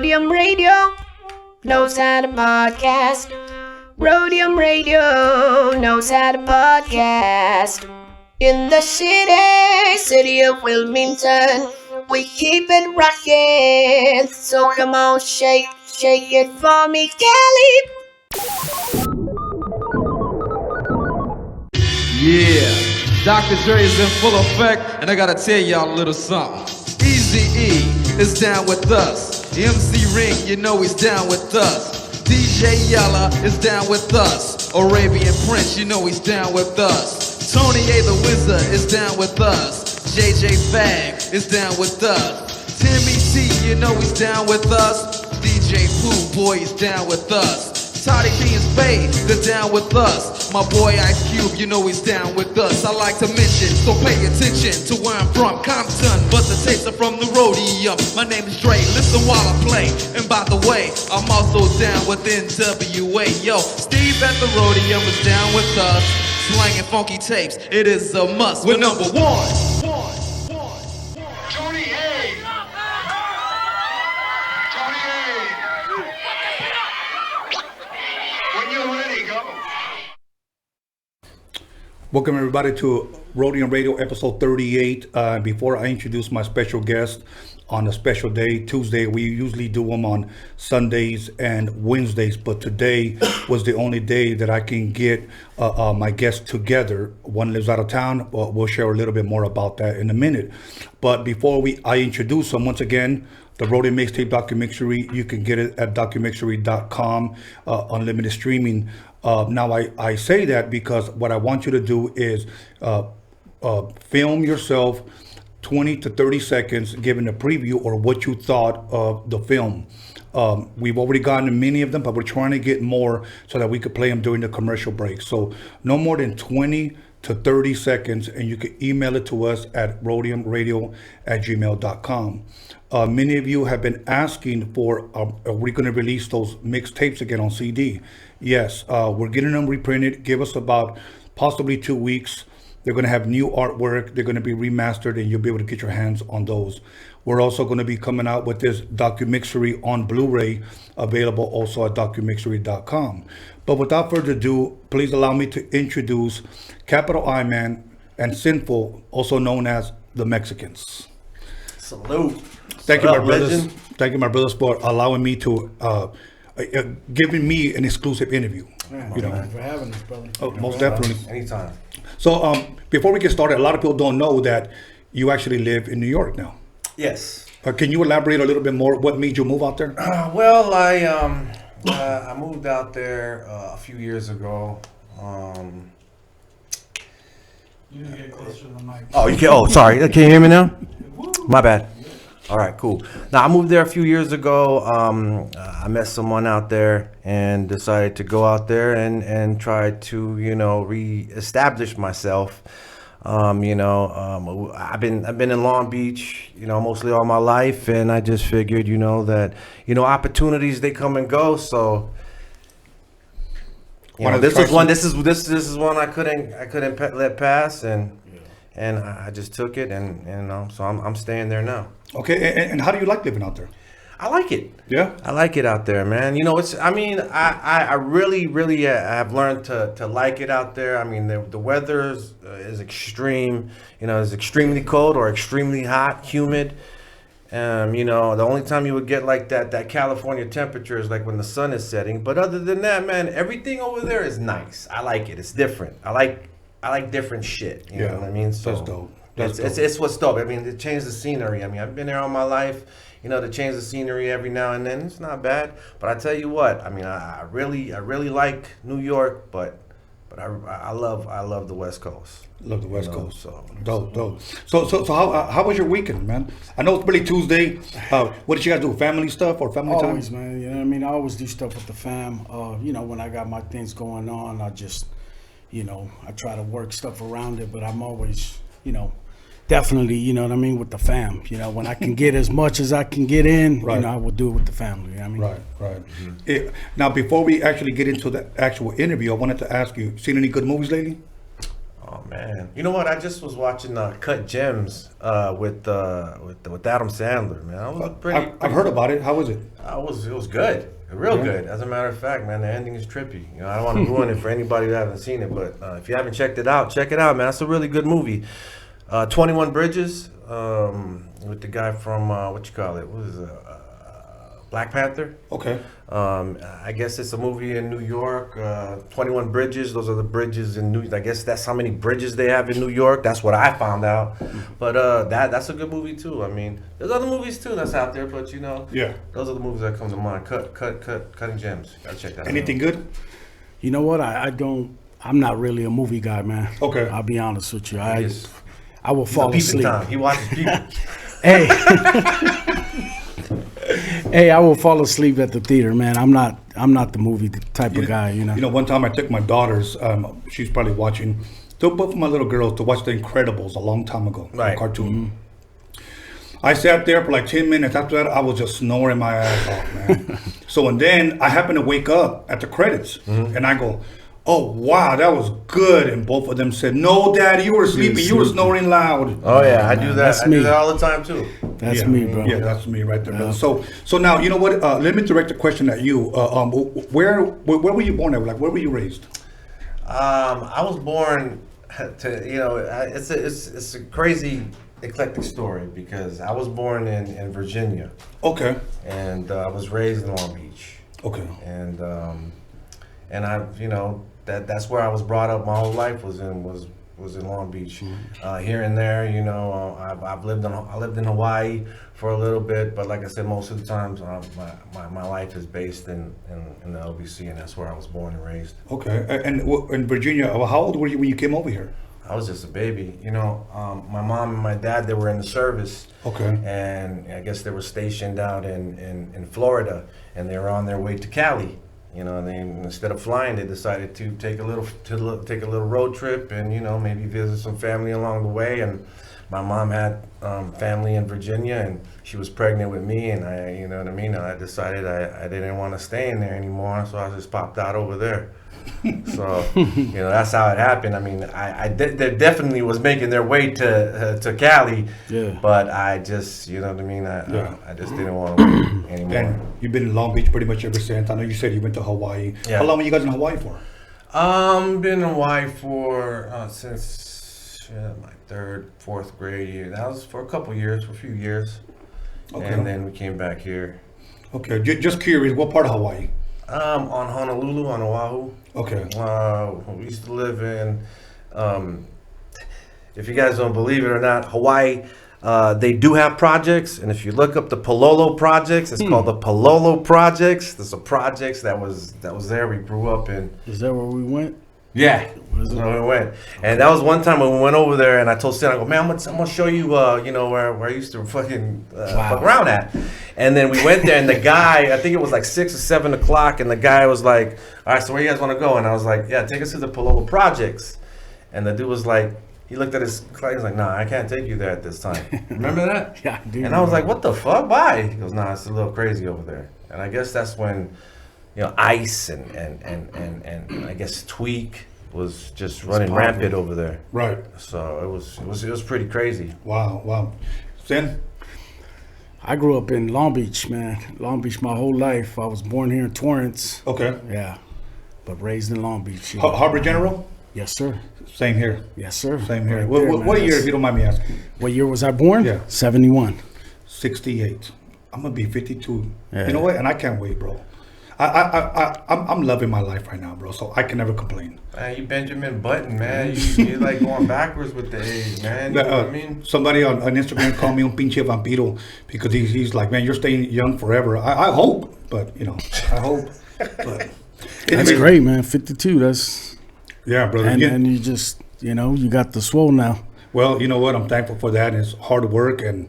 Roadium Radio knows how to podcast. Roadium Radio knows how to podcast. In the city of Wilmington, we keep it rockin'. So come on, shake it for me, Kelly. Yeah, Dr. Dre is in full effect, and I gotta tell y'all a little something. Eazy-E is down with us. MC Ring, you know he's down with us. DJ Yella is down with us. Arabian Prince, you know he's down with us. Tony A the Wizard is down with us. JJ Fag is down with us. Timmy T, you know he's down with us. DJ Pooh Boy is down with us. Toddy P and Spade, they're down with us. My boy Ice Cube, you know he's down with us. I like to mention, so pay attention to where I'm from, Compton, but the tapes are from the Roadium. My name is Dre, listen while I play. And by the way, I'm also down with NWA. Yo, Steve at the Roadium is down with us. Slanging funky tapes, it is a must. We're number one. Tony A. Tony A. When you're ready, go. Welcome everybody to Roadium Radio episode 38. Before I introduce my special guest on a special day, Tuesday, we usually do them on Sundays and Wednesdays, but today was the only day that I can get my guests together. One lives out of town, but we'll share a little bit more about that in a minute. But before I introduce them, once again, the Roadium Mixtape DOCUMIXERY, you can get it at DOCUMIXERY.com, unlimited streaming. Now I say that because what I want you to do is film yourself 20 to 30 seconds giving a preview or what you thought of the film. We've already gotten many of them, but we're trying to get more so that we could play them during the commercial break. So no more than 20 to 30 seconds, and you can email it to us at roadiumradio@gmail.com. Many of you have been asking for, are we going to release those mixtapes again on CD? Yes, we're getting them reprinted. Give us about possibly 2 weeks. They're going to have new artwork. They're going to be remastered, and you'll be able to get your hands on those. We're also going to be coming out with this DOCUMIXERY on Blu-ray, available also at DOCUMIXERY.com. But without further ado, please allow me to introduce Capital I Man and Sinful, also known as the Mexakinz. Salute. Thank you, my brothers. Thank you, my brothers, for allowing me to, giving me an exclusive interview. Man, you know, thanks for having us, brother. Oh, most definitely. Anytime. So, before we get started, a lot of people don't know that you actually live in New York now. Yes. Can you elaborate a little bit more? What made you move out there? Well, I moved out there a few years ago. You need to get closer to the mic. Oh, you can. Oh, sorry. Can you hear me now? My bad. All right, cool. Now I moved there a few years ago. I met someone out there and decided to go out there and try to, reestablish myself. I've been in Long Beach, mostly all my life, and I just figured, that, opportunities, they come and go. So, this is one I couldn't let pass, and I just took it, and so I'm staying there now. Okay, and how do you like living out there? I like it. Yeah, I like it out there, man. I really have learned to like it out there. I mean, the weather is extreme. It's extremely cold or extremely hot, humid. The only time you would get like that California temperature is like when the sun is setting. But other than that, man, everything over there is nice. I like it. It's different. I like different shit. You know what I mean? So that's dope. It's what's dope. I mean, to change the scenery. I mean, I've been there all my life. To change the scenery every now and then, it's not bad. But I tell you what, I mean, I really like New York, but I love the West Coast. Love the West Coast. So dope. So how was your weekend, man? I know it's really Tuesday. What did you guys do? Family stuff or family time? Always, man. You know what I mean? I always do stuff with the fam. When I got my things going on, I just, I try to work stuff around it, but I'm always, definitely, with the fam. When I can get as much as I can get in, right. I will do it with the family. Right. Mm-hmm. Now, before we actually get into the actual interview, I wanted to ask you, seen any good movies lately? Oh man, you know what? I just was watching Cut Gems with Adam Sandler. Man, I was I've heard about it. How was it? It was good, real good. As a matter of fact, man, the ending is trippy. You know, I don't want to ruin it for anybody who hasn't seen it, but if you haven't checked it out, check it out, man. It's a really good movie. 21 Bridges with the guy from what you call it? What is it? Black Panther. Okay. I guess it's a movie in New York. 21 bridges. Those are the bridges in New. I guess that's how many bridges they have in New York. That's what I found out. But that's a good movie too. I mean, there's other movies too that's out there, but you know, Yeah. those are the movies that come to mind. Cutting Gems. Gotta check that out. Anything good? You know what? I don't. I'm not really a movie guy, man. Okay. I'll be honest with you. Yes. I will He's a fall peeping asleep. Tom. He watches people. Hey. Hey, I will fall asleep at the theater, man. I'm not the movie type of guy, you know. You know, one time I took my daughters. She's probably watching. Took both of my little girls to watch The Incredibles a long time ago. Right. A cartoon. I sat there for like 10 minutes. After that, I was just snoring my ass off, man. So, and then I happened to wake up at the credits, and I go, "Oh wow, that was good." And both of them said, "No, Dad, you were sleeping. You were snoring loud." Oh yeah, I do that. That's I me. do that all the time too. That's Yeah. me, bro. Yeah, that's me right there, brother. So now you know what? Let me direct a question at you. Where were you born at? Like, where were you raised? I was born to, you know, it's a crazy eclectic story because I was born in Virginia Okay. and I was raised in Long Beach, Okay. and I, you know, that's where I was brought up. My whole life was in Long Beach. Here and there, you know, I lived in Hawaii for a little bit, but like I said, most of the times my life is based in the LBC, and that's where I was born and raised. Okay. And in Virginia, how old were you when you came over here? I was just a baby, you know. My mom and my dad, they were in the service. Okay. And I guess they were stationed out in Florida, and they were on their way to Cali. You know, and they, instead of flying, they decided to take a little road trip, and you know, maybe visit some family along the way. And my mom had family in Virginia, and she was pregnant with me, and I, you know what I mean. I decided I didn't want to stay in there anymore, so I just popped out over there. So, you know, that's how it happened. I mean, they definitely was making their way to Cali, Yeah. but I just, you know what I mean. Yeah. I just didn't want to wait anymore. And you've been in Long Beach pretty much ever since. I know you said you went to Hawaii. Yeah. How long were you guys in Hawaii for? Been in Hawaii for since my third, fourth grade year. That was for a few years, Okay. and then we came back here. Okay. Just curious, what part of Hawaii? On Honolulu, on Oahu. Okay. We used to live in, if you guys don't believe it or not, Hawaii, they do have projects. And if you look up the Palolo projects, it's called the Palolo projects. There's a projects that was there. We grew up in. Is that where we went? Yeah, that's where we went. And that was one time when we went over there, and I told Stan, I go, man, I'm gonna show you, you know, where I used to fucking fuck around at. And then we went there, and the guy, I think it was like 6 or 7 o'clock, and the guy was like, all right, so where you guys want to go? And I was like, yeah, take us to the Palolo projects. And the dude was like, he looked at his client, he was like, nah, I can't take you there at this time. Remember that? Yeah, I do. And I was like, what the fuck? Why? He goes, nah, it's a little crazy over there. And I guess that's when, you know, ICE and I guess Tweak was just running rampant over there. Right. So it was pretty crazy. Wow. Then? I grew up in Long Beach, man. Long Beach my whole life. I was born here in Torrance. Okay. Yeah. But raised in Long Beach. Yeah. Harbor General? Yes, sir. Same here. Yes, sir. Same here. Right What, there, what, man. what year, That's- if you don't mind me asking? What year was I born? Yeah. 71. 68. I'm gonna be 52. Yeah. You know what? And I can't wait, bro. I'm loving my life right now, bro. So I can never complain. Man, you Benjamin Button, man. You're like going backwards with the age, man. You know what I mean? Somebody on Instagram called me un pinche vampiro because he's like, man, you're staying young forever. I hope, but you know, I hope. But That's great, man. 52. That's Yeah, brother. and you just, you know, you got the swole now. Well, you know what? I'm thankful for that. It's hard work, and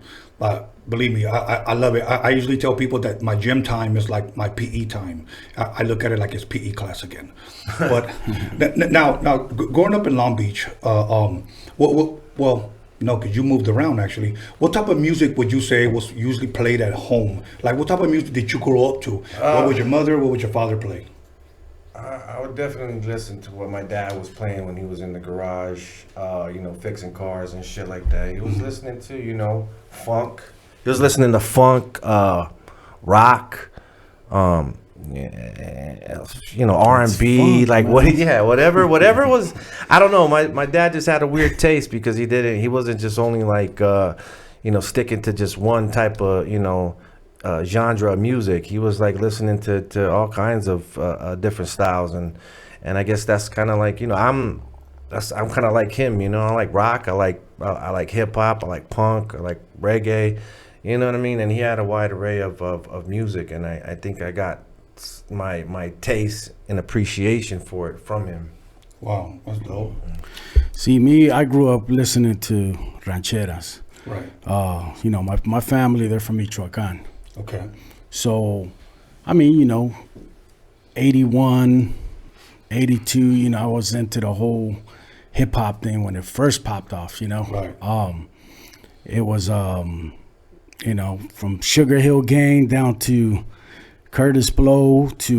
believe me, I love it. I usually tell people that my gym time is like my PE time. I look at it like it's PE class again. But now, growing up in Long Beach, well, no, because you moved around actually. What type of music would you say was usually played at home? Like, what type of music did you grow up to? What would your mother, what would your father play? I would definitely listen to what my dad was playing when he was in the garage, fixing cars and shit like that. He was listening to, funk. He was listening to funk, rock, R&B, like whatever was. I don't know. My dad just had a weird taste because he wasn't just only like, sticking to just one type of, genre of music. He was like listening to all kinds of different styles, and I guess that's kind of like I'm kind of like him. I like rock, I like hip hop, I like punk, I like reggae. You know what I mean? And he had a wide array of music, and I think I got my taste and appreciation for it from him. Wow, that's dope. See, me, I grew up listening to rancheras. Right. My family, they're from Michoacan. Okay. So, I mean, 81, 82, I was into the whole hip hop thing when it first popped off, Right. It was, from Sugar Hill Gang down to Curtis Blow to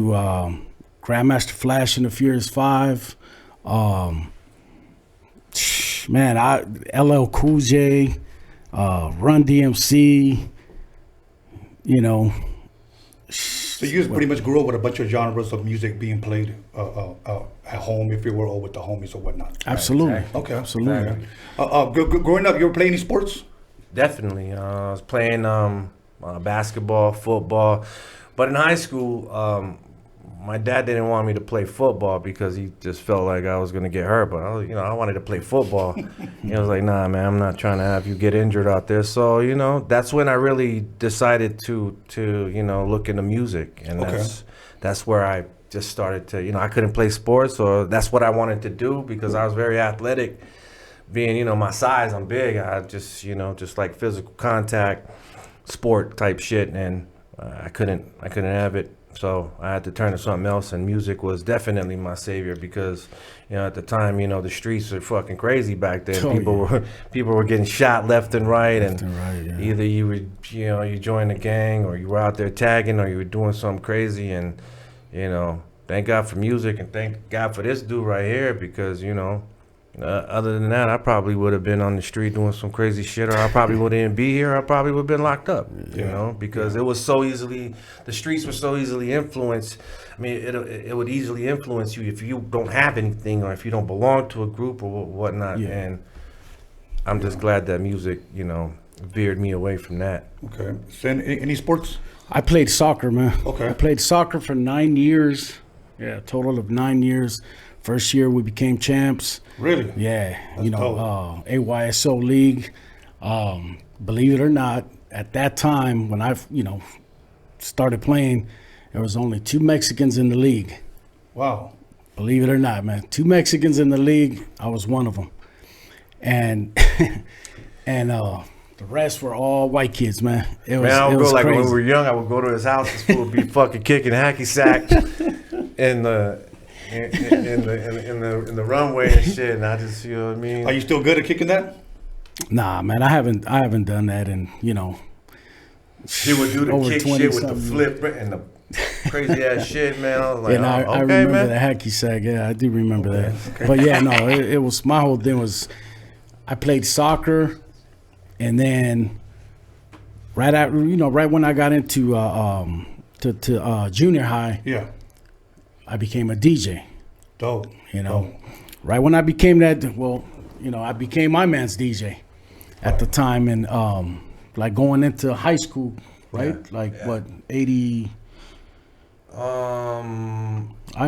Grandmaster Flash and the Furious Five. LL Cool J, Run DMC, So you just pretty much grew up with a bunch of genres of music being played at home, if you were, or with the homies or whatnot. Absolutely. Exactly. Okay. Absolutely. Growing up, you were playing any sports? Definitely. I was playing basketball, football, but in high school, my dad didn't want me to play football because he just felt like I was gonna get hurt. But I wanted to play football. He was like, "Nah, man, I'm not trying to have you get injured out there." So that's when I really decided to look into music, and Okay. that's where I just started to I couldn't play sports, or that's what I wanted to do because I was very athletic. Being my size, I'm big. I just just like physical contact, sport type shit, and I couldn't have it. So I had to turn to something else, and music was definitely my savior because, at the time, the streets were fucking crazy back then. People were getting shot left and right, either you would, you joined a gang, or you were out there tagging, or you were doing something crazy, and thank God for music, and thank God for this dude right here because other than that, I probably would have been on the street doing some crazy shit, or I probably wouldn't even be here. I probably would have been locked up, because it was so easily, the streets were so easily influenced. I mean, it would easily influence you if you don't have anything, or if you don't belong to a group or whatnot. Yeah. And I'm just glad that music, veered me away from that. Okay. So any sports? I played soccer, man. Okay. I played soccer for 9 years. Yeah, a total of 9 years. First year we became champs. Really? Yeah, That's dope. AYSO League. Believe it or not, at that time when I, started playing, there was only 2 Mexicans in the league. Wow. Believe it or not, man. 2 Mexicans in the league. I was one of them. And the rest were all white kids, man. It was, Man, I would it go was like crazy. when we were young. I would go to his house. His fool would be fucking kicking hacky sack in the runway and shit. And I just, you know what I mean. Are you still good at kicking that? Nah, man, I haven't done that in, He would do the over kick 20 shit with the something flip and the crazy ass shit, man. I was like, and I okay, remember man. the hacky sack. Yeah, I do remember that. But yeah, no, it was, my whole thing was, I played soccer, and then right when I got into to junior high, Yeah. I became a DJ. Dope. Dope. Right when I became that, I became my man's DJ at the time, and like going into high school, right? Yeah. 80.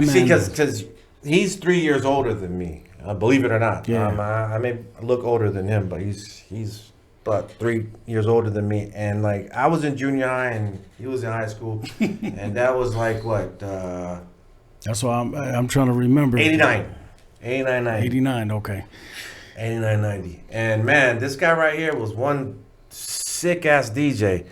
See, because he's 3 years older than me. Believe it or not. Yeah. I may look older than him, but he's about 3 years older than me. And like I was in junior high and he was in high school, and that was like what? That's why I'm trying to remember. 89, 90. 89. Okay. 89, 90. And man, this guy right here was one sick ass DJ.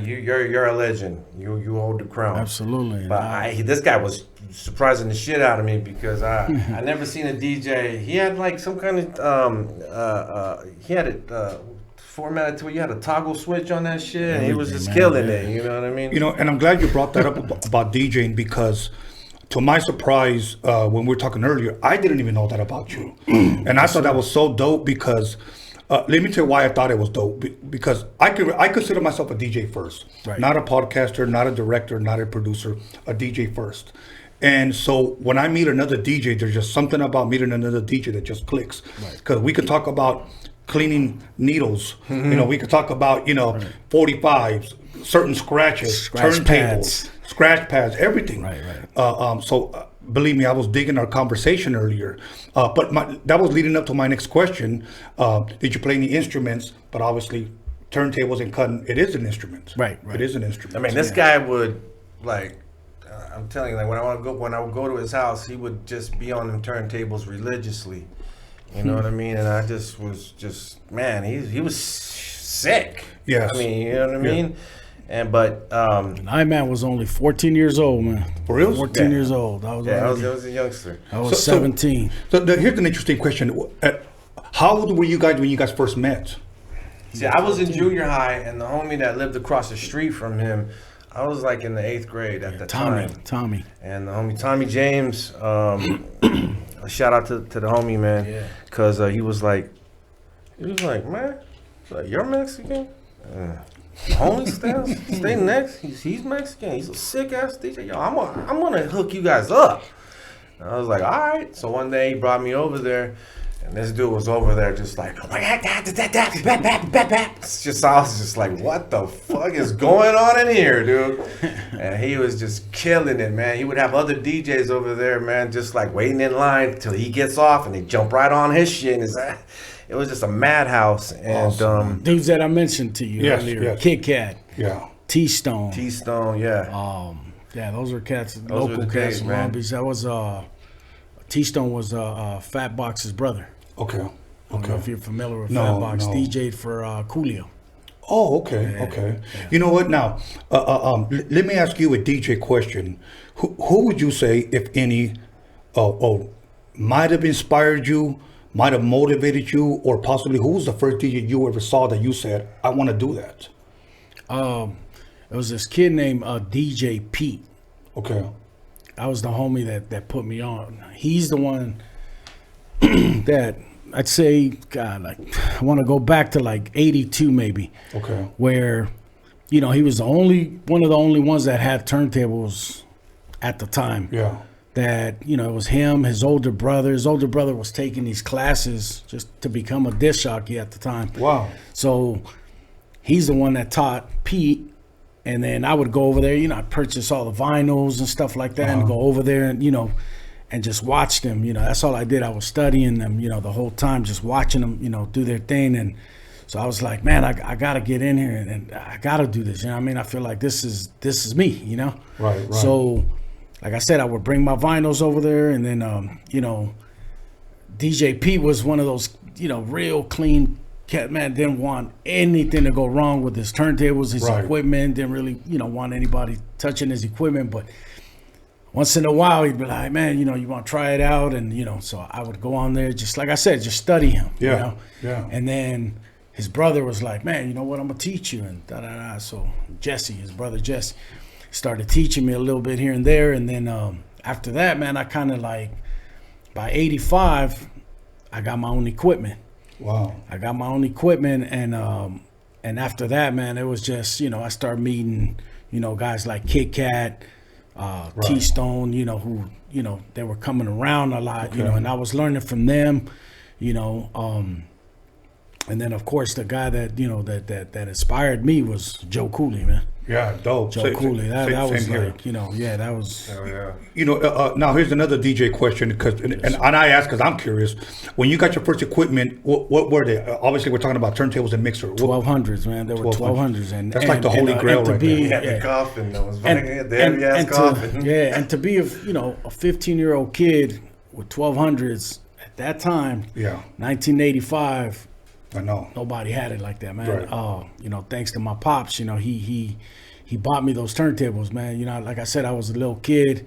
You're a legend. You hold the crown. Absolutely. But this guy was surprising the shit out of me because I never seen a DJ. He had like some kind of he had it formatted to where you had a toggle switch on that shit, and he was just killing it. You know what I mean? And I'm glad you brought that up about DJing, because to my surprise, when we were talking earlier, I didn't even know that about you, and I thought that was so dope because. Let me tell you why I thought it was dope. Because I consider myself a DJ first, Right. not a podcaster, not a director, not a producer, a DJ first. And so when I meet another DJ, there's just something about meeting another DJ that just clicks. Because we can talk about cleaning needles, we could talk about 45s, certain scratches, Scratch turntables, pads. scratch pads, everything. Right. Believe me, I was digging our conversation earlier, but that was leading up to my next question. Did you play any instruments? But obviously, turntables and cutting, it is an instrument. Right. It is an instrument. I mean, this guy would I'm telling you, like when I would go to his house, he would just be on them turntables religiously. You know what I mean? And I just was man, he was sick. Yes. I mean, you know what I mean? But I-Man was only 14 years old, man. For real? 14 years old. I was a youngster. I was 17. So here's an interesting question. How old were you guys when you guys first met? See, I was in junior high, and the homie that lived across the street from him, I was like in the 8th grade at the time. Tommy. And the homie Tommy James, a shout out to the homie, man, because he was like, man, you're Mexican? Homie, stay next. He's Mexican. He's a sick ass DJ. Yo, I'm gonna hook you guys up. And I was like, all right. So one day he brought me over there, and this dude was over there just like, oh my God, it's just, I was just like, what the fuck is going on in here, dude? And he was just killing it, man. He would have other DJs over there, man, just like waiting in line till he gets off, and they jump right on his shit. And it was just a madhouse. And Awesome. Dudes that I mentioned to you earlier. Yes. Kit Kat. Yeah. T-Stone. Yeah. Yeah, those were cats, Those local were the cats days, in man. Long Beach. That was T-Stone was Fat Box's brother. Okay. I don't know if you're familiar with No, Fat Box. no. DJ'd for Coolio. Oh, okay, okay. You know what? Now, let me ask you a DJ question. Who would you say, if any, might have inspired you, might have motivated you, or possibly who was the first DJ you ever saw that you said, I want to do that? It was this kid named DJ Pete. Okay. I was the homie that put me on. He's the one that I'd say, God, like I want to go back to like 82 maybe. Okay. Where, he was one of the only ones that had turntables at the time. Yeah. That, it was him, his older brother. His older brother was taking these classes just to become a disc jockey at the time. Wow. So he's the one that taught Pete. And then I would go over there, I'd purchase all the vinyls and stuff like that and go over there and, and just watch them. That's all I did. I was studying them, the whole time, just watching them, do their thing. And so I was like, man, I got to get in here and I got to do this. I feel like this is me, Right. So, like I said, I would bring my vinyls over there. And then, DJ Pete was one of those, real clean cat, man, didn't want anything to go wrong with his turntables, his equipment, didn't really, want anybody touching his equipment. But once in a while, he'd be like, man, you want to try it out? And, so I would go on there, just like I said, just study him, Yeah. And then his brother was like, man, you know what, I'm going to teach you. And da-da-da. So Jesse, his brother Jesse, started teaching me a little bit here and there. And then after that, man, I kind of like, by 85, I got my own equipment. Wow. I got my own equipment, and after that, man, it was just, I started meeting, guys like Kit Kat, T-Stone, who, they were coming around a lot, and I was learning from them, and then of course the guy that, that inspired me was Joe Cooley, man. Yeah, dope. Joe Cooley, that was here. like, that was. Oh, yeah. Now here's another DJ question, because and I ask because I'm curious. When you got your first equipment, what were they? Obviously, we're talking about turntables and mixer. 1200s, man. There were 1200s, and that's like the holy grail right there. Yeah, the coffin. That was the heavy ass coffin. And to be a 15-year-old kid with 1200s at that time, 1985. I know. Nobody had it like that, man. Right. Thanks to my pops, he bought me those turntables, man. Like I said, I was a little kid,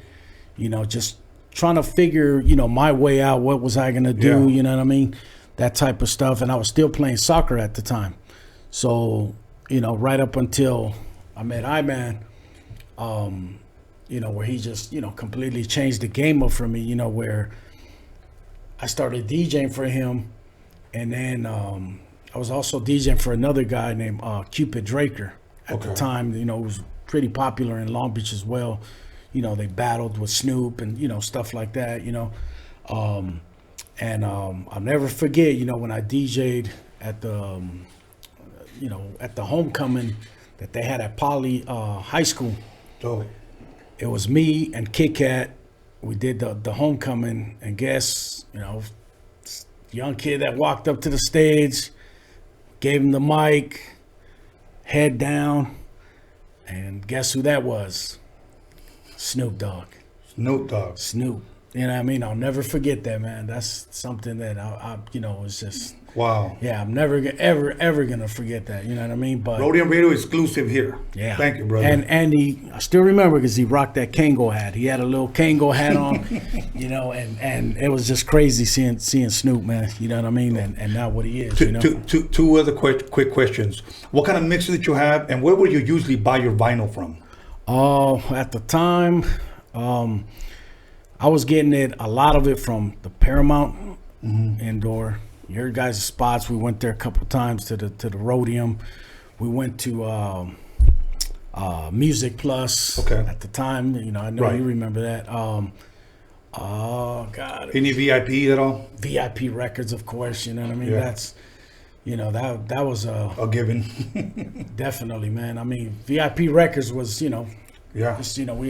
just trying to figure, my way out. What was I gonna do? Yeah. You know what I mean? That type of stuff. And I was still playing soccer at the time. So, right up until I met I-Man, you know, where he just, you know, completely changed the game up for me, you know, where I started DJing for him. And then I was also DJing for another guy named Cupid Draker at the time. You know, it was pretty popular in Long Beach as well. You know, they battled with Snoop and, you know, stuff like that, you know. I'll never forget, you know, when I DJ'd at the, you know, at the homecoming that they had at Poly High School. Oh. It was me and Kit Kat. We did the homecoming, and guess, you know, young kid that walked up to the stage, gave him the mic, head down, and guess who that was? Snoop Dogg. Snoop Dogg. Snoop. You know what I mean? I'll never forget that, man. That's something that I you know, it's just, Wow. yeah, I'm never ever gonna forget that. You know what I mean? But Roadium Radio exclusive here. yeah, Thank you, brother. And I still remember because he rocked that Kango hat. He had a little Kango hat on, you know, and it was just crazy seeing Snoop, man. You know what I mean? And now what he is, you know. Two other quick questions. What kind of mixes did you have, and where would you usually buy your vinyl from? At the time, I was getting a lot of it from the Paramount Indoor. Your guys' spots. We went there a couple times to the Roadium. We went to Music Plus. Okay. At the time, you know, I know Right. you remember that. Oh God. Any VIP at all? VIP Records, of course. You know what I mean? Yeah. That's, you know, that was A given. definitely, man. I mean, VIP Records was, you know, Yeah. just, you know,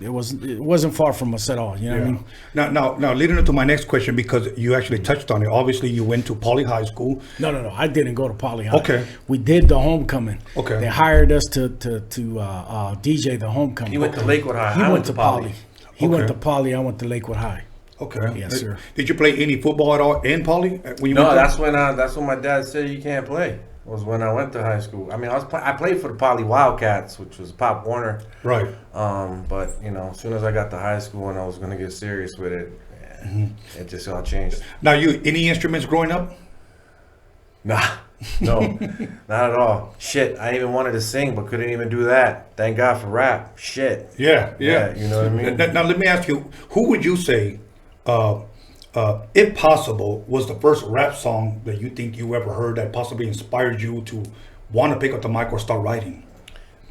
it wasn't far from us at all. You know what I mean? Now, leading into my next question, because you actually touched on it. Obviously, you went to Poly High School. No. I didn't go to Poly High. Okay. We did the homecoming. Okay. They hired us to DJ the homecoming. He went to Lakewood High. He I went to Poly. He went Okay. to Poly. I went to Lakewood High. Okay. Yes, sir. Did you play any football at all in Poly when you No, went there? that's when my dad said you can't play. Was when I went to high school. I mean, I played for the Poly Wildcats, which was Pop Warner. Right. But you know, as soon as I got to high school and I was gonna get serious with it, it just all changed. Now, any instruments growing up? Nah, no, not at all. Shit, I even wanted to sing, but couldn't even do that. Thank God for rap. Shit. Yeah. You know what I mean? Now, let me ask you, who would you say, if possible, was the first rap song that you think you ever heard that possibly inspired you to want to pick up the mic or start writing?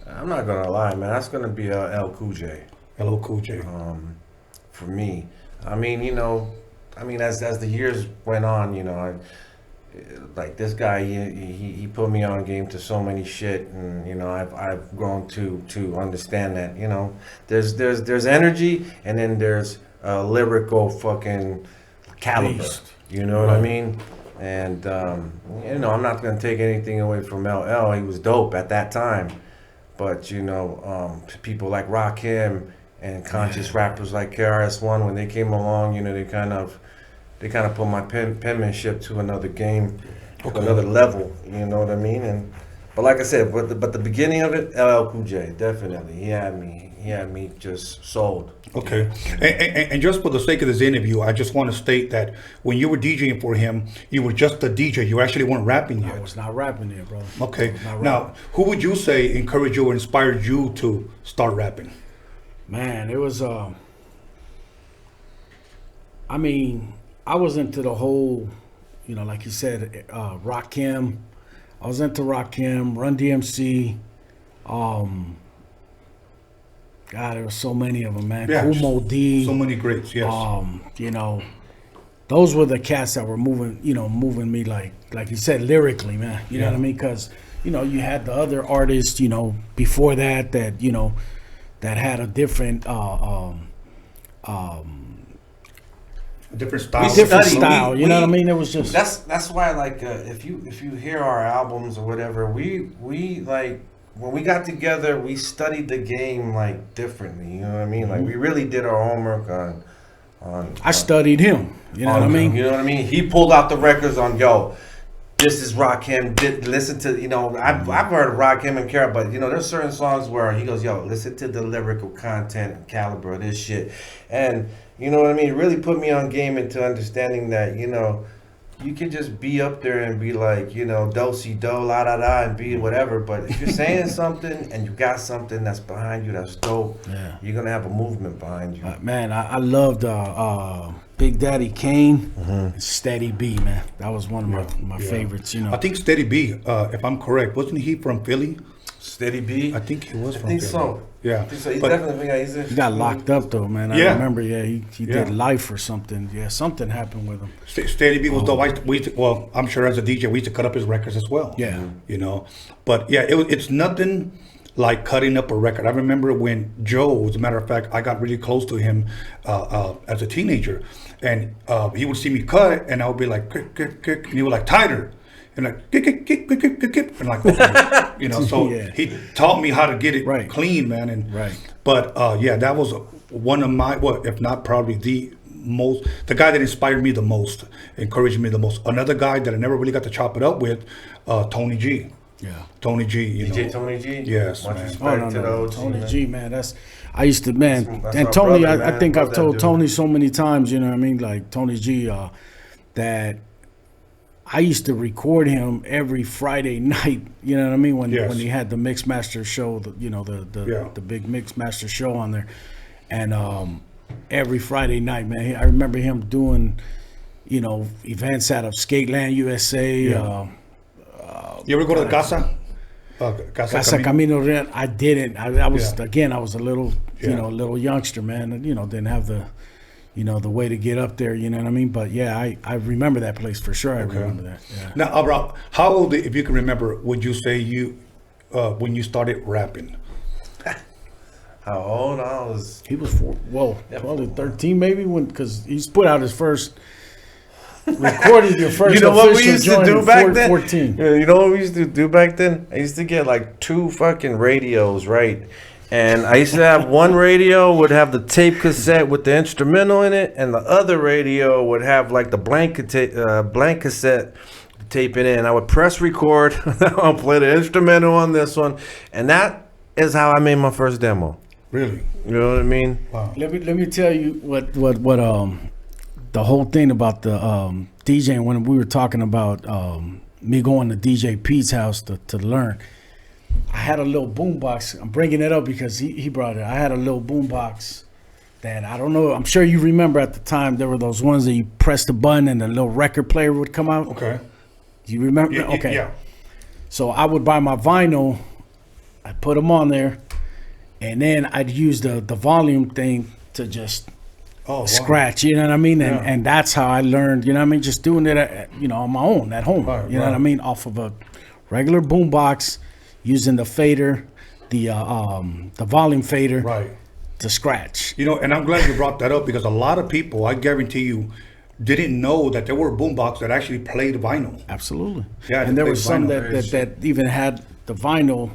I'm not gonna lie, man. That's gonna be L Cool J. Hello, Cool J. For me. I mean, you know, as the years went on, you know, like this guy, he put me on game to so many shit, and you know, I've grown to understand that, you know, there's energy, and then there's lyrical fucking caliber. Beast. You know what I mean? And you know, I'm not gonna take anything away from LL. He was dope at that time, but you know, people like Rakim and conscious rappers like KRS-One, when they came along, you know, they kind of put my penmanship to another game, to another level. You know what I mean? But like I said, but the beginning of it, LL Cool J, definitely, he had me just sold. Okay. And just for the sake of this interview, I just want to state that when you were DJing for him, you were just a DJ. You actually weren't rapping yet. I was not rapping there, bro. Okay. Not Now, rapping. who would you say encouraged you or inspired you to start rapping? Man, it was I mean, I was into the whole, you know, like you said, Rakim. I was into Rakim, Run DMC. God, there were so many of them, man. Yeah, Kumo D. So many greats, yes. You know, those were the cats that were moving me like you said, lyrically, man. You know what I mean? Because, you know, you had the other artists, you know, before that, you know, that had a different different style. different studied. style. You know what I mean? It was just That's why, like, if you hear our albums or whatever, we like, when we got together, we studied the game like differently. You know what I mean? Like, we really did our homework on. I studied him. You know what I mean? You know what I mean? He pulled out the records on, yo, this is Rakim. Listen to, you know, I've heard of Rakim and Kara, but you know, there's certain songs where he goes, yo, listen to the lyrical content and caliber of this shit, and you know what I mean? It really put me on game into understanding that, you know, you can just be up there and be like, you know, do-si-do, la-da-da, and be whatever. But if you're saying something and you got something that's behind you that's dope, you're going to have a movement behind you. Man, I loved Big Daddy Kane, Steady B, man. That was one of my favorites, you know. I think Steady B, if I'm correct, wasn't he from Philly? Steady B? I think he was from I think Philly. so. Yeah. I think so. He's But- definitely, He got locked up though, man. I remember, he did life or something. Yeah, something happened with him. Steady B was dope. Well, I'm sure as a DJ, we used to cut up his records as well. Yeah. You know, but yeah, it's nothing like cutting up a record. I remember when Joe, as a matter of fact, I got really close to him as a teenager, and he would see me cut, and I would be like, kick, kick, kick, and he would like tighter. And like, kick, kick, kick, kick, kick, kick, kick, and like, okay. You know, so he taught me how to get it clean, man. And but yeah, that was one of my, if not probably the guy that inspired me the most, encouraged me the most. Another guy that I never really got to chop it up with, Tony G. Yeah, Tony G. You DJ know. Tony G. Yes, Much man. respect to the OG, Tony man. G, man. I used to, man. That's And our Tony, brother, I man. think Love I've that told dude. Tony so many times, you know what I mean? Like Tony G, that I used to record him every Friday night. You know what I mean? When he had the Mixmaster show, the big Mixmaster show on there, and every Friday night, man, I remember him doing, you know, events out of Skateland, USA. You ever go to Casa? Casa Camino Real? I didn't. I was again. I was a little, you know, a little youngster, man, and you know, didn't have the, you know, the way to get up there. You know what I mean? But yeah, I remember that place for sure. I remember that. Yeah. Now, Abra, how old, if you can remember, would you say you when you started rapping? How old I was? He was probably 13 maybe, because he's put out his first. Recorded your first. You know what we used to joint do in back then? 14. Yeah, you know what we used to do back then? I used to get like 2 fucking radios, right? And I used to have one radio would have the tape cassette with the instrumental in it, and the other radio would have like the blank cassette tape in it. And I would press record. I'll play the instrumental on this one, and that is how I made my first demo. Really? You know what I mean? Wow. Let me tell you what the whole thing about the DJing, when we were talking about me going to DJ Pete's house to learn. I had a little boombox. I'm bringing it up because he brought it. I had a little boombox that I don't know. I'm sure you remember at the time there were those ones that you press the button and the little record player would come out. Okay. Do you remember? Yeah, okay. Yeah. So I would buy my vinyl. I'd put them on there, and then I'd use the volume thing to just scratch, you know what I mean? And that's how I learned, you know what I mean? Just doing it, on my own at home, you know what I mean? Off of a regular boombox, using the fader, the volume fader, to scratch. You know, and I'm glad you brought that up because a lot of people, I guarantee you, didn't know that there were boombox that actually played vinyl. Absolutely. Yeah, and there played was some vinyl. that even had the vinyl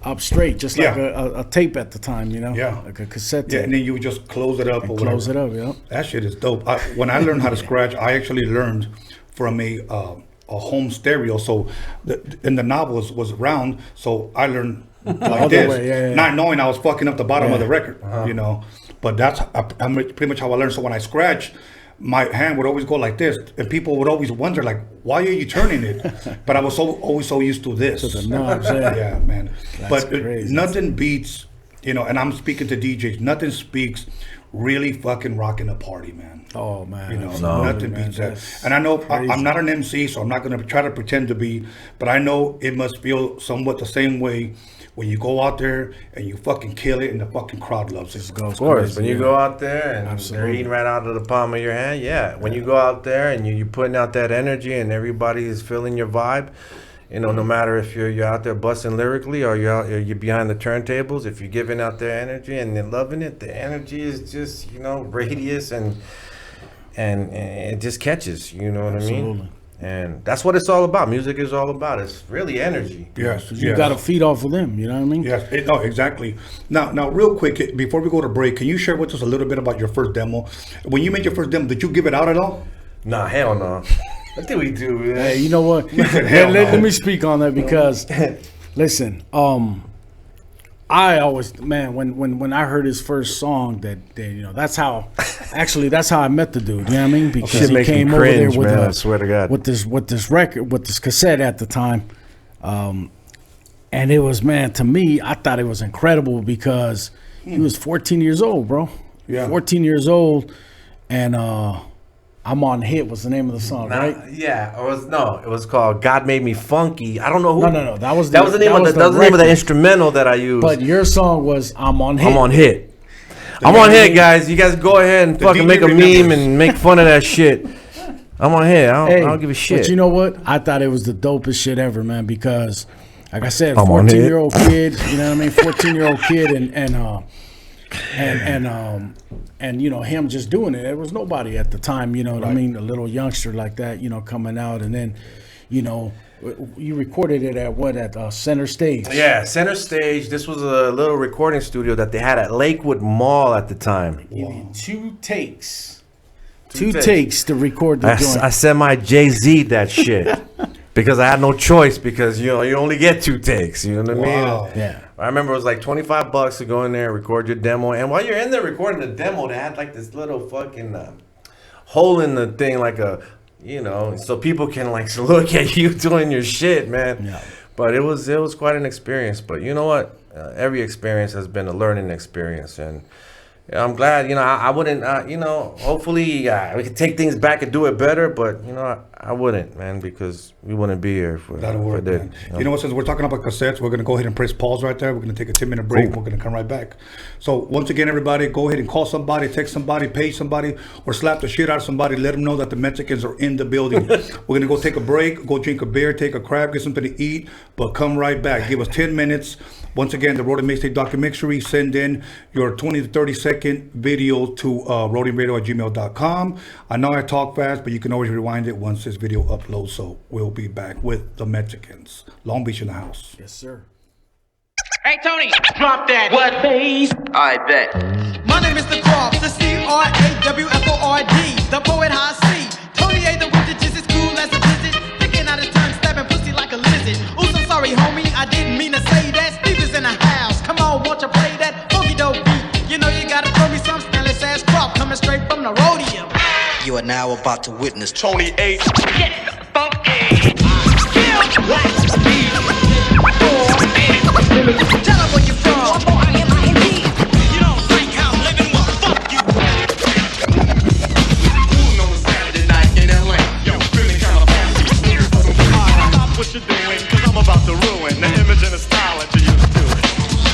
up straight, just like a tape at the time, you know? Yeah. Like a cassette tape. Yeah, and then you would just close it up or whatever. Close it up, yeah. That shit is dope. When I learned how to scratch, I actually learned from a home stereo. So and the knob was round, so I learned like this, way, not knowing I was fucking up the bottom of the record, you know. But that's pretty much how I learned. So when I scratch, my hand would always go like this, and people would always wonder, like, why are you turning it? But I was always so used to this. To the knobs, yeah, man. That's But crazy. nothing beats, and I'm speaking to DJs, nothing speaks really fucking rocking a party, man. Oh, man. You know, Absolutely, nothing man. beats that. That's And I know crazy. I'm not an MC, so I'm not going to try to pretend to be, but I know it must feel somewhat the same way when you go out there and you fucking kill it and the fucking crowd loves it. Of course, when you go out there and they're eating right out of the palm of your hand, when you go out there and you're putting out that energy and everybody is feeling your vibe, no matter if you're out there busting lyrically or you're behind the turntables, if you're giving out their energy and they're loving it, the energy is just radius and it just catches. You know what I mean? And that's what it's all about. Music is all about. It's really energy. Yes, You got to feed off of them, you know what I mean? Yes, no, exactly. Now, real quick, before we go to break, can you share with us a little bit about your first demo? When you made your first demo, did you give it out at all? Nah, hell no. What did we do? Man? Hey, you know what? Let me speak on that because, listen, I always, man, when I heard his first song, that's how Actually, that's how I met the dude. You know what I mean? Because Shit he makes me came cringe, over there with man, I swear to God. with this record, with this cassette at the time, and it was, man, to me, I thought it was incredible because he was 14 years old, bro. Yeah. 14 years old, and I'm on Hit was the name of the song, right? Yeah, it was called "God Made Me Funky." I don't know who. No. That was the name of the record. instrumental that I used. But your song was "I'm on Hit." I'm on Hit. I'm on Hit, guys. You guys go ahead and fucking DJ make a remembers. meme and make fun of that shit. I'm on Hit. I don't give a shit. But you know what? I thought it was the dopest shit ever, man. Because, like I said, I'm on Hit. 14-year-old kid. You know what I mean? 14-year-old kid, and you know him just doing it. There was nobody at the time. You know what I mean? A little youngster like that. You know, coming out, and then, you know, you recorded it at Center Stage. Yeah, Center Stage. This was a little recording studio that they had at Lakewood Mall at the time. You need 2 takes. Two takes to record the joint. I semi Jay-Z that shit because I had no choice because, you know, you only get 2 takes. You know what I mean? Yeah. I remember it was like $25 to go in there, record your demo. And while you're in there recording the demo, they had like this little fucking hole in the thing, like a, you know, so people can like look at you doing your shit, man. Yeah. But it was quite an experience. But you know what? Every experience has been a learning experience. And I'm glad, you know, I wouldn't, you know, hopefully we could take things back and do it better. But, you know, I wouldn't, man, because we wouldn't be here for That'll work, that. man. You know what, since we're talking about cassettes, we're going to go ahead and press pause right there. We're going to take a 10-minute break. We're going to come right back. So once again, everybody, go ahead and call somebody, text somebody, pay somebody, or slap the shit out of somebody. Let them know that the Mexicans are in the building. We're going to go take a break, go drink a beer, take a crab, get something to eat, but come right back. Give us 10 minutes. Once again, the Roadium Mixtape DOCUMIXERY. Send in your 20 to 30 second video to roadiumradio@gmail.com. I know I talk fast, but you can always rewind it once this video uploads. So we'll be back with the Mexicans. Long Beach in the house. Yes, sir. Hey, Tony, drop that. What bass? I bet. My name is the Croft, the CRAWFORD, the poet high C. Tony A, the wizard, just as cool as a blizzard. Picking out his tongue, stabbing pussy like a lizard. Ooh, so sorry, homie, I didn't mean to say that. Steve is in the house. Come on, won't you play that funky dope beat? You know you gotta throw me some Stanley ass Croft coming straight from the Roadium. You are now about to witness Tony A. Get funky. Tell her where you from. You don't think I'm living? Well, fuck you. Moon on a Saturday night in LA. Yo, feeling kind of fancy. Stop what you're doing, cause I'm about to ruin the image and the style that you used to.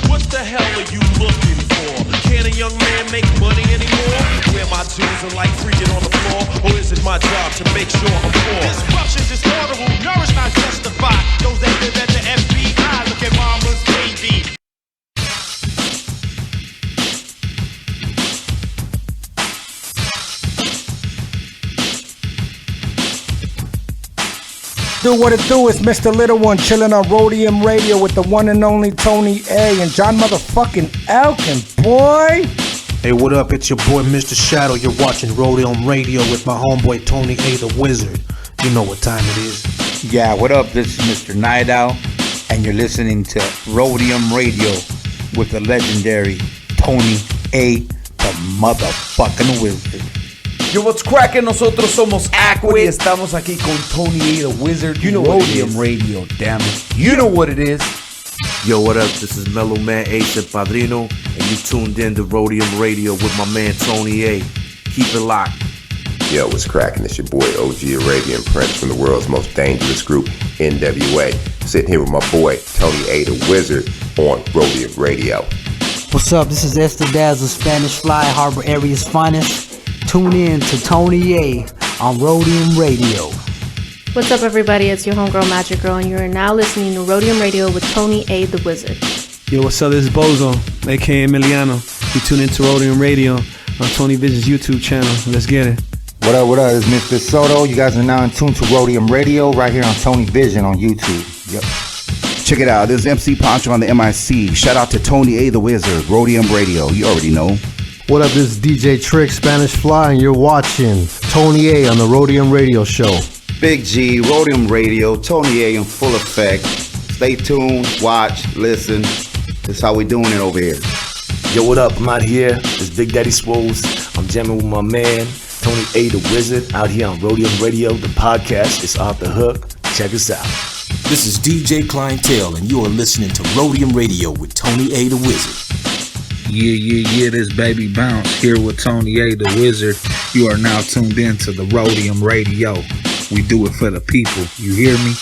What the hell are you looking for? Can a young man make money anymore? Wear my jewels and like freaking on the floor? Or is it my job to make sure I'm poor? Disruption is horrible, nourish not justified. Those that live at the FBI, look at mama's baby. Do what it do, it's Mr. Little One chilling on Roadium Radio with the one and only Tony A and John motherfucking Elkins, boy. Hey, what up? It's your boy Mr. Shadow. You're watching Roadium Radio with my homeboy Tony A, the Wizard. You know what time it is. Yeah, what up? This is Mr. Night Owl, and you're listening to Roadium Radio with the legendary Tony A, the motherfucking Wizard. Yo, what's cracking? Nosotros somos Aquid y estamos aquí con Tony A, the Wizard. You know Roadium Radio, damn it. You know what it is. Yo, what up? This is Mellow Man Ace and Padrino, and you tuned in to Roadium Radio with my man Tony A. Keep it locked. Yo, what's cracking? It's your boy OG Arabian Prince from the world's most dangerous group, NWA. Sitting here with my boy Tony A, the Wizard on Roadium Radio. What's up? This is Esther Dazzle, Spanish Fly, Harbor Area's finest. Tune in to Tony A on Roadium Radio. What's up, everybody? It's your homegirl Magic Girl, and you are now listening to Roadium Radio with Tony A, the Wizard. Yo, what's up? This is Bozo, aka Emiliano. You tune into Roadium Radio on Tony Vision's YouTube channel. Let's get it. What up, what up? It's Mr. Soto. You guys are now in tune to Roadium Radio right here on Tony Vision on YouTube. Yep. Check it out. This is MC Poncho on the MIC. Shout out to Tony A, the Wizard, Roadium Radio. You already know. What up? This is DJ Trick, Spanish Fly, and you're watching Tony A on the Roadium Radio Show. Big G, Roadium Radio, Tony A in full effect. Stay tuned, watch, listen. That's how we doing it over here. Yo, what up? I'm out here. It's Big Daddy Swoles. I'm jamming with my man, Tony A. the Wizard, out here on Roadium Radio. The podcast is off the hook. Check us out. This is DJ Clientele, and you are listening to Roadium Radio with Tony A. the Wizard. Yeah, this baby Bounce here with Tony A. the Wizard. You are now tuned in to the Roadium Radio. We do it for the people. You hear me?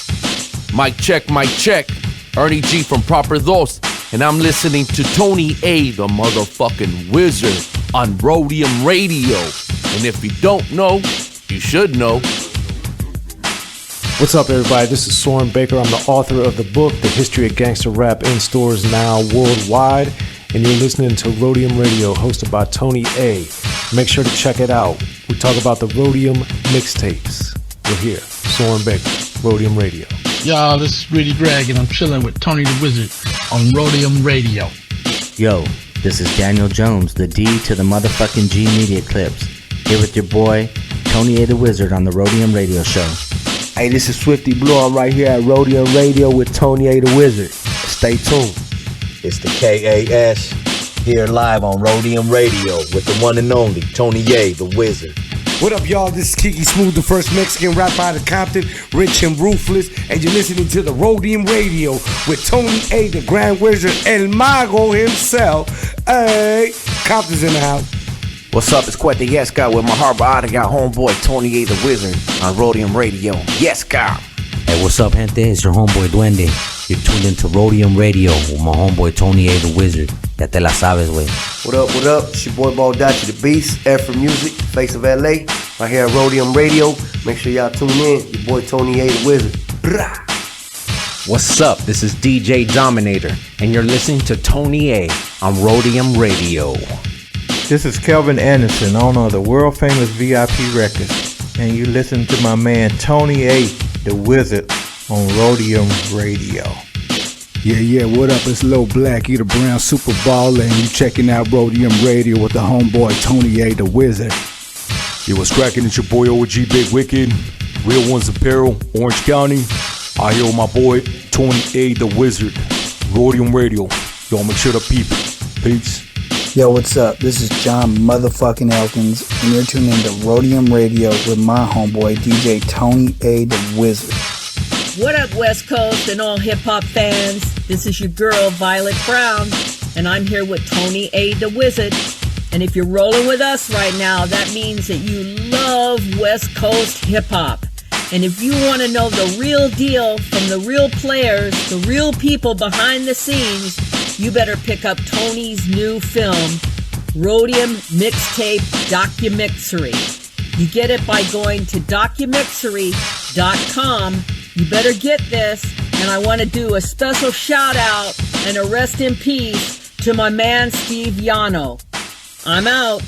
Mic check. Ernie G from Proper Dos, and I'm listening to Tony A, the motherfucking Wizard, on Roadium Radio. And if you don't know, you should know. What's up, everybody? This is Soren Baker. I'm the author of the book, The History of Gangster Rap, in stores now worldwide. And you're listening to Roadium Radio, hosted by Tony A. Make sure to check it out. We talk about the Roadium mixtapes. We're here. Soren Baker, Roadium Radio. Y'all, this is Rudy Gregg, and I'm chilling with Tony the Wizard on Roadium Radio. Yo, this is Daniel Jones, the D to the motherfucking G Media Clips. Here with your boy, Tony A. the Wizard on the Roadium Radio Show. Hey, this is Swifty Blue. I'm right here at Roadium Radio with Tony A. the Wizard. Stay tuned. It's the KAS here live on Roadium Radio with the one and only Tony A. the Wizard. What up, y'all? This is Kiki Smooth, the first Mexican rapper out of Compton, rich and ruthless, and you're listening to the Roadium Radio with Tony A, the Grand Wizard, El Mago himself. Hey, Compton's in the house. What's up? It's Quite the Yes Guy with my harbor out of got homeboy Tony A. the Wizard on Roadium Radio. Yes, guy. Hey, what's up, gente? It's your homeboy Duende. You're tuned into Roadium Radio with my homeboy Tony A. the Wizard. Ya te la sabes, wey. What up? It's your boy Baldachi the Beast, Afro Music, Face of LA, right here at Roadium Radio. Make sure y'all tune in. Your boy Tony A. the Wizard. Brah. What's up? This is DJ Dominator, and you're listening to Tony A. on Roadium Radio. This is Kelvin Anderson, owner of the world famous VIP Records, and you listen to my man Tony A. the Wizard on Roadium Radio. Yeah, what up? It's Lil Black, you the brown super baller, and you checking out Roadium Radio with the homeboy Tony A. the Wizard. Yo, what's cracking? It's your boy OG Big Wicked, Real Ones Apparel, Orange County. I here with my boy Tony A. the Wizard, Roadium Radio. Yo, make sure to peep it. Peace. Yo, what's up? This is John motherfucking Elkins, and you're tuning into Roadium Radio with my homeboy DJ Tony A. the Wizard. What up, West Coast and all hip-hop fans? This is your girl, Violet Brown, and I'm here with Tony A. the Wizard. And if you're rolling with us right now, that means that you love West Coast hip-hop. And if you want to know the real deal from the real players, the real people behind the scenes, you better pick up Tony's new film, Roadium Mixtape DOCUMIXERY. You get it by going to DOCUMIXERY.com. You better get this, and I want to do a special shout out and a rest in peace to my man Steve YANO. I'm out.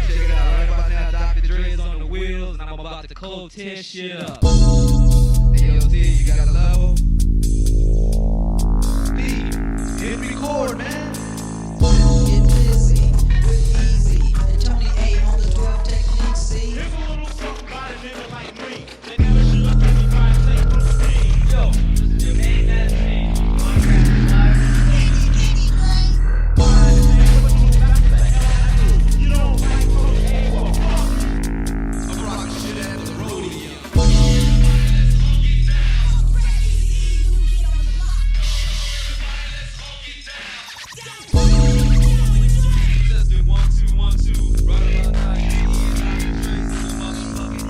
Check it out, right about now, Dr. Dre's on the wheels, and I'm about to cold tear shit up. Hey, yo, T, you got a level? Hit record, man. Get busy with Easy and Tony A on the 12 technique. See? Here's a little something about a nigga like me. They never should have been trying to take from the stage. Yo, this is your main man stage. You don't like Tony A. I'm rocking shit at the Roadium. Let's do 1, 2, 1, 2. Right about now, you see Dr. Dre's in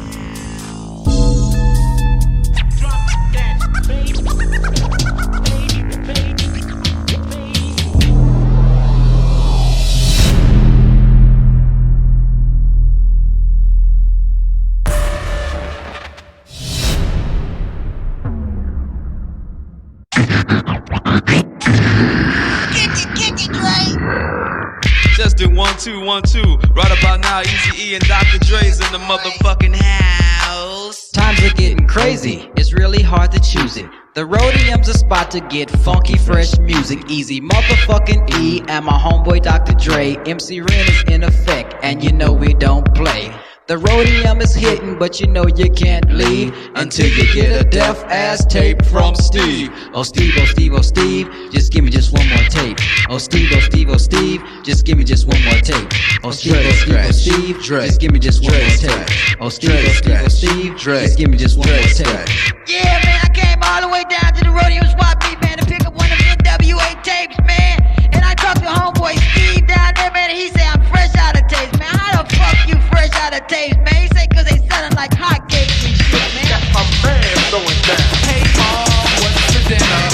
the motherfucking Drop that bass. Just do 1, 2, 1, 2. Right about now, Easy E and Dr. Dre's in the motherfucking house. Times are getting crazy, it's really hard to choose it. The Roadium's a spot to get funky, fresh music. Easy motherfucking E and my homeboy Dr. Dre. MC Ren is in effect, and you know we don't play. The Roadium is hitting, but you know you can't leave until you get a deaf ass tape from Steve. Oh Steve, oh Steve, oh Steve, just give me just one more tape. Oh Steve, oh Steve, oh Steve, just give me just one more tape. Oh Steve, oh Steve, oh Steve, just give me just one more tape. Oh Steve, oh Steve, oh Steve, just give me just one more tape. Yeah, man, I came all the way down to the Roadium swap meet, man, to pick up one of them NWA tapes, man. And I talked to homeboy Steve down there, man, and he said I'm fresh out of tapes, man. How the fuck you fresh out of tapes, man? He said cause they selling like hotcakes and shit, man. Got my man going down. Hey, Mom, what's for dinner?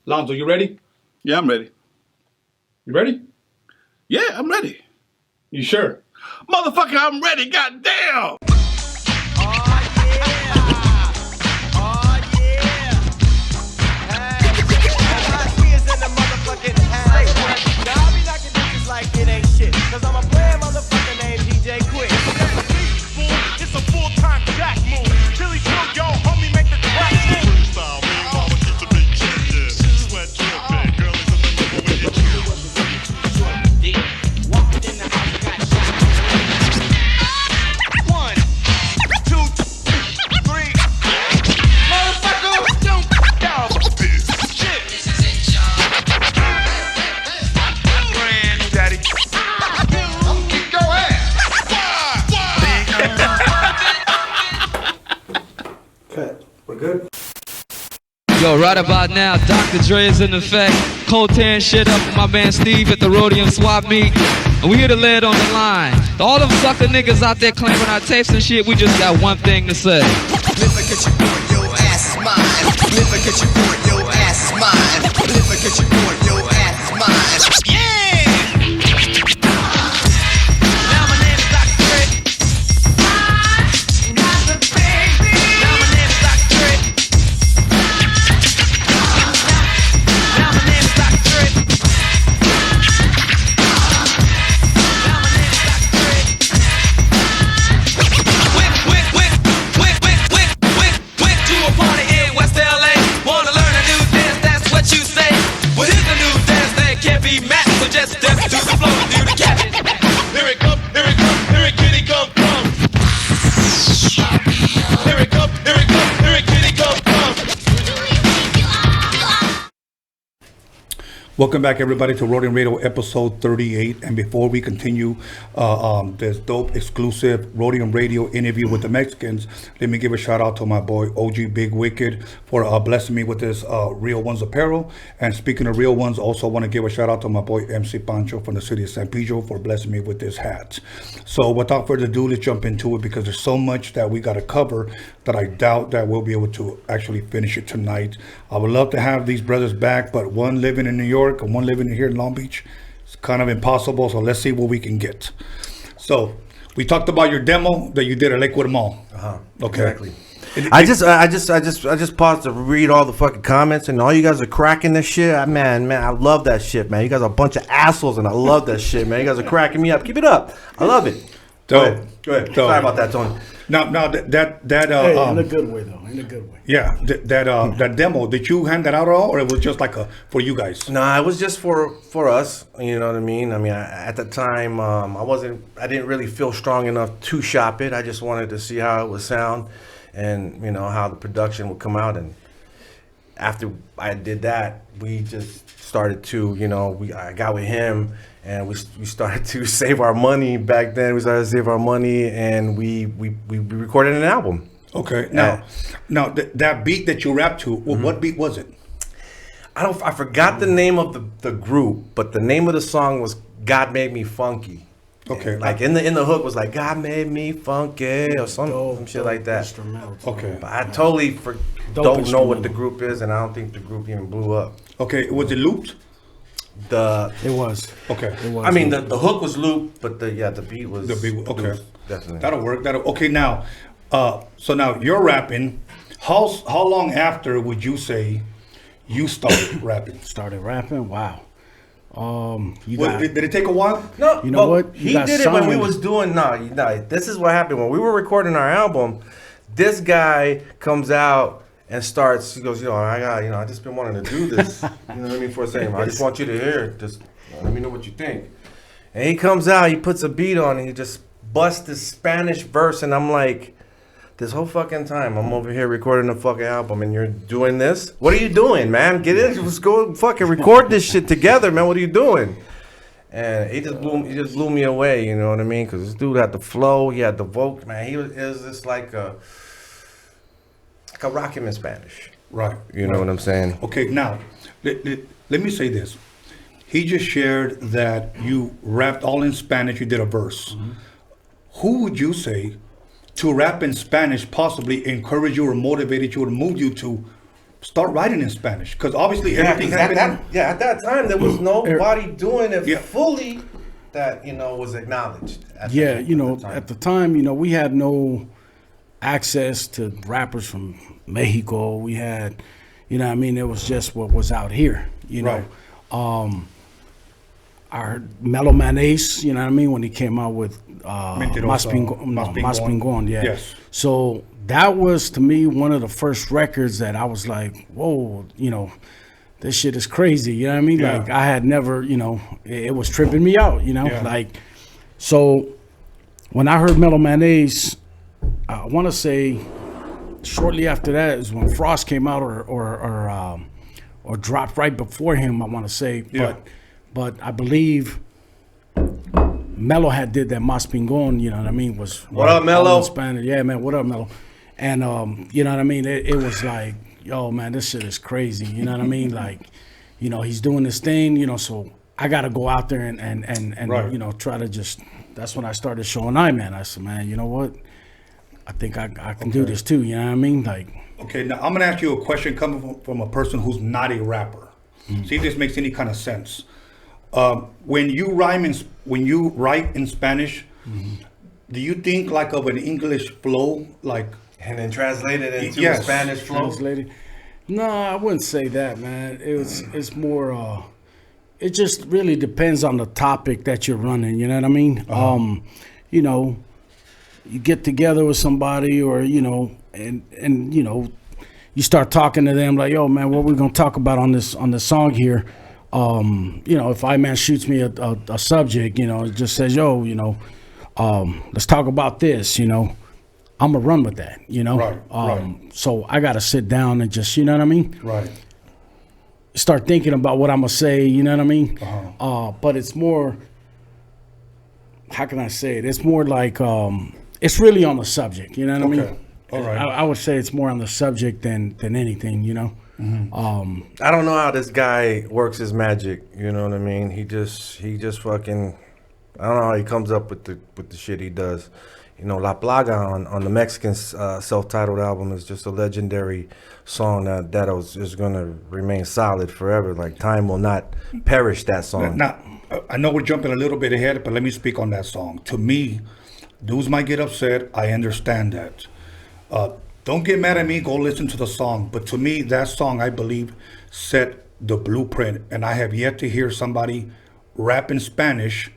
Lonzo, you ready? Yeah, I'm ready. You ready? Yeah, I'm ready. You sure? Motherfucker, I'm ready, goddamn! Like it ain't shit, cause I'm a player motherfucker named DJ Quick. It's a full-time jack move. Till he kill yo, homie, make the crack move. Freestyle, meanwhile, we keep the big chicken. Sweat dripping, girlies in the middle with your chicken. Walked in the house, got shot. 1, 2, 3. Motherfucker, don't down. This shit. This is it, y'all. Daddy. I'm kick your ass. Cut. We're good? Yo, right about now, Dr. Dre is in effect. Cold tearing shit up with my man Steve at the Roadium swap meet. And we here to lay it on the line. All them sucker niggas out there claiming our tapes and shit, we just got one thing to say. Live at your boy, your ass is mine. Live at your boy, your ass is mine. Live at your boy, your ass is mine. Yeah! Just step to the floor and do the cabin. Here it come, here it come, here it kitty come, come. Here it come, here it come, here it kitty come, come. Welcome back, everybody, to Roadium Radio episode 38. And before we continue this dope exclusive Roadium Radio interview with the Mexicans, let me give a shout out to my boy OG Big Wicked for blessing me with this Real Ones apparel. And speaking of Real Ones, also want to give a shout out to my boy MC Pancho from the city of San Pedro for blessing me with this hat. So without further ado, let's jump into it because there's so much that we got to cover that I doubt that we'll be able to actually finish it tonight. I would love to have these brothers back, but one living in New York and one living here in Long Beach, it's kind of impossible. So let's see what we can get. So we talked about your demo that you did at Lakewood Mall. Okay. Exactly. I just paused to read all the fucking comments, and all you guys are cracking this shit. Man, I love that shit, man. You guys are a bunch of assholes, and I love that shit, man. You guys are cracking me up. Keep it up. I love it. Go ahead. Sorry about that, Tony. Now that hey, in a good way though. In a good way. Yeah, that demo. Did you hand that out at all, or it was just like for you guys? Nah, it was just for us. You know what I mean? I mean, at the time, I didn't really feel strong enough to shop it. I just wanted to see how it would sound, and you know how the production would come out. And after I did that, we just started to, you know, I got with him. And we started to save our money back then. We started to save our money, and we recorded an album. Okay. Now that beat that you rapped to, what beat was it? I forgot the name of the group, but the name of the song was "God Made Me Funky." Okay. And like in the hook was like "God Made Me Funky" or some shit like that. Okay. But I totally don't know what the group is, and I don't think the group even blew up. Okay. Was it looped? It was. Okay. It was. I mean, the hook was looped, but the beat was. Okay. Definitely. That'll work. Okay. Now, so now you're rapping. How long after would you say you started rapping? Started rapping? Wow. Did it take a while? No. You know what? He did it when we was doing. This is what happened when we were recording our album. This guy comes out and starts. He goes, I just been wanting to do this. You know what I mean? For a second, I just want you to hear it. Just let me know what you think. And he comes out, he puts a beat on, and he just busts this Spanish verse, and I'm like, this whole fucking time, I'm over here recording a fucking album, and you're doing this? What are you doing, man? Get in, let's go fucking record this shit together, man. What are you doing? And he just blew me away, you know what I mean? Because this dude had the flow, he had the vocal, man. It was just like a rock him in Spanish. Right. You know what I'm saying? Okay, now, let me say this. He just shared that you rapped all in Spanish, you did a verse. Mm-hmm. Who would you say to rap in Spanish possibly encouraged you or motivated you or moved you to start writing in Spanish? Because obviously everything happened. At that time, there was nobody doing it fully that, was acknowledged. At the time, we had no access to rappers from Mexico. We had, it was just what was out here, Right. Our Mellow Man Ace, when he came out with Mas Pingon, yeah. Yes. So that was, to me, one of the first records that I was like, whoa, this shit is crazy, you know what I mean? Yeah. Like, I had never, it was tripping me out, Yeah. Like, so when I heard Mellow Man Ace, I want to say shortly after that is when Frost came out or dropped right before him, I want to say. Yeah. But I believe Mello had did that Mas Pingon, you know what I mean? What up, Mello? Spanish. Yeah, man, what up, Mello? And, you know what I mean? It was like, yo, man, this shit is crazy. You know what I mean? Like, he's doing this thing, so I got to go out there and Right. try to just, that's when I started showing man. I said, man, you know what? I think I can do this too, you know what I mean? Like, Okay, now I'm going to ask you a question coming from a person who's not a rapper. See if this makes any kind of sense. When you write in Spanish, do you think like of an English flow, like, and then translate it into a Spanish flow? Translated? No, I wouldn't say that, man. It's more. It just really depends on the topic that you're running. You know what I mean? You get together with somebody, or and you start talking to them like, yo, man, what we gonna talk about on this song here? If I-Man shoots me a subject, it just says, yo, let's talk about this, I'm gonna run with that, Right. So I gotta sit down and just, you know what I mean? Right. Start thinking about what I'm gonna say, you know what I mean? But it's more, how can I say it? It's more like, it's really on the subject, you know what I mean? All right. I would say it's more on the subject than anything, I don't know how this guy works his magic. You know what I mean? He just fucking. I don't know how he comes up with the shit he does. La Plaga on the Mexakinz self-titled album is just a legendary song that is gonna remain solid forever. Like, time will not perish that song. Now, I know we're jumping a little bit ahead, but let me speak on that song. To me, dudes might get upset. I understand that. Don't get mad at me, go listen to the song. But to me, that song, I believe, set the blueprint. And I have yet to hear somebody rap in Spanish.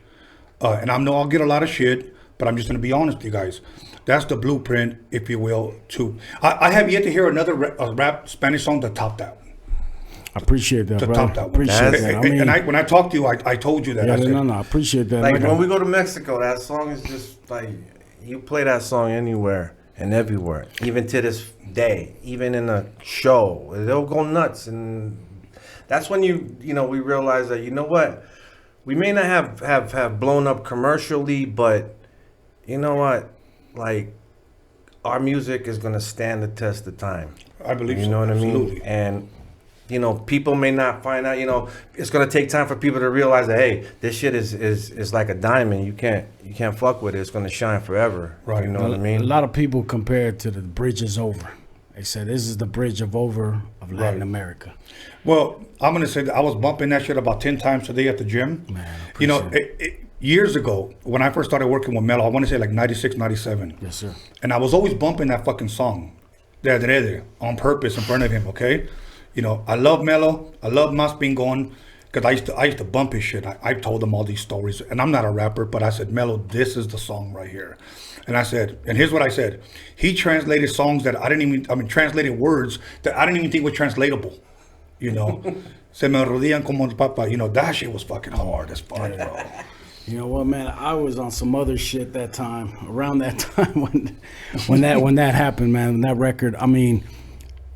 And I know I'll get a lot of shit, but I'm just going to be honest with you guys. That's the blueprint, if you will, to... I have yet to hear another rap Spanish song that topped that. I appreciate that, bro. Top that. Appreciate that. And when I talked to you, I told you that. Yeah, I said, no, I appreciate that. Like, when we go to Mexico, that song is just like... You play that song anywhere and everywhere, even to this day, even in a show, they'll go nuts. And that's when we realize that, you know what, we may not have blown up commercially, but you know what, like, our music is going to stand the test of time. I believe so. You know what Absolutely. I mean? And people may not find out, it's going to take time for people to realize that, hey, this shit is like a diamond. You can't fuck with it. It's going to shine forever. Right. You know what I mean? A lot of people compare it to the bridge is over. They said this is the bridge of Latin America. Well, I'm going to say that I was bumping that shit about 10 times a day at the gym. Man, years ago, when I first started working with Mello, I want to say like 96, 97. Yes, sir. And I was always bumping that fucking song, on purpose in front of him, okay? I love Mello. I love Mas Pingon, because I used to bump his shit. I told him all these stories, and I'm not a rapper, but I said, Mello, this is the song right here. And I said, and here's what I said. He translated songs that translated words that I didn't even think were translatable. Se me rodillan como el papa. That shit was fucking hard as fuck, bro. You know what, man? I was on some other shit that time. Around that time when that happened, man. That record. I mean,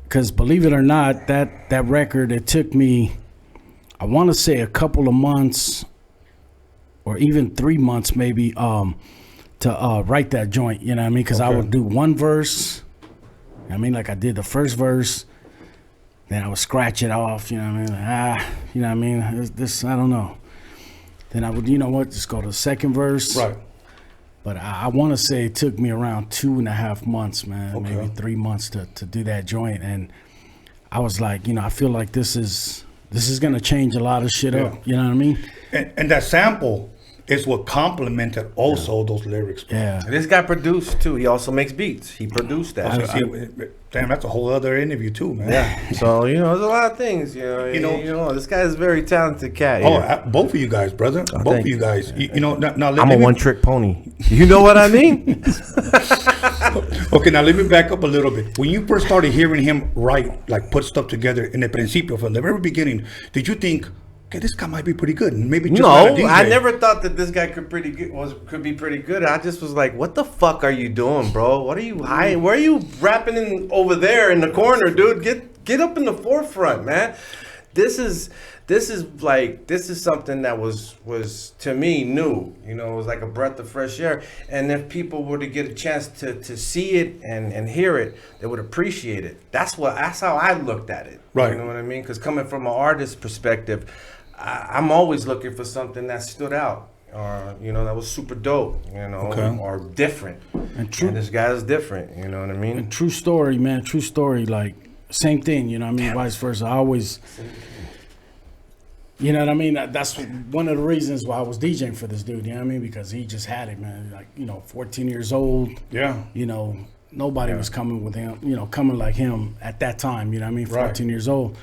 because believe it or not, that record, it took me, I want to say a couple of months, or even 3 months maybe, to write that joint. You know what I mean? Because I would do one verse. I mean, like I did the first verse, then I would scratch it off. You know what I mean? You know what I mean? This I don't know. Then I would, you know what, just go to the second verse. Right. But I want to say it took me around 2.5 months, man, maybe 3 months to do that joint. And I was like, you know, I feel like this is gonna change a lot of shit up. You know what I mean? And that sample is what complemented also those lyrics. Bro. Yeah. And this guy produced too. He also makes beats. He produced that. Damn, that's a whole other interview too, man. Yeah. So you know, there's a lot of things. You know, this guy is a very talented cat. Both of you guys, brother. Both of you guys. You know, now I'm a one-trick pony. You know what I mean? Okay, now let me back up a little bit. When you first started hearing him write, like put stuff together in the principio, from the very beginning, did you think, okay, this guy might be pretty good? Maybe just not a DJ? I never thought that this guy could be pretty good. I just was like, what the fuck are you doing, bro? What are you hiding? Where are you rapping in over there in the corner, dude? Get up in the forefront, man. This is something that was to me new. You know, it was like a breath of fresh air. And if people were to get a chance to see it and hear it, they would appreciate it. That's how I looked at it. Right. You know what I mean? Because coming from an artist's perspective, I'm always looking for something that stood out, or you know, that was super dope, you know, or different. And this guy is different, you know what I mean? And true story, man. True story. Like same thing, you know what I mean? Vice versa. I always, you know what I mean? That's one of the reasons why I was DJing for this dude. You know what I mean? Because he just had it, man. Like, you know, 14 years old. Yeah. You know, nobody was coming with him. You know, coming like him at that time. You know what I mean? 14 years old.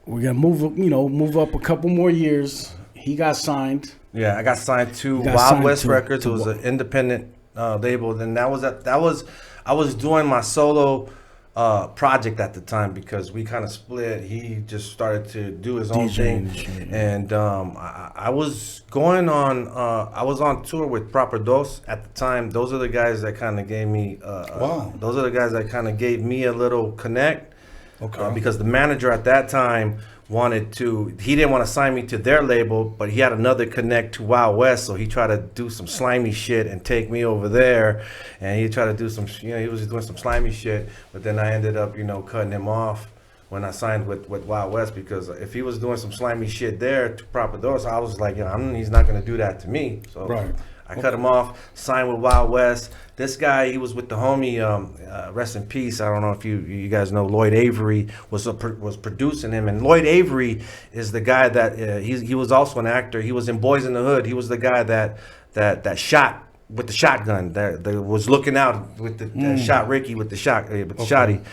We're gonna move up a couple more years. He got signed. Yeah, I got signed to Wild West Records. It was an independent label. Then I was doing my solo project at the time because we kind of split. He just started to do his own thing, and I was going on. I was on tour with Proper Dos at the time. Those are the guys that kind of gave me. Those are the guys that kind of gave me a little connect. Okay. Because the manager at that time he didn't want to sign me to their label, but he had another connect to Wild West, so he tried to do some slimy shit and take me over there, and he tried to do some, you know, he was doing some slimy shit, but then I ended up, you know, cutting him off when I signed with Wild West, because if he was doing some slimy shit there to Proper Doors, I was like, you know, he's not going to do that to me, so I cut him off, signed with Wild West. This guy, he was with the homie, rest in peace. I don't know if you guys know, Lloyd Avery was producing him. And Lloyd Avery is the guy that, he was also an actor. He was in Boys in the Hood. He was the guy that shot with the shotgun, that was looking out with that shot Ricky with the shotty.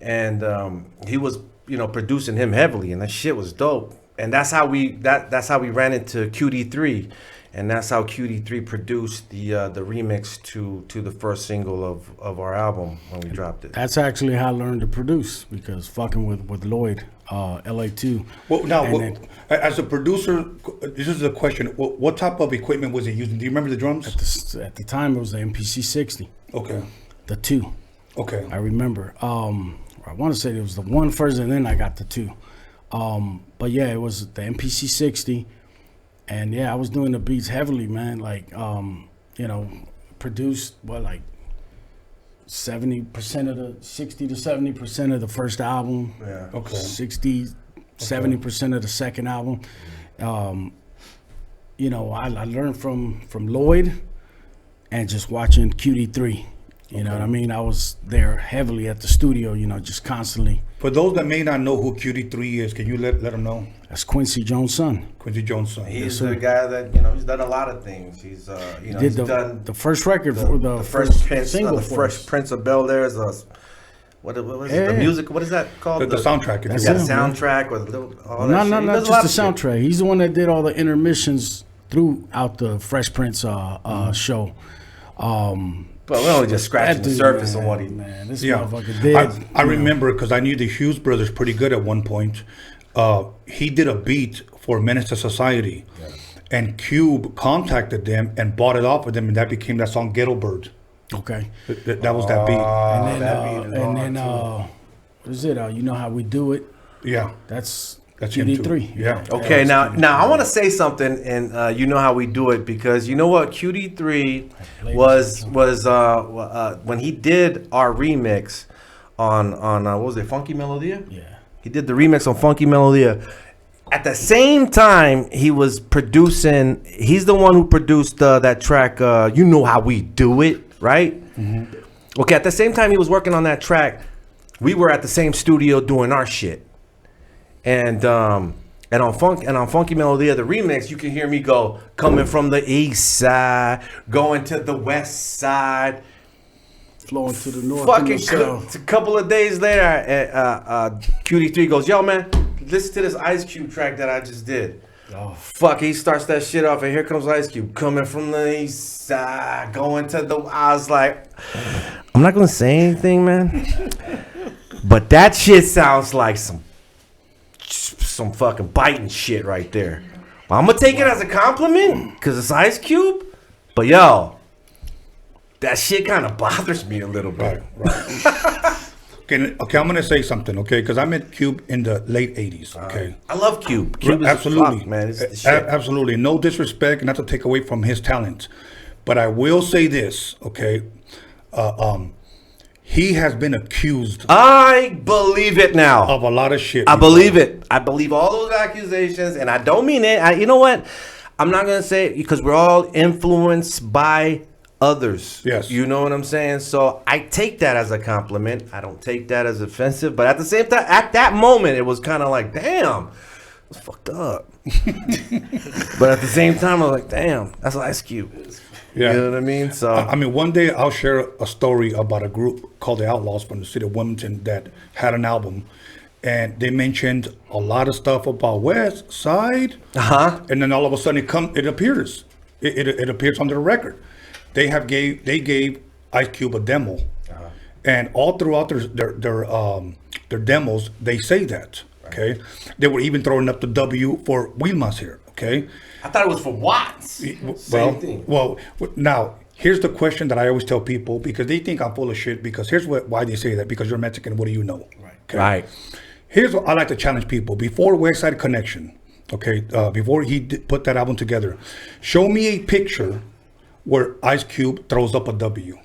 And he was, you know, producing him heavily. And that shit was dope. And that's how we ran into QD3. And that's how QD3 produced the remix to the first single of our album when we dropped it. That's actually how I learned to produce, because fucking with Lloyd, LA2. Well, now, as a producer, this is a question. What type of equipment was he using? Do you remember the drums? At the time, it was the MPC 60. Okay. The 2. Okay. I remember. I want to say it was the 1 first, and then I got the 2. But yeah, it was the MPC 60. And yeah, I was doing the beats heavily, man. Like, you know, produced like 60 to 70% of the first album. Yeah. Okay. 70% of the second album. You know, I learned from Lloyd and just watching QD3. You know what I mean? I was there heavily at the studio, you know, just constantly. For those that may not know who QD3 is, can you let them know? That's Quincy Jones' son. Quincy Jones' son. He's the guy that, you know, he's done a lot of things. He's, you know, he's done the first record for the first single, the Fresh Prince of Bel-Air's. What was it? The music? What is that called? The soundtrack. The soundtrack with all that shit. Not just the soundtrack. He's the one that did all the intermissions throughout the Fresh Prince show. But we're only just scratching the surface on what he... Man, this motherfucker did. I remember, because I knew the Hughes brothers pretty good at one point. He did a beat for Menace to Society. Yeah. And Cube contacted them and bought it off of them, and that became that song Ghetto Bird. Okay. That was that beat. And then what is it? You know how we do it? Yeah. That's QD3. Yeah. Okay, now I want to say something, and you know how we do it, because you know what, QD3 was when he did our remix on what was it, Funky Melodia? Yeah. He did the remix on Funky Melodia. At the same time, he was producing. He's the one who produced that track. You know how we do it, right? Mm-hmm. Okay. At the same time, he was working on that track. We were at the same studio doing our shit. And on Funky Melodia, the remix, you can hear me go, coming from the east side, going to the west side, flowing to the north. Fucking a couple of days later, QD3 goes, yo man, listen to this Ice Cube track that I just did. Oh. Fuck, he starts that shit off, and here comes Ice Cube, coming from the east side, going to the. I was like, I'm not gonna say anything, man, but that shit sounds like some fucking biting shit right there. I'm gonna take it as a compliment because it's Ice Cube, but yo, that shit kind of bothers me a little bit. Right. Okay, I'm gonna say something, okay? Because I met Cube in the late '80s. Okay, I love Cube. Cube is absolutely, fuck, man. It's the shit. Absolutely, no disrespect, not to take away from his talent, but I will say this, okay? He has been accused. I believe it now. Of a lot of shit. I believe it. I believe all those accusations, and I don't mean it. You know what? I'm not gonna say it because we're all influenced by others. Yes. You know what I'm saying? So I take that as a compliment. I don't take that as offensive. But at the same time, at that moment, it was kind of like, damn, it's fucked up. But at the same time, I was like, damn, that's Ice Cube. Yeah. You know what I mean? So I mean, one day I'll share a story about a group called the Outlaws from the city of Wilmington that had an album, and they mentioned a lot of stuff about West Side. And then all of a sudden it appears. It appears on the record. They gave Ice Cube a demo, and all throughout their demos they say that. Okay, they were even throwing up the W for Wilmas here. Okay, I thought it was for Watts. Same thing. Well, now here's the question that I always tell people, because they think I'm full of shit. Because here's why they say that: because you're Mexican, what do you know? Right. Okay? Right. Here's what I like to challenge people: before West Side Connection, okay, before he put that album together, show me a picture where Ice Cube throws up a W,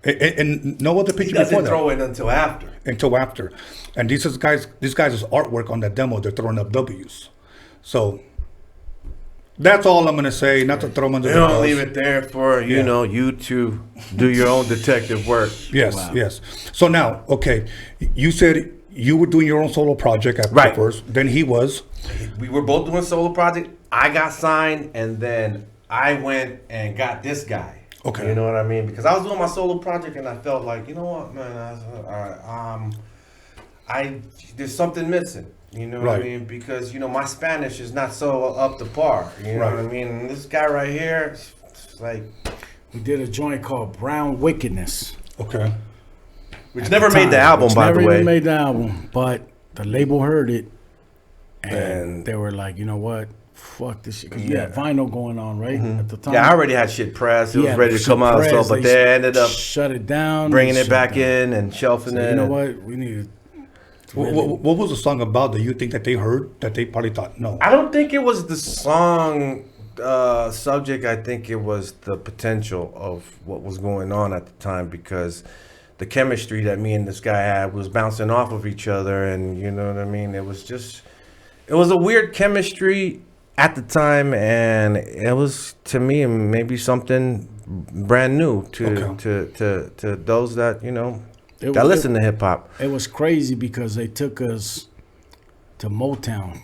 and no other picture. He doesn't before that. throw it until after. And these guys' artwork on that demo, they're throwing up W's. So that's all I'm gonna say. Not to throw them under the bus. Don't leave it there for you know you to do your own detective work. Yes, yes. So now, okay, you said you were doing your own solo project at first. Then he was. We were both doing solo project. I got signed, and then I went and got this guy. Okay. You know what I mean? Because I was doing my solo project, and I felt like, you know what, man, there's something missing. You know what I mean? Because, you know, my Spanish is not so up to par. You know what I mean? And this guy right here, it's like... We did a joint called Brown Wickedness. Okay. Which never made the album, by the way. Never even made the album, but the label heard it, and they were like, you know what? Fuck this shit. Because you had vinyl going on, right? At the time. Yeah, I already had shit pressed. It was ready to come out. So, but they ended up shut it down, bringing it back in and shelving it. You know what? We need to. What was the song about that you think that they heard that they probably thought no? I don't think it was the song subject. I think it was the potential of what was going on at the time, because the chemistry that me and this guy had was bouncing off of each other, and you know what I mean. It was a weird chemistry at the time, and it was, to me, maybe something brand new to those that, you know, that listen to hip hop. It was crazy because they took us to Motown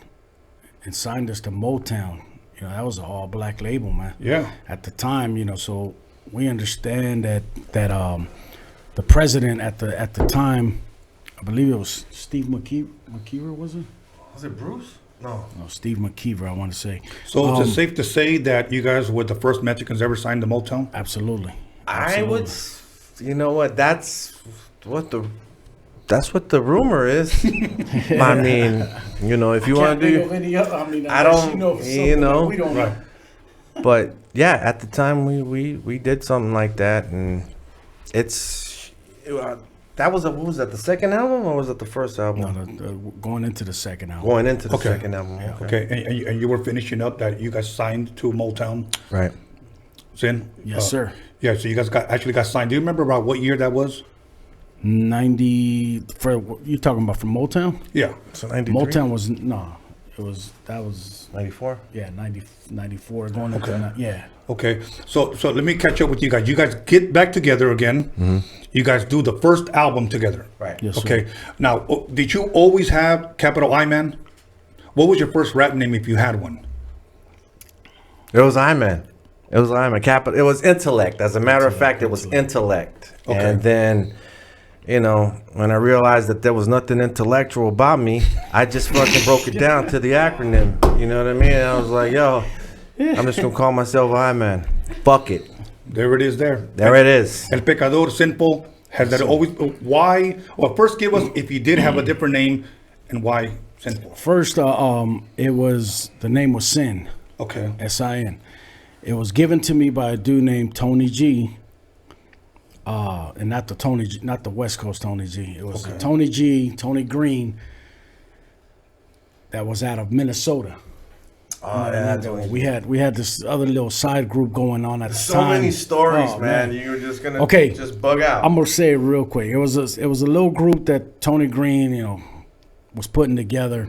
and signed us to Motown. You know, that was an all black label, man. Yeah. At the time, you know, so we understand that the president at the time, I believe it was Steve McKeever, was it? Was it Bruce? No, Steve McKeever, I want to say. So is it safe to say that you guys were the first Mexicans ever signed to Motown? Absolutely. I would, you know what, that's what That's what the rumor is. I mean, you know, if you want to do, I don't, you know, we don't know. But yeah, at the time we did something like that, and it's that was what was that, the second album or was it the first album? No, going into the second album. Going into the second album. Yeah. Okay, and you were finishing up that you guys signed to Motown, right? Sin? Yes, sir. Yeah, so you guys actually got signed. Do you remember about what year that was? 90. You talking about from Motown? Yeah. So 93? Motown was that was 94. Yeah, 94 going into yeah. Okay, so let me catch up with you guys. You guys get back together again. Mm-hmm. You guys do the first album together. Right. Yes, okay. Now, did you always have capital I Man? What was your first rap name if you had one? It was I-Man. It was I-Man. Capital. It was Intellect. As a matter of fact, it was Intellect. Okay. And then, you know, when I realized that there was nothing intellectual about me, I just fucking broke it down to the acronym. You know what I mean? I was like, yo, I'm just gonna call myself I-Man. Fuck it. There it is. There it is. El Pecador, Sinful. Has that always? Why? Well, first give us if you did have a different name and why Sinful. First, it was the name was Sin. Okay. S-I-N. It was given to me by a dude named Tony G. And not the West Coast Tony G. It was Tony G, Tony Green. That was out of Minnesota. We had this other little side group going on at the time. So many stories, man. You were just gonna just bug out. I'm gonna say it real quick. It was a little group that Tony Green, you know, was putting together.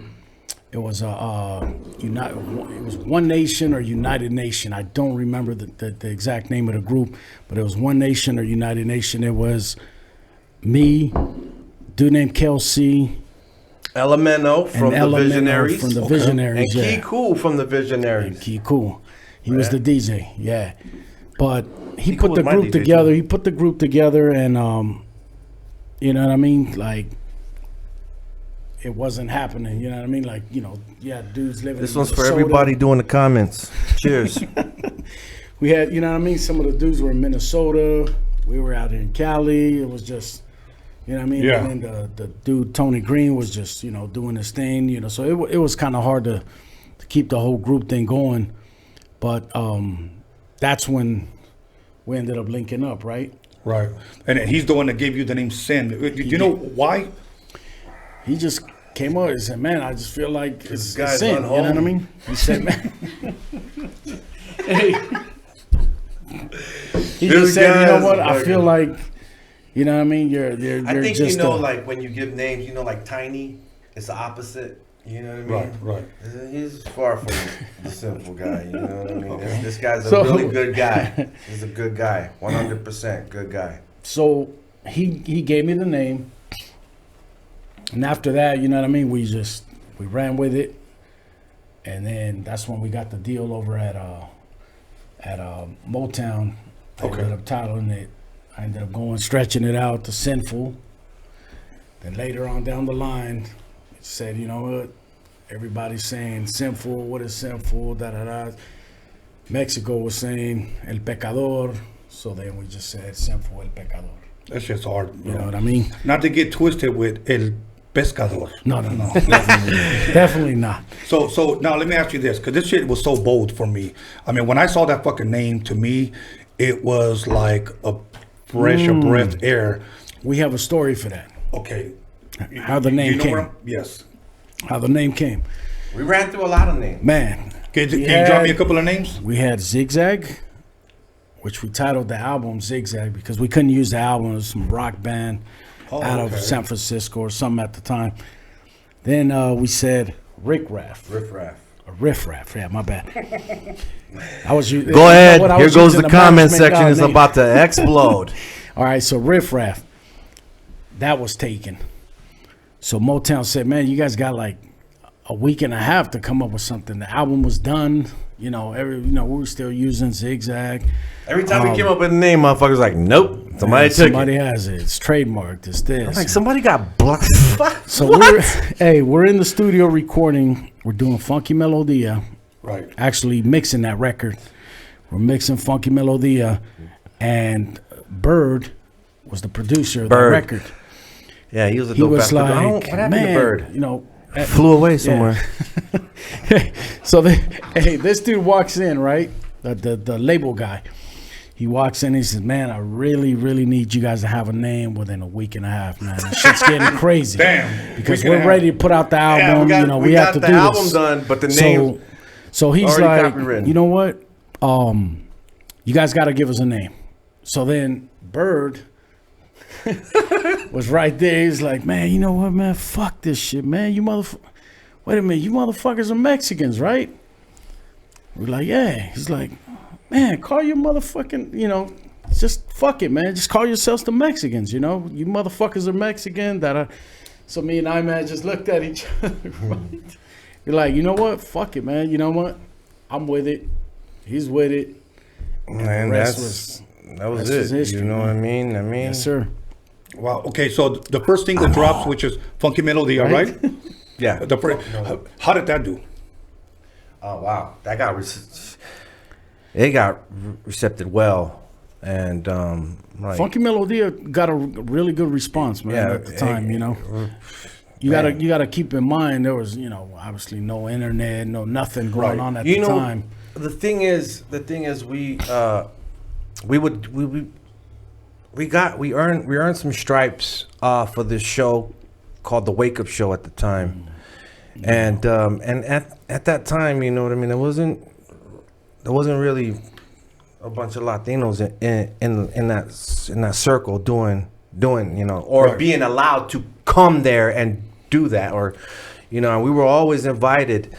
It was it was One Nation or United Nation. I don't remember the exact name of the group, but it was One Nation or United Nation. It was me, dude named Kelsey, Elemento from the Visionaries. From the Visionaries, and Key Cool from the Visionaries. Key Cool. He was the DJ, yeah. But he put Cool the was my group DJ together. too. He put the group together, and you know what I mean? Like, it wasn't happening. You know what I mean? Like, you know, dudes living. This in one's for Minnesota. everybody doing the comments. Cheers. We had, you know what I mean? Some of the dudes were in Minnesota. We were out in Cali. It was just, you know what I mean? Yeah. And then the dude, Tony Green, was just, you know, doing his thing, you know. So it was kind of hard to keep the whole group thing going. But that's when we ended up linking up, right? Right. And he's the one that gave you the name Sin. Do you know why? He just came up and said, man, I just feel like it's guy's sin. You know what I mean? He said, man. Hey. He just said, you know what? I feel like, you know what I mean? You're I think just you know, like when you give names, you know, like Tiny, it's the opposite. You know what I mean? Right. He's far from the simple guy. You know what I mean? This guy's a really good guy. He's a good guy, 100% good guy. So he gave me the name. And after that, you know what I mean, we ran with it, and then that's when we got the deal over at Motown. I ended up titling it. I ended up stretching it out to Sinful. Then later on down the line, it said, you know what, everybody's saying Sinful. What is Sinful? Da da da. Mexico was saying El Pecador, so then we just said Sinful El Pecador. That's just hard. You know what I mean? Not to get twisted with El Pescador. No. Definitely not. So now let me ask you this, because this shit was so bold for me. I mean, when I saw that fucking name, to me, it was like a fresh breath air. We have a story for that. Okay. How the name came. Yes. How the name came. We ran through a lot of names. Man. Can you drop me a couple of names? We had Zigzag, which we titled the album Zigzag because we couldn't use the album. It was some rock band out of San Francisco or something at the time. Then we said Riff Raff. Riff Raff, yeah, my bad. Go ahead. Here goes the comment section. It's about to explode. All right, so Riff Raff, that was taken. So Motown said, man, you guys got like a week and a half to come up with something. The album was done. We were still using Zigzag. Every time we came up with a name, motherfuckers like, nope, somebody took somebody has it. It's trademarked. It's this. I'm like, somebody got blocked. So we're in the studio recording. We're doing Funky Melodia. Right. Actually mixing that record. We're mixing Funky Melodia, and Bird was the producer of the record. Yeah, he was a He dope was ass dude. like, What happened man, to Bird? you know, Flew away somewhere. So this dude walks in, right? The label guy. He walks in. He says, "Man, I really, really need you guys to have a name within a week and a half, man. This shit's getting crazy. Damn, because we're ready to put out the album. we have to do this. We got the album done, but the name. So he's already like, copywritten. you know what? You guys got to give us a name. So then Bird was right there. He's like, man, you know what, man? Fuck this shit, man. Wait a minute, you motherfuckers are Mexicans, right? We're like, yeah. He's like, man, call your motherfucking, just fuck it, man. Just call yourselves the Mexicans, You motherfuckers are Mexican. So me and I-Man just looked at each other, right? You're like, you know what? Fuck it, man. You know what? I'm with it. He's with it. Man, that was it. History, you know what I mean? Yes, sir. Wow. Okay, so the first thing that drops, which is Funky Melodia, right? Yeah. How did that do? Oh wow, that got it got recepted well, and Funky Melodia got a really good response, man. At the time, you gotta keep in mind there was obviously no internet, nothing going on at the time. The thing is we earned some stripes for this show called the Wake Up Show at the time, and at that time, you know what I mean. There wasn't really a bunch of Latinos in that circle doing or being allowed to come there and do that, or we were always invited.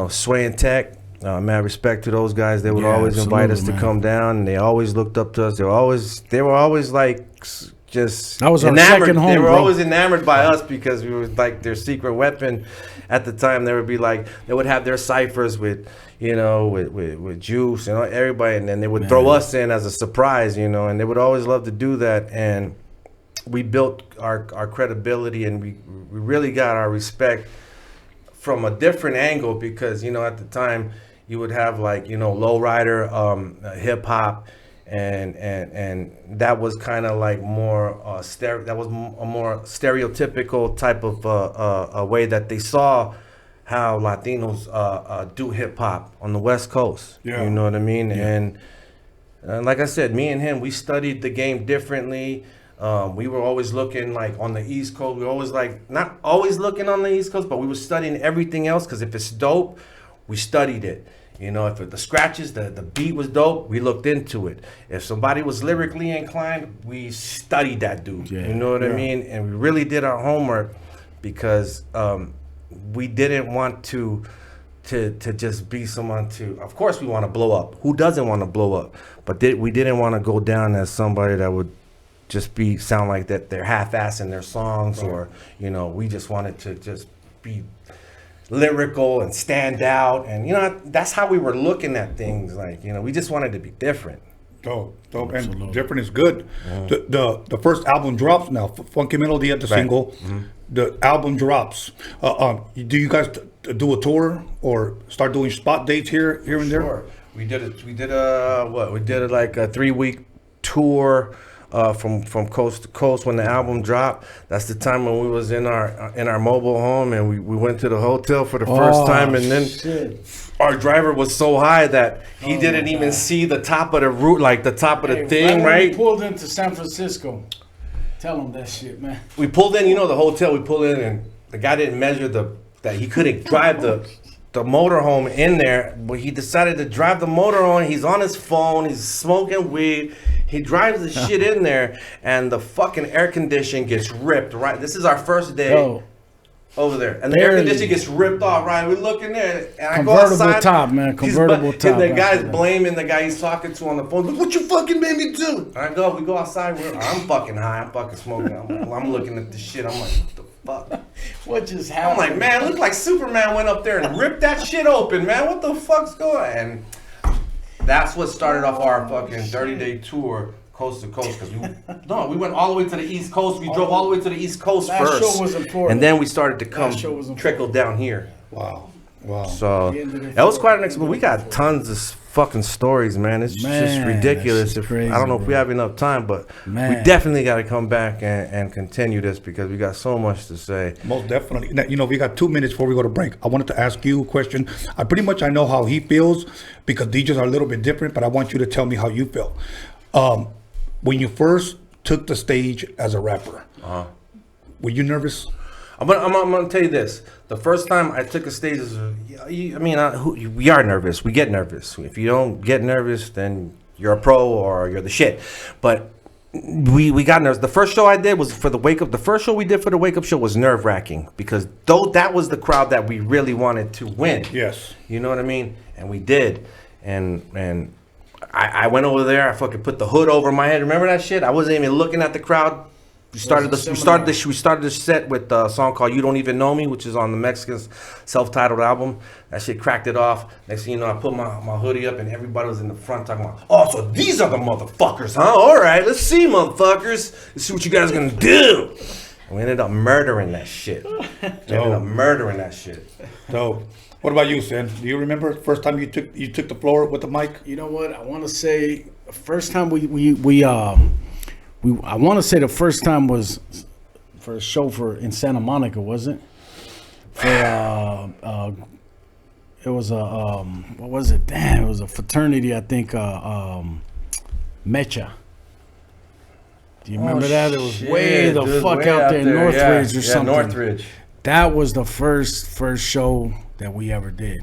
Sway and Tech. Mad respect to those guys. They would always invite us to come down, and they always looked up to us. They were always like just that was our enamored. second home. They were bro. always enamored by us because we were like their secret weapon. At the time, they would be like they would have their ciphers with with Juice and everybody, and then they would throw us in as a surprise, and they would always love to do that. And we built our credibility, and we really got our respect from a different angle because at the time. You would have like lowrider hip hop, and that was kind of like more that was a more stereotypical type of a way that they saw how Latinos do hip hop on the West Coast. Yeah. You know what I mean? Yeah. And like I said, me and him, we studied the game differently. We were always looking like on the East Coast. We were always like not always looking on the East Coast, but we were studying everything else because if it's dope. We studied it. If the scratches, the beat was dope, we looked into it. If somebody was lyrically inclined, we studied that dude. Yeah. You know what I mean? And we really did our homework because we didn't want to just be someone to. Of course, we want to blow up. Who doesn't want to blow up? But we didn't want to go down as somebody that would just sound like that they're half-assing their songs, or we just wanted to just be lyrical and stand out, and that's how we were looking at things. Like we just wanted to be different. Dope, and different is good. Yeah. The first album drops now. Funky Melody at the single. Mm-hmm. The album drops. Do you guys do a tour or start doing spot dates here and there? Sure. We did like a 3-week tour. From coast to coast when the album dropped. That's the time when we was in our mobile home, and we went to the hotel for the first time, and then our driver was so high that he didn't even see the top of the route, like the top of the thing, right? We pulled into San Francisco. Tell him that shit, man. We pulled in, the hotel we pulled in, and the guy didn't measure that he couldn't drive the motorhome in there, but he decided to drive the motorhome. He's on his phone, he's smoking weed. He drives the shit in there, and the fucking air condition gets ripped, right? This is our first day over there. And the air condition gets ripped off, right? We look in there, and I go outside. Convertible top. The guy's blaming the guy he's talking to on the phone. What you fucking made me do? We go outside. I'm fucking high. I'm fucking smoking. I'm looking at this shit. I'm like, what the fuck? What just happened? I'm like, man, it looked like Superman went up there and ripped that shit open, man. What the fuck's going on? And that's what started off our fucking 30-day tour, coast to coast. Because we went all the way to the East Coast. We drove all the way to the East Coast first. That show was in Florida. And then we started to trickle down here. Wow. So that was quite an experience. We got tons of fucking stories, man. It's just ridiculous. Crazy, I don't know if we bro. have enough time, but Man. we definitely got to come back and continue this because we got so much to say. Most definitely. Now, you know, we got 2 minutes before we go to break. I wanted to ask you a question. I know how he feels because DJs are a little bit different, but I want you to tell me how you feel. When you first took the stage as a rapper, were you nervous? I'm gonna tell you this. The first time I took a stage, we are nervous. We get nervous. If you don't get nervous, then you're a pro or you're the shit. But we got nervous. The first show I did was for the Wake Up. The first show we did for the Wake Up show was nerve wracking because that was the crowd that we really wanted to win. Yes. You know what I mean? And we did. And I went over there. I fucking put the hood over my head. Remember that shit? I wasn't even looking at the crowd. We started the set with a song called "You Don't Even Know Me," which is on the Mexakinz self-titled album. That shit cracked it off. Next thing you know, I put my hoodie up and everybody was in the front talking about, "Oh, so these are the motherfuckers, huh? All right, let's see, motherfuckers. Let's see what you guys are gonna do." And we ended up murdering that shit. So, what about you, Sin? Do you remember the first time you took the floor with the mic? You know what? I want to say the first time I want to say the first time was for a show in Santa Monica, was it? For it was a what was it? Damn, it was a fraternity, I think. Mecha. Do you remember that? It was way out there in Northridge or something. Northridge. That was the first show that we ever did.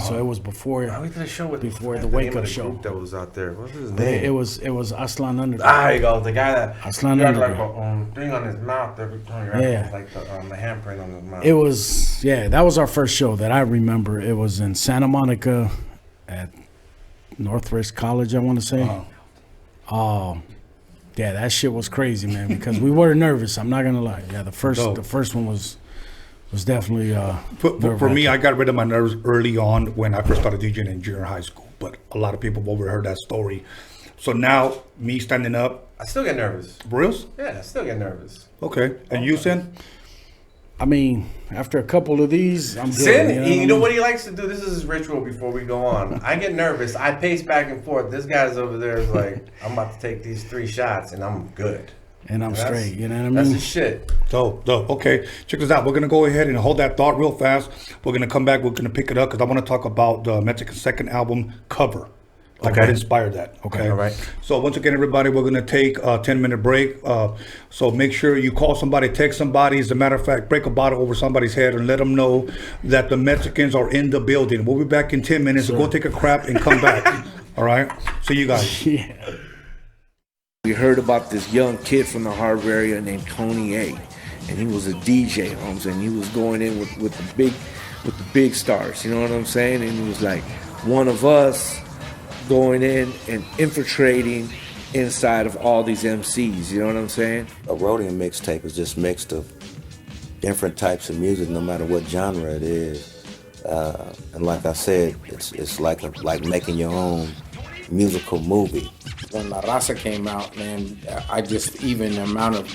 So it was before. We did a show with before the Wake Up show that was out there. What was his name? It was Aslan Underground. There you go. The guy that Aslan had like Underground. a thing on his mouth every time. Yeah. Like the handprint on his mouth. It was that was our first show that I remember. It was in Santa Monica at Northwest College, I want to say. Yeah, that shit was crazy, man. Because we were nervous. I'm not gonna lie. Yeah, the first one was definitely for me. I got rid of my nerves early on when I first started DJing in junior high school, but a lot of people overheard that story. So now me standing up, I still get nervous. Reals? Yeah, I still get nervous. Okay, and you, Sin? I mean, after a couple of these, I'm good. Sin, you know what he likes to do? This is his ritual before we go on. I get nervous. I pace back and forth. This guy's over there is like, I'm about to take these 3 shots and I'm good. And I'm straight, you know what I mean? That's the shit. Dope. Okay, check this out. We're going to go ahead and hold that thought real fast. We're going to come back. We're going to pick it up because I want to talk about the Mexican second album cover. Like what inspired that. Okay. All right. So once again, everybody, we're going to take a 10-minute break. So make sure you call somebody, text somebody. As a matter of fact, break a bottle over somebody's head and let them know that the Mexakinz are in the building. We'll be back in 10 minutes. So go take a crap and come back. All right. See you guys. Yeah. We heard about this young kid from the Harbor area named Tony A, and he was a DJ, Holmes, and he was going in with the big stars, you know what I'm saying? And he was like one of us going in and infiltrating inside of all these MCs, you know what I'm saying? A Roadium mixtape is just mixed of different types of music, no matter what genre it is. And like I said, it's like making your own musical movie. When La Raza came out, man, even the amount of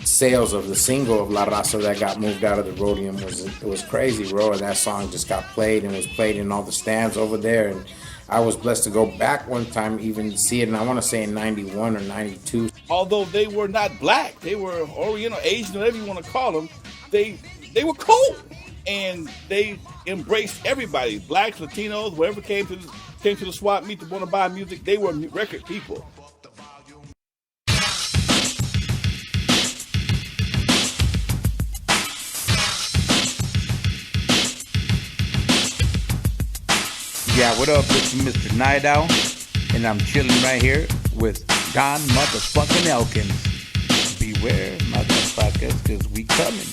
sales of the single of La Raza that got moved out of the Roadium was crazy, bro. And that song just got played and was played in all the stands over there. And I was blessed to go back one time even to see it, and I want to say in 91 or 92. Although they were not black, they were Oriental, Asian, whatever you want to call them, they were cool. And they embraced everybody, blacks, Latinos, whoever came to the swap meet to want to buy music, they were record people. Yeah, what up? This is Mr. Night Owl, and I'm chilling right here with Don motherfucking Elkins. Beware, motherfuckers, cause we coming.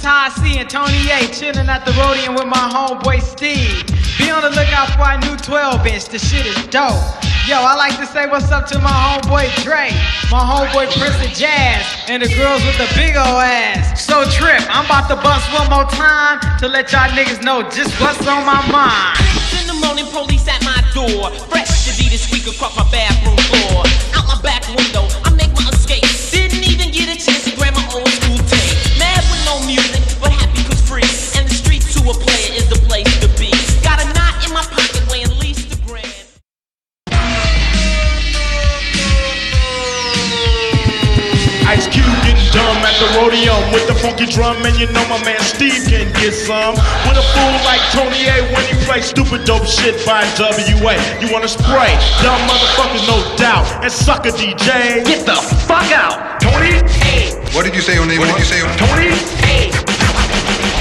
is how I see it. Tony A chilling at the Roadium with my homeboy Steve. Be on the lookout for our new 12-inch. The shit is dope. Yo, I like to say what's up to my homeboy Dre, my homeboy Prince of Jazz, and the girls with the big ol' ass. So Trip, I'm about to bust one more time to let y'all niggas know just what's on my mind. In the morning, police at my door. Fresh to be the squeak across my bathroom floor. Out my back window, I make my escape. Didn't even get a chance to grab my old school tape. Mad with no music, but happy cause free. And the street to a player is the place to be. Got a knot in my pocket weighing at least a grand. Ice Cube getting dumb at the Roadium with the funky drum, and you know my man Steve can get some. With a fool like Tony A when he plays stupid dope shit by WA. You wanna spray? Dumb motherfuckers, no doubt. And sucker DJ, get the fuck out. Tony A. What did you say your name was? What did you say? Tony A.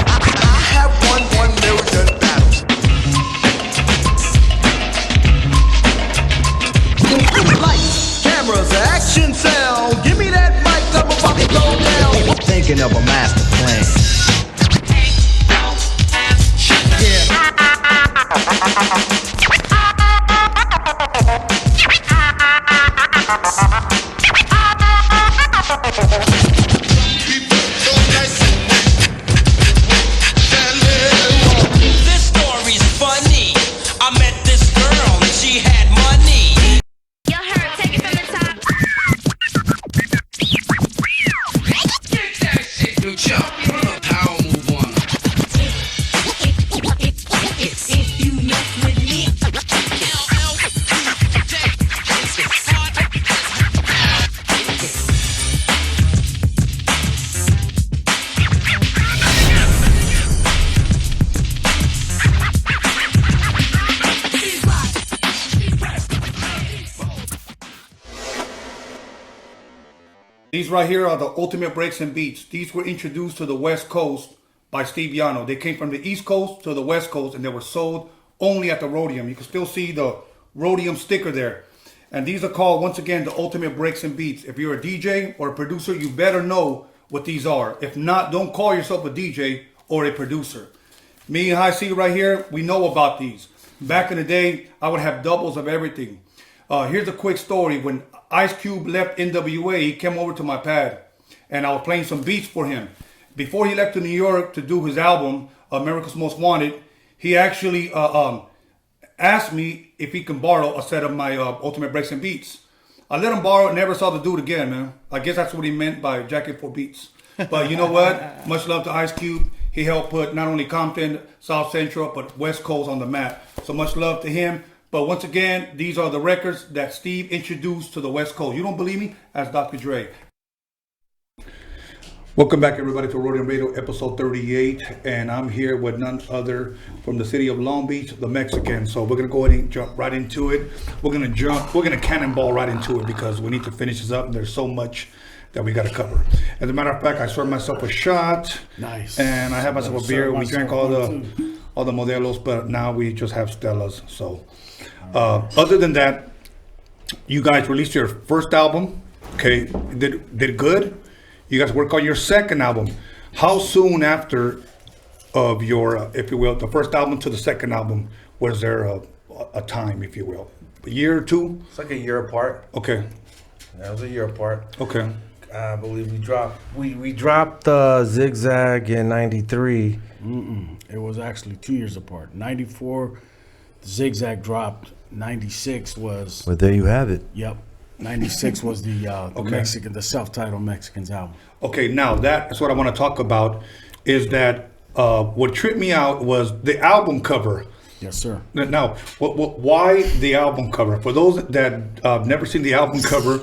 I have won 1 million battles. Lights, cameras, action, sound. Give me that mic, I'm about to go down. Thinking of a master plan. This story's funny. I met this girl and she had money. Yo, her, take it from the top. Get that shit, new chump. Power move on. If you mess with me, These right here are the ultimate breaks and beats. These were introduced to the West Coast by Steve YANO. They came from the East Coast to the West Coast, and they were sold only at the Roadium. You can still see the Roadium sticker there. And these are called, once again, the ultimate breaks and beats. If you're a DJ or a producer, you better know what these are. If not, don't call yourself a DJ or a producer. Me and High C right here, we know about these. Back in the day, I would have doubles of everything. Here's a quick story. When Ice Cube left NWA, he came over to my pad, and I was playing some beats for him. Before he left to New York to do his album, America's Most Wanted, he actually asked me if he can borrow a set of my Ultimate Breaks and Beats. I let him borrow it, never saw the dude again, man. I guess that's what he meant by Jacket for Beats. But you know what? Much love to Ice Cube. He helped put not only Compton, South Central, but West Coast on the map. So much love to him. But once again, these are the records that Steve introduced to the West Coast. You don't believe me? Ask Dr. Dre. Welcome back, everybody, to Roadium Radio, episode 38. And I'm here with none other from the city of Long Beach, the Mexakinz. So we're going to go ahead and jump right into it. We're going to cannonball right into it because we need to finish this up. And there's so much that we got to cover. As a matter of fact, I served myself a shot. Nice. And I have myself a beer. We drank all the Modelos, but now we just have Stellas. So other than that, you guys released your first album. Okay, did good. You guys work on your second album. How soon after of your, if you will, the first album to the second album, was there a time, if you will? A year or two? It's like a year apart. Okay. That was a year apart. Okay. I believe we dropped Zigzag in 93. It was actually 2 years apart. 94, Zigzag dropped. 96 was... Well, there you have it. Yep. 96 was the the self-titled Mexakinz album. Okay, now that's what I want to talk about, is that what tripped me out was the album cover. Yes, sir. Now, why the album cover? For those that never seen the album cover,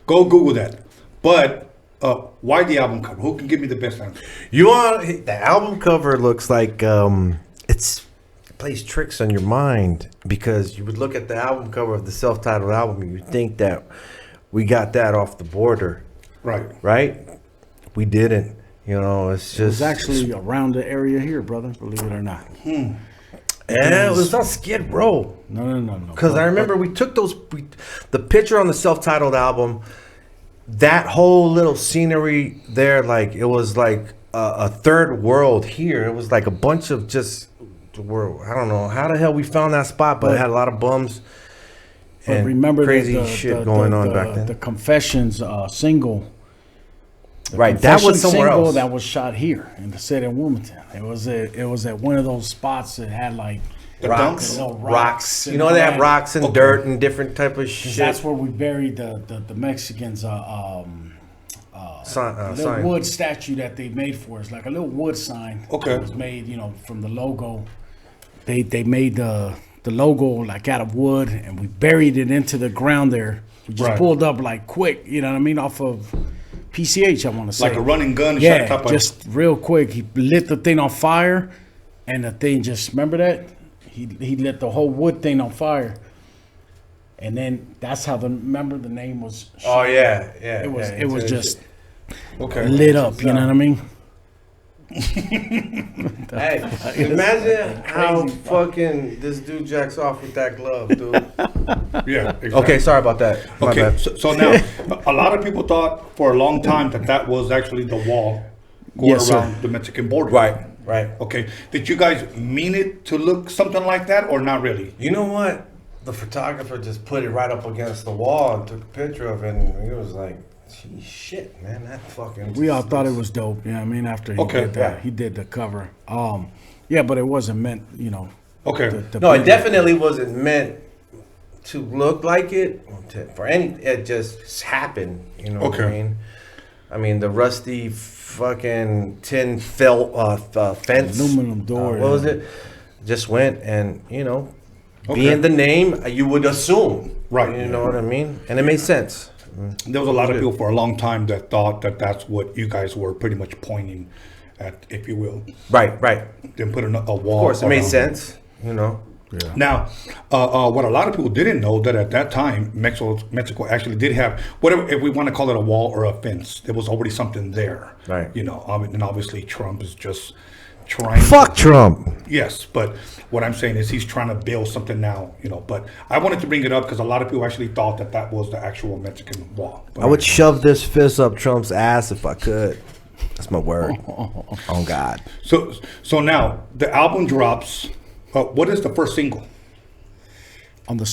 go Google that. But why the album cover? Who can give me the best answer? The album cover looks like it plays tricks on your mind, because you would look at the album cover of the self-titled album and you think that we got that off the border. Right? We didn't. It's just... It was actually around the area here, brother, believe it or not. Yeah, it was on Skid Row. No. Because I remember we took the picture on the self-titled album that whole little scenery there, like it was like a third world here. It was like a bunch of just, I don't know how the hell we found that spot, but it had a lot of bums and remember crazy shit going on back then. The Confessions single. Right, that was somewhere single else. that was shot here in the city of Wilmington. It was at one of those spots that had like rocks. rocks. You know, they have rocks and dirt and different type of shit. That's where we buried the Mexicans. Little wood statue that they made for us, like a little wood sign. Okay. It was made, from the logo. They made the logo like out of wood, and we buried it into the ground there. We just pulled up like quick, you know what I mean, off of PCH, I want to say. Like a running gun. Yeah, shot just real quick. He lit the thing on fire, and the thing just, remember that? He lit the whole wood thing on fire. And then that's how remember the name was. Oh, yeah. It was just okay. lit up, you know what I mean? Hey, imagine how fucking this dude jacks off with that glove, dude. Yeah. Exactly. Okay, sorry about that. My Okay, bad. so now a lot of people thought for a long time that was actually the wall going around the Mexican border. Right. Okay. Did you guys mean it to look something like that or not really? You know what? The photographer just put it right up against the wall and took a picture of it, and it was like, gee, shit, man, that fucking. We all thought it was dope. Yeah, I mean, after he did that, he did the cover. Yeah, but it wasn't meant, Okay. No, it definitely wasn't meant to look like it. It just happened. You know what I mean? I mean, the rusty fucking tin fence, aluminum door. What was it? Just went and being the name, you would assume. Right. You know what I mean? And it made sense. There was a lot of people for a long time that thought that that's what you guys were pretty much pointing at, if you will. Right. Then put a wall. Of course, it made sense. Yeah. Now, what a lot of people didn't know that at that time, Mexico actually did have whatever, if we want to call it a wall or a fence, there was already something there. Right. And obviously Trump is just trying. Fuck Trump. Yes, but what I'm saying is he's trying to build something now, But I wanted to bring it up because a lot of people actually thought that was the actual Mexican wall. But I would shove this fist up Trump's ass if I could. That's my word. Oh God. So now the album drops. What is the first single? On the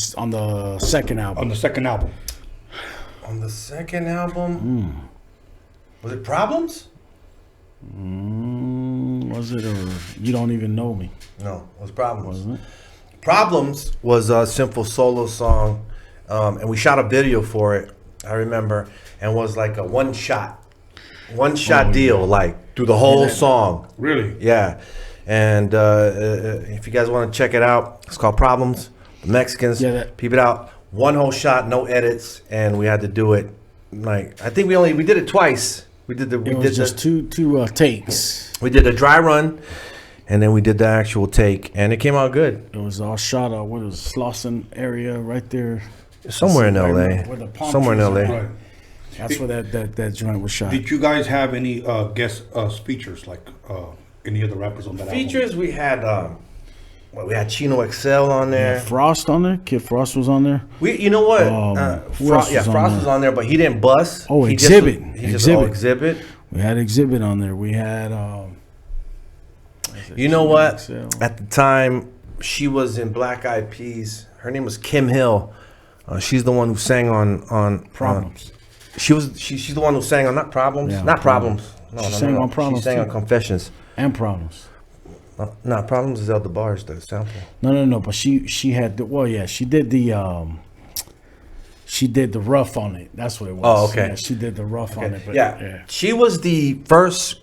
second album. On the second album. On the second album. Was it Problems? Was it, or You Don't Even Know Me? No, it was Problems. Wasn't it? Problems was a Sinful solo song, and we shot a video for it, I remember, and was like a one shot deal, like through the whole song. Really? Yeah. And if you guys want to check it out, it's called Problems. The Mexicans, peep it out. One whole shot, no edits, and we had to do it. Like I think we did it twice. We did just two takes. We did a dry run, and then we did the actual take, and it came out good. It was all shot at what was Slauson area right there. Somewhere in LA. Where the palm Somewhere in trees LA. are. Right. That's where that joint was shot. Did you guys have any guest features like any of the rappers on that Features album? we had. We had Chino XL on there. Frost on there. Kid Frost was on there. You know what? Frost was on there, but he didn't bust. Oh, he Exhibit. Exhibit. We had Exhibit on there. We had. You know what? XL. At the time, she was in Black Eyed Peas. Her name was Kim Hill. She's the one who sang on Problems. She's the one who sang on not Problems. Yeah, not Problems. No, she sang on Problems. She sang too. on Confessions. And Problems. No, Problems is El DeBar's the sample. No. But she had she did the rough on it. That's what it was. Oh, okay. Yeah, she did the rough on it. But yeah, she was the first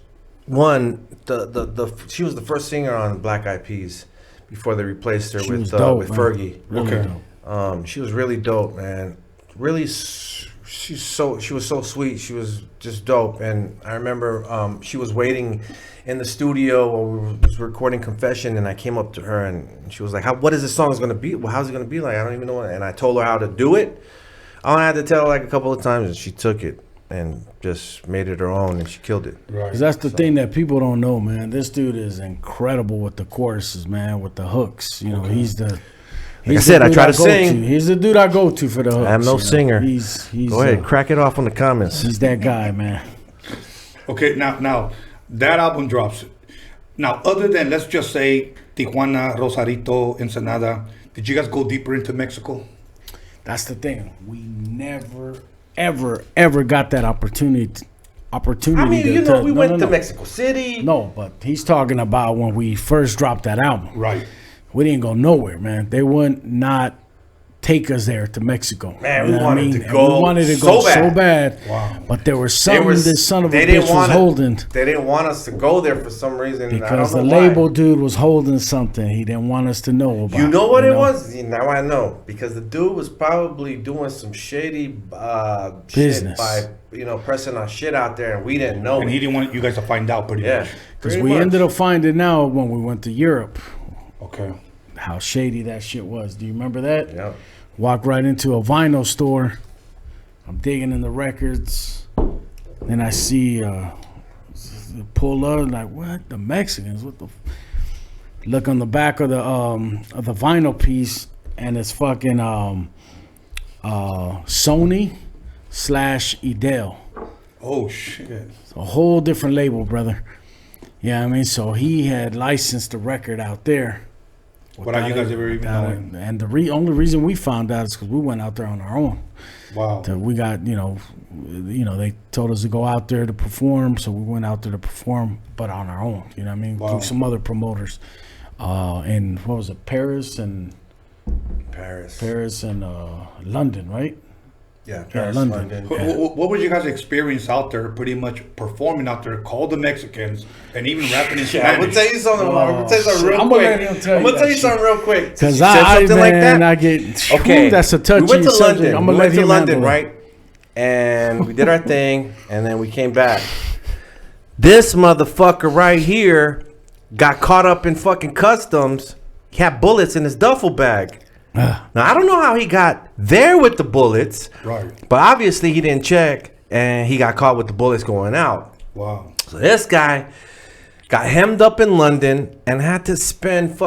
one. She was the first singer on Black Eyed Peas before they replaced her with Fergie. Really dope. She was really dope, man. Really, she was so sweet. She was just dope. And I remember she was waiting in the studio while we were recording Confession, and I came up to her and she was like, what is this song going to be? Well, how's it going to be like? I don't even know. And I told her how to do it. All I had to tell her like a couple of times, and she took it and just made it her own, and she killed it. Right. Because that's the thing that people don't know, man. This dude is incredible with the choruses, man, with the hooks. You know, he's the Like I said, I try to sing. He's the dude I go to for the hooks. I am no singer. He's Go ahead, crack it off in the comments. He's that guy, man. Okay, now that album drops. Now, other than, let's just say, Tijuana, Rosarito, Ensenada, did you guys go deeper into Mexico? That's the thing. We never, ever got that opportunity. I mean, we went to Mexico City. No, but he's talking about when we first dropped that album. Right. We didn't go nowhere, man. They would not take us there to Mexico. Man, You we know what I wanted mean? to go We wanted to go so bad. Wow. But there was something this son of a bitch was holding. They didn't want us to go there for some reason. Because I don't the know why. label dude was holding something he didn't want us to know about. You know what it was? Now I know. Because the dude was probably doing some shady Business. shit by, pressing our shit out there, and we didn't know. And he didn't want you guys to find out pretty much. Because we ended up finding out when we went to Europe. Okay. How shady that shit was. Do you remember that? Yeah. Walk right into a vinyl store. I'm digging in the records. Then I see pull up like, what? The Mexicans? What the? Look on the back of the vinyl piece, and it's fucking Sony / Idel. Oh shit! It's a whole different label, brother. Yeah, I mean, so he had licensed the record out there. Without you guys ever even knowing. And the only reason we found out is because we went out there on our own. Wow. So we got, they told us to go out there to perform, so we went out there to perform, but on our own. You know what I mean? Wow. Through some other promoters. In what was it? Paris and London, right? Yeah, Paris, London. What was you guys' experience out there, pretty much performing out there, called the Mexicans, and even rapping in Spanish? I'm gonna tell you something. I'm gonna tell you something real I'm quick. gonna let him tell I'm you gonna tell you that something real quick. Because something like that. I get Okay, that's a touchy we went to subject. London. I'm We gonna went let to him London, handle it. right? And we did our thing, and then we came back. This motherfucker right here got caught up in fucking customs. He had bullets in his duffel bag. Now, I don't know how he got there with the bullets. Right. But obviously he didn't check, and he got caught with the bullets going out. Wow. So this guy got hemmed up in London and had to spend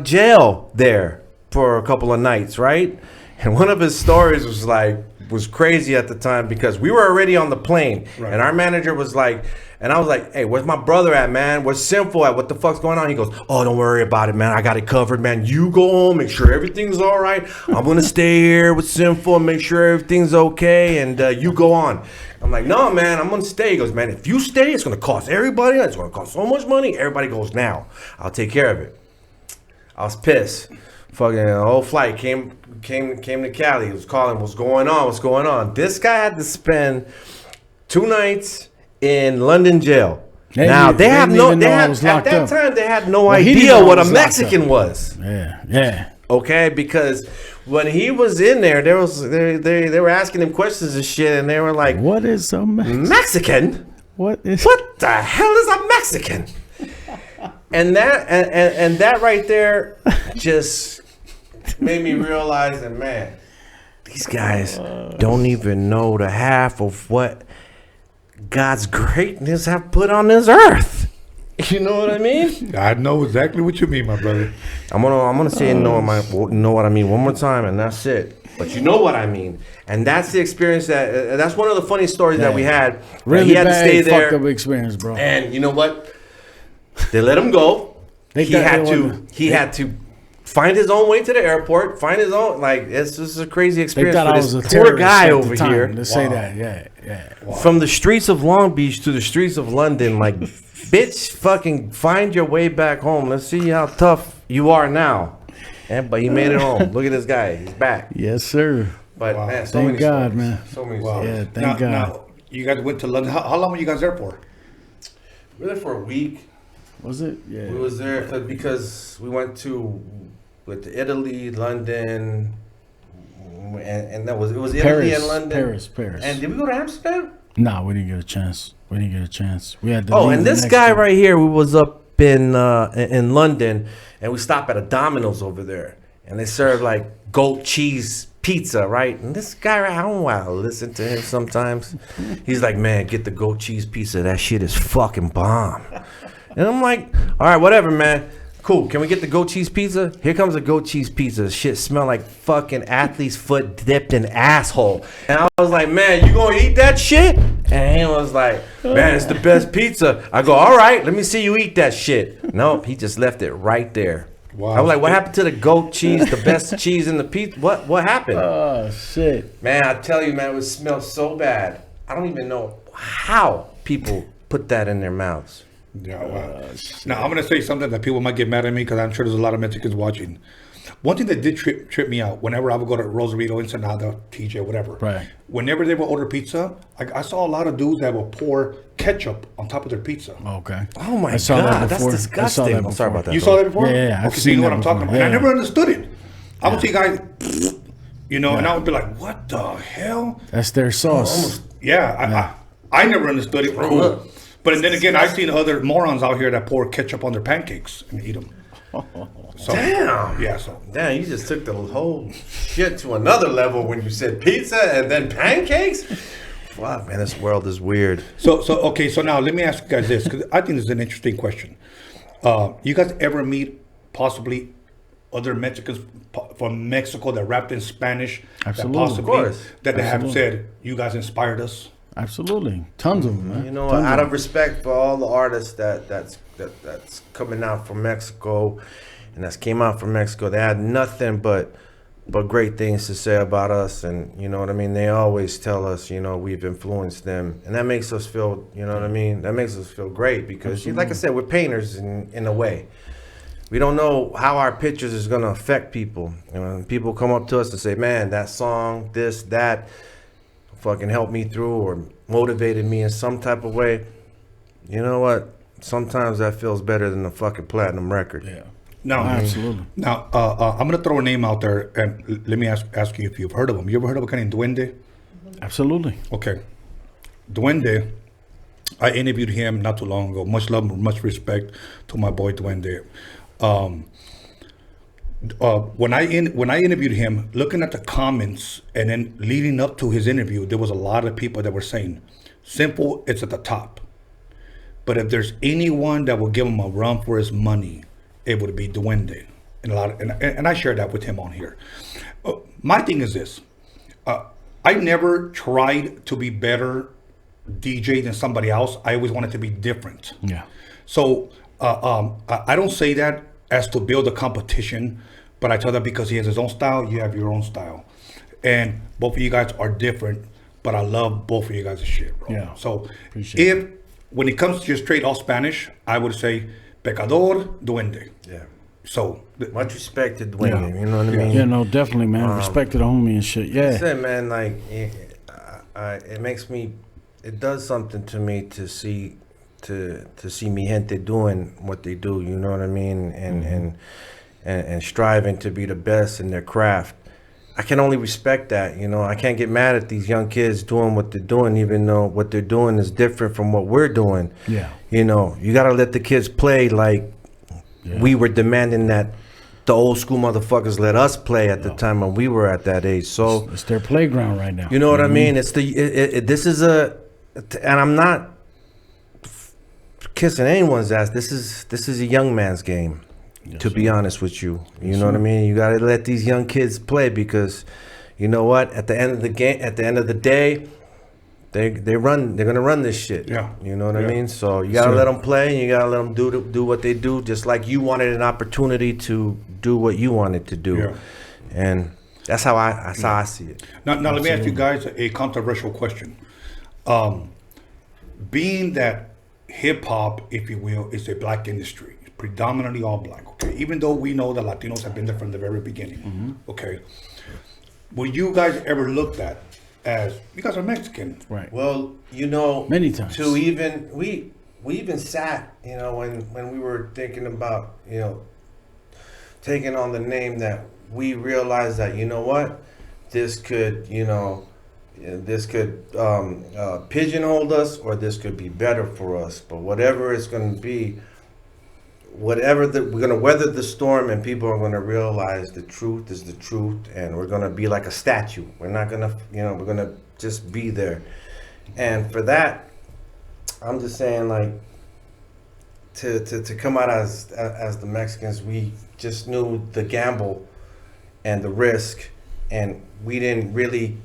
jail there for a couple of nights, right? And one of his stories was crazy at the time because we were already on the plane. Right. And our manager was like, and I was like, hey, where's my brother at, man? Where's Sinful at? What the fuck's going on? He goes, oh, don't worry about it, man. I got it covered, man. You go home, make sure everything's all right. I'm going to stay here with Sinful and make sure everything's okay, and you go on. I'm like, no, man, I'm going to stay. He goes, man, if you stay, it's going to cost everybody. It's going to cost so much money. Everybody goes, now. I'll take care of it. I was pissed. Fucking the whole flight came to Cali. He was calling, what's going on? This guy had to spend 2 nights in London jail. At that time they had no idea what a Mexican was. Yeah. Okay, because when he was in there, they were asking him questions and shit, and they were like, "What is a Mexican? What the hell is a Mexican?" and that right there just made me realize that, man, these guys don't even know the half of what God's greatness have put on this earth. You know what I mean? I know exactly what you mean, my brother. I'm gonna say know what I mean one more time, and that's it. But you know what I mean, and that's the experience that's one of the funny stories that we had. Really he had bad, to stay there. fucked up experience, bro. And you know what? They let him go. He had to find his own way to the airport. Find his own it's just a crazy experience. They thought for I was this a poor terrorist guy at over the time here. to say that, yeah. Wow. From the streets of Long Beach to the streets of London, like, bitch, fucking find your way back home. Let's see how tough you are now. But he made it home. Look at this guy. He's back. Yes, sir. But man, so thank many God, stories. man. So many Wow. stories. Yeah, thank God. Now, you guys went to London. How long were you guys there for? We were there for a week. Was it? Yeah. We was there because we went to Italy, London, and it was Italy Paris, and London. Paris. And did we go to Amsterdam? No, we didn't get a chance. We had to Oh, leave and the this next guy day. right here, we was up in London, and we stopped at a Domino's over there, and they served like goat cheese pizza, right? And this guy, I don't want to listen to him sometimes. He's like, man, get the goat cheese pizza. That shit is fucking bomb. And I'm like, all right, whatever, man. Cool. Can we get the goat cheese pizza? Here comes a goat cheese pizza. Shit smell like fucking athlete's foot dipped in asshole. And I was like, man, you gonna eat that shit? And he was like, man, it's the best pizza. I go, all right, let me see you eat that shit. Nope, he just left it right there. Wow. I was like, what happened to the goat cheese, the best cheese in the pizza? What happened? Oh, shit. Man, I tell you, man, it smelled so bad. I don't even know how people put that in their mouths. Yeah, wow. Now, I'm going to say something that people might get mad at me because I'm sure there's a lot of Mexicans watching. One thing that did trip me out, whenever I would go to Rosarito, Ensenada, TJ, whatever. Right. Whenever they would order pizza, I saw a lot of dudes that would pour ketchup on top of their pizza. Okay. Oh, my God. That's disgusting. I'm sorry about that. You saw that before? Yeah, I've seen what I'm talking about. And I never understood it. I would see guys, and I would be like, what the hell? That's their sauce. I never understood it. Cool. But then again, I've seen other morons out here that pour ketchup on their pancakes and eat them. So, damn. Yeah. So damn, you just took the whole shit to another level when you said pizza and then pancakes. Wow, man, this world is weird. So now let me ask you guys this, because I think this is an interesting question. You guys ever meet possibly other Mexicans from Mexico that rapped in Spanish? Absolutely. That possibly, of course. That they have said, you guys inspired us? Absolutely, tons of them, man. You know, out of respect for all the artists that's coming out from Mexico, and that's came out from Mexico, they had nothing but great things to say about us, and you know what I mean. They always tell us, we've influenced them, and that makes us feel, you know what I mean. That makes us feel great because, like I said, we're painters in a way. We don't know how our pictures is gonna affect people. People come up to us and say, "Man, that song, this, that." Fucking helped me through or motivated me in some type of way. You know what? Sometimes that feels better than a fucking platinum record. Yeah. No, absolutely. Now, I'm gonna throw a name out there, and let me ask you if you've heard of him. You ever heard of a guy named Duende? Absolutely. Okay. Duende, I interviewed him not too long ago. Much love, much respect to my boy Duende. When I interviewed him, looking at the comments and then leading up to his interview, there was a lot of people that were saying, Sinful, it's at the top. But if there's anyone that will give him a run for his money, it would be Duende. And I shared that with him on here. My thing is this. I never tried to be better DJ than somebody else. I always wanted to be different. Yeah. So I don't say that as to build a competition, but I tell that because he has his own style, you have your own style. And both of you guys are different, but I love both of you guys' shit, bro. Yeah. So when it comes to just straight all Spanish, I would say Pecador, Duende. Yeah. So much respect to Duende, you know what I mean? Yeah, no, definitely, man. Respect to the homie and shit. Yeah. Listen, man, like it makes me, it does something to me to see mi gente doing what they do, you know what I mean, and striving to be the best in their craft. I can only respect that, I can't get mad at these young kids doing what they're doing, even though what they're doing is different from what we're doing. Yeah. You gotta let the kids play like we were demanding that the old school motherfuckers let us play at the time when we were at that age. So it's their playground right now. You know what I mean? It's this is and I'm not kissing anyone's ass. This is a young man's game, to be honest with you. You know what I mean? You gotta let these young kids play because, you know what? At the end of the game, at the end of the day, they're gonna run this shit. Yeah. You know what I mean? So you gotta let them play, and you gotta let them do what they do, just like you wanted an opportunity to do what you wanted to do. Yeah. And that's how I see it. Now let me ask you guys a controversial question. Being that hip hop, if you will, is a black industry, predominantly all black. Okay, even though we know that Latinos have been there from the very beginning. Okay, were you guys ever looked at as you guys are Mexican? Right. Well, many times. We even sat, when we were thinking about, taking on the name, that we realized that, this could, this could pigeonhole us, or this could be better for us. But whatever it's going to be, we're going to weather the storm, and people are going to realize the truth is the truth, and we're going to be like a statue. We're not going to, we're going to just be there. And for that, I'm just saying, like, to come out as the Mexicans, we just knew the gamble and the risk, and we didn't really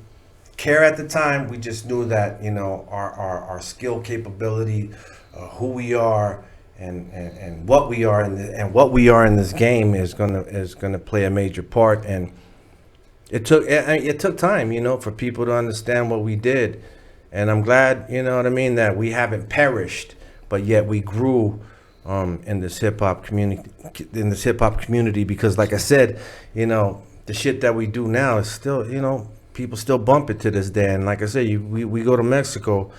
care at the time. We just knew that, you know, our skill capability, who we are, and what we are and what we are in this game is gonna play a major part. And it took time, you know, for people to understand what we did. And I'm glad, you know what I mean, that we haven't perished, but yet we grew in this hip hop community. Because, like I said, you know, the shit that we do now is still, you know, people still bump it to this day. And like I said, we go to Mexico,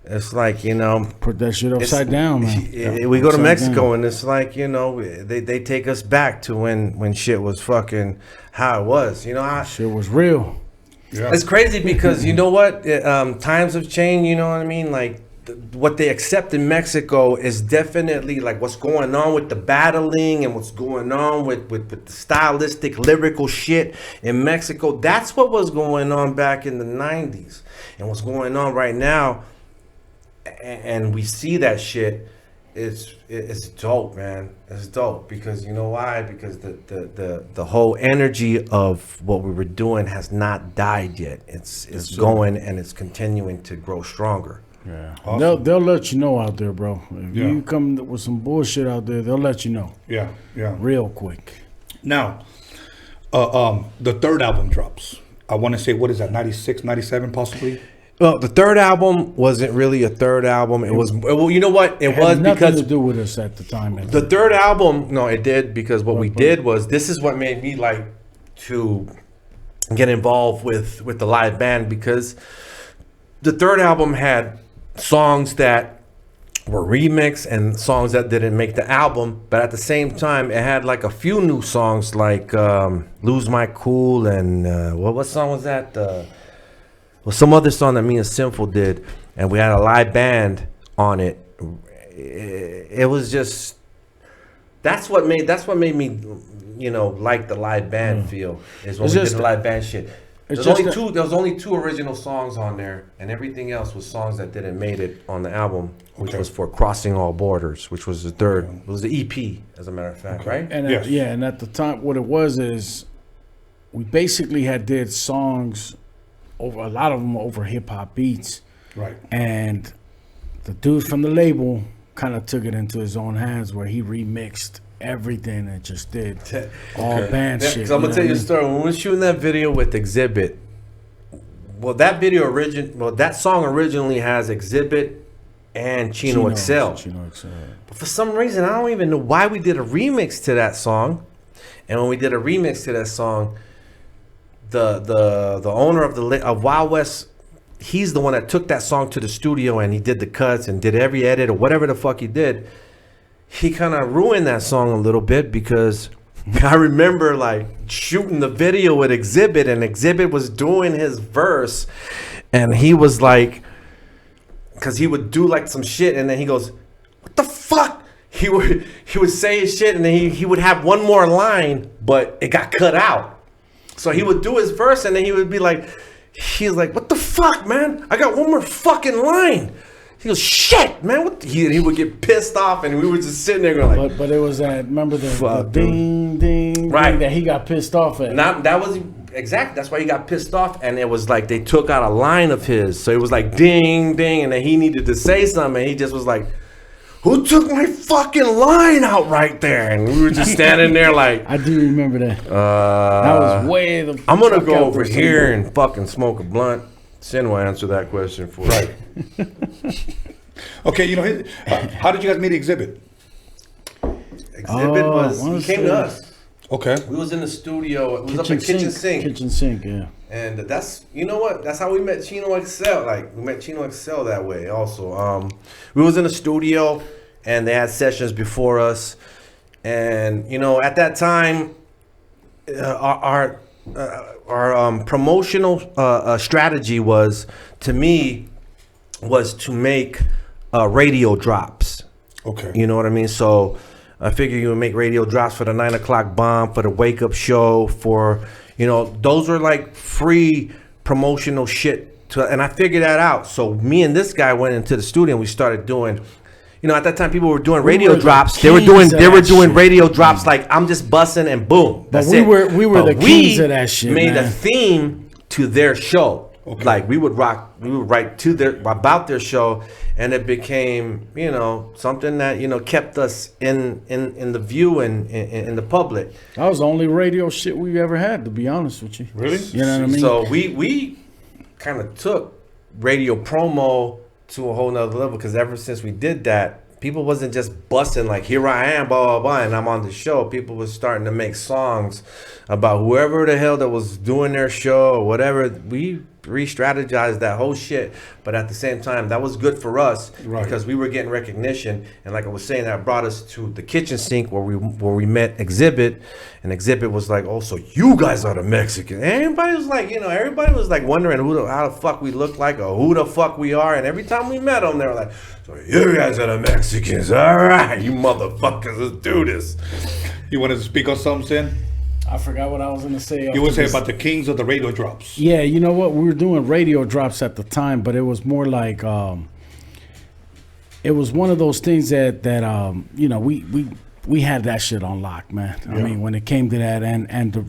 it's like, you know, put that shit upside down, man. We go to Mexico and it's like, you know, they take us back to when shit was fucking how it was, you know. Shit was real. Yeah. It's crazy because you know what, times have changed. You know what I mean? Like what they accept in Mexico is definitely like what's going on with the battling and what's going on with the stylistic lyrical shit in Mexico. That's what was going on back in the 90s, and what's going on right now. And we see that shit. It's dope, man. It's dope because you know why? Because the whole energy of what we were doing has not died yet. It's going and it's continuing to grow stronger. Yeah, awesome. They'll let you know out there, bro. If you come with some bullshit out there, they'll let you know. Yeah, real quick. Now, the third album drops. I want to say, what is that? 96, 97, possibly. Well, the third album wasn't really a third album. It was, well, you know what? It was nothing because to do with us at the time. The third album, no, it did, because what we did was, this is what made me like to get involved with the live band, because the third album had songs that were remixed and songs that didn't make the album, but at the same time, it had like a few new songs like "Lose My Cool" and what song was that? Well, some other song that me and Sinful did, and we had a live band on it. It was just that's what made me, you know, like the live band feel is when we did the live band shit. There was only two original songs on there, and everything else was songs that didn't make it on the album, which was for "Crossing All Borders," which was the third. It was the EP, as a matter of fact, right? And and at the time, what it was is we basically did songs over, a lot of them over hip hop beats, right? And the dude from the label kind of took it into his own hands, where he remixed everything and just did all band shit. So I'm gonna tell you a story. When we were shooting that video with Exhibit, that song originally has Exhibit and Chino XL. But for some reason, I don't even know why we did a remix to that song. And when we did a remix to that song, the owner of Wild West, he's the one that took that song to the studio and he did the cuts and did every edit or whatever the fuck he did. He kind of ruined that song a little bit, because I remember like shooting the video with Exhibit, and Exhibit was doing his verse, and he was like, because he would do like some shit, and then he goes, "What the fuck?" He would say his shit, and then he would have one more line, but it got cut out. So he would do his verse, and then he would be like, he's like, "What the fuck, man? I got one more fucking line." He goes, "Shit, man!" What he would get pissed off, and we were just sitting there going, but it was that, remember the ding ding right that he got pissed off at. That was exactly, that's why he got pissed off, and it was like they took out a line of his, so it was like ding ding, and then he needed to say something, and he just was like, "Who took my fucking line out right there?" And we were just standing there like, I do remember that. That was way the. I'm gonna go over here and fucking smoke a blunt. Sin will answer that question for right. Okay, you know, how did you guys meet Exhibit? He came to us. Okay. We was in the studio. It was up at Kitchen Sink. Kitchen Sink, yeah. And that's, you know what? That's how we met Chino XL. Like, we met Chino XL that way also. We was in the studio, and they had sessions before us. And, you know, at that time, our promotional strategy was to make radio drops. Okay. You know what I mean? So I figure you would make radio drops for the 9 o'clock bomb, for the wake up show, for, you know, those are like free promotional shit. And I figured that out. So me and this guy went into the studio and we started doing, you you know, at that time people were doing We radio were the drops. They were kings of that shit. radio drops like I'm just bussing and boom. But That's we it. were the kings of that shit, Made man. a theme to their show. Like we would write to about their show, and it became, you know, something that, you know, kept us in the view and in the public. That was the only radio shit we ever had, to be honest with you. Really? You know what I mean? So we kind of took radio promo to a whole nother level, because ever since we did that, people wasn't just busting like, here I am, blah, blah, blah, and I'm on the show. People was starting to make songs about whoever the hell that was doing their show or whatever. We re-strategized that whole shit, but at the same time, that was good for us because we were getting recognition. And like I was saying, that brought us to the kitchen sink where we met Exhibit, and Exhibit was like, "Oh, so you guys are the Mexicans?" And everybody was like, you know, everybody was like wondering how the fuck we look like or who the fuck we are. And every time we met them, they were like, "So you guys are the Mexicans? All right, you motherfuckers, let's do this." You wanted to speak on something, Sin? I forgot what I was gonna say. You were saying about the kings of the radio drops. Yeah, you know what? We were doing radio drops at the time, but it was more like it was one of those things that you know, we had that shit on lock, man. I mean, when it came to that, and the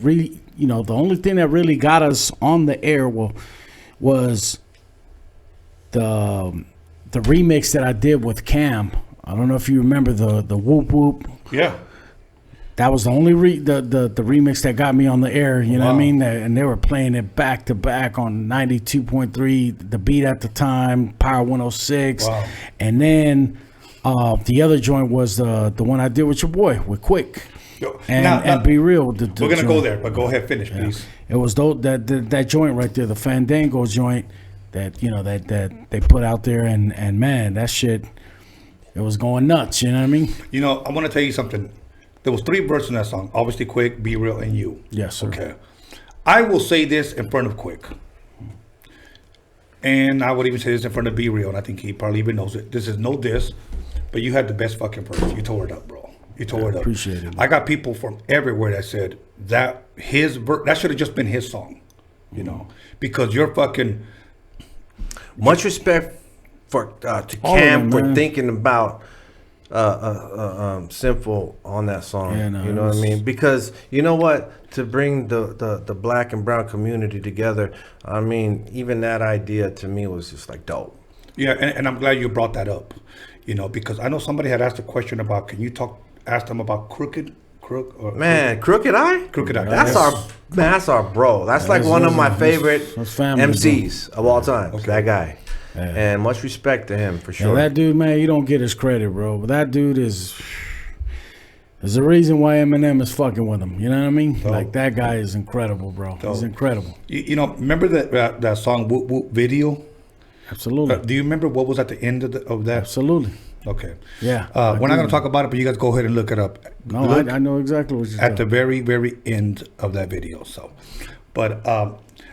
you know, the only thing that really got us on the air was the remix that I did with Cam. I don't know if you remember the Whoop Whoop. Yeah. That was the only the remix that got me on the air, you know what I mean? And they were playing it back to back on 92.3, The Beat at the time, Power 106. Wow. And then the other joint was the one I did with your boy, with Quick. And Be Real. We're going to go there, but go ahead, finish, please. It was that joint right there, the Fandango joint that, you know, that they put out there. And man, that shit, it was going nuts, you know what I mean? You know, I want to tell you something. There was 3 verses in that song. Obviously, Quick, Be Real, and you. Yes, sir. Okay. I will say this in front of Quick. And I would even say this in front of Be Real, and I think he probably even knows it. This is no diss, but you had the best fucking verse. You tore it up, bro. You tore it up. Appreciate it. I got people from everywhere that said that that should have just been his song, you know, because you're fucking. Much respect for to Cam for thinking about Sinful on that song. Yeah, no, you know what I mean? Because you know what, to bring the black and brown community together, I mean, even that idea to me was just like dope. Yeah, and I'm glad you brought that up, you know, because I know somebody had asked a question about, can you ask them about Crooked Eye? Crooked Eye, that's our bro. That's like one of my favorite MCs of all time. Okay. That guy. Yeah. And much respect to him for sure. Yeah, that dude, man, you don't get his credit, bro. But that dude there's a reason why Eminem is fucking with him. You know what I mean? Like, that guy is incredible, bro. He's incredible. You know, remember that song Whoop Whoop video? Absolutely. Do you remember what was at the end of that? Absolutely. Okay. Yeah. We're not going to talk about it, but you guys go ahead and look it up. No, I know exactly what you're at the very, very end of that video. So, but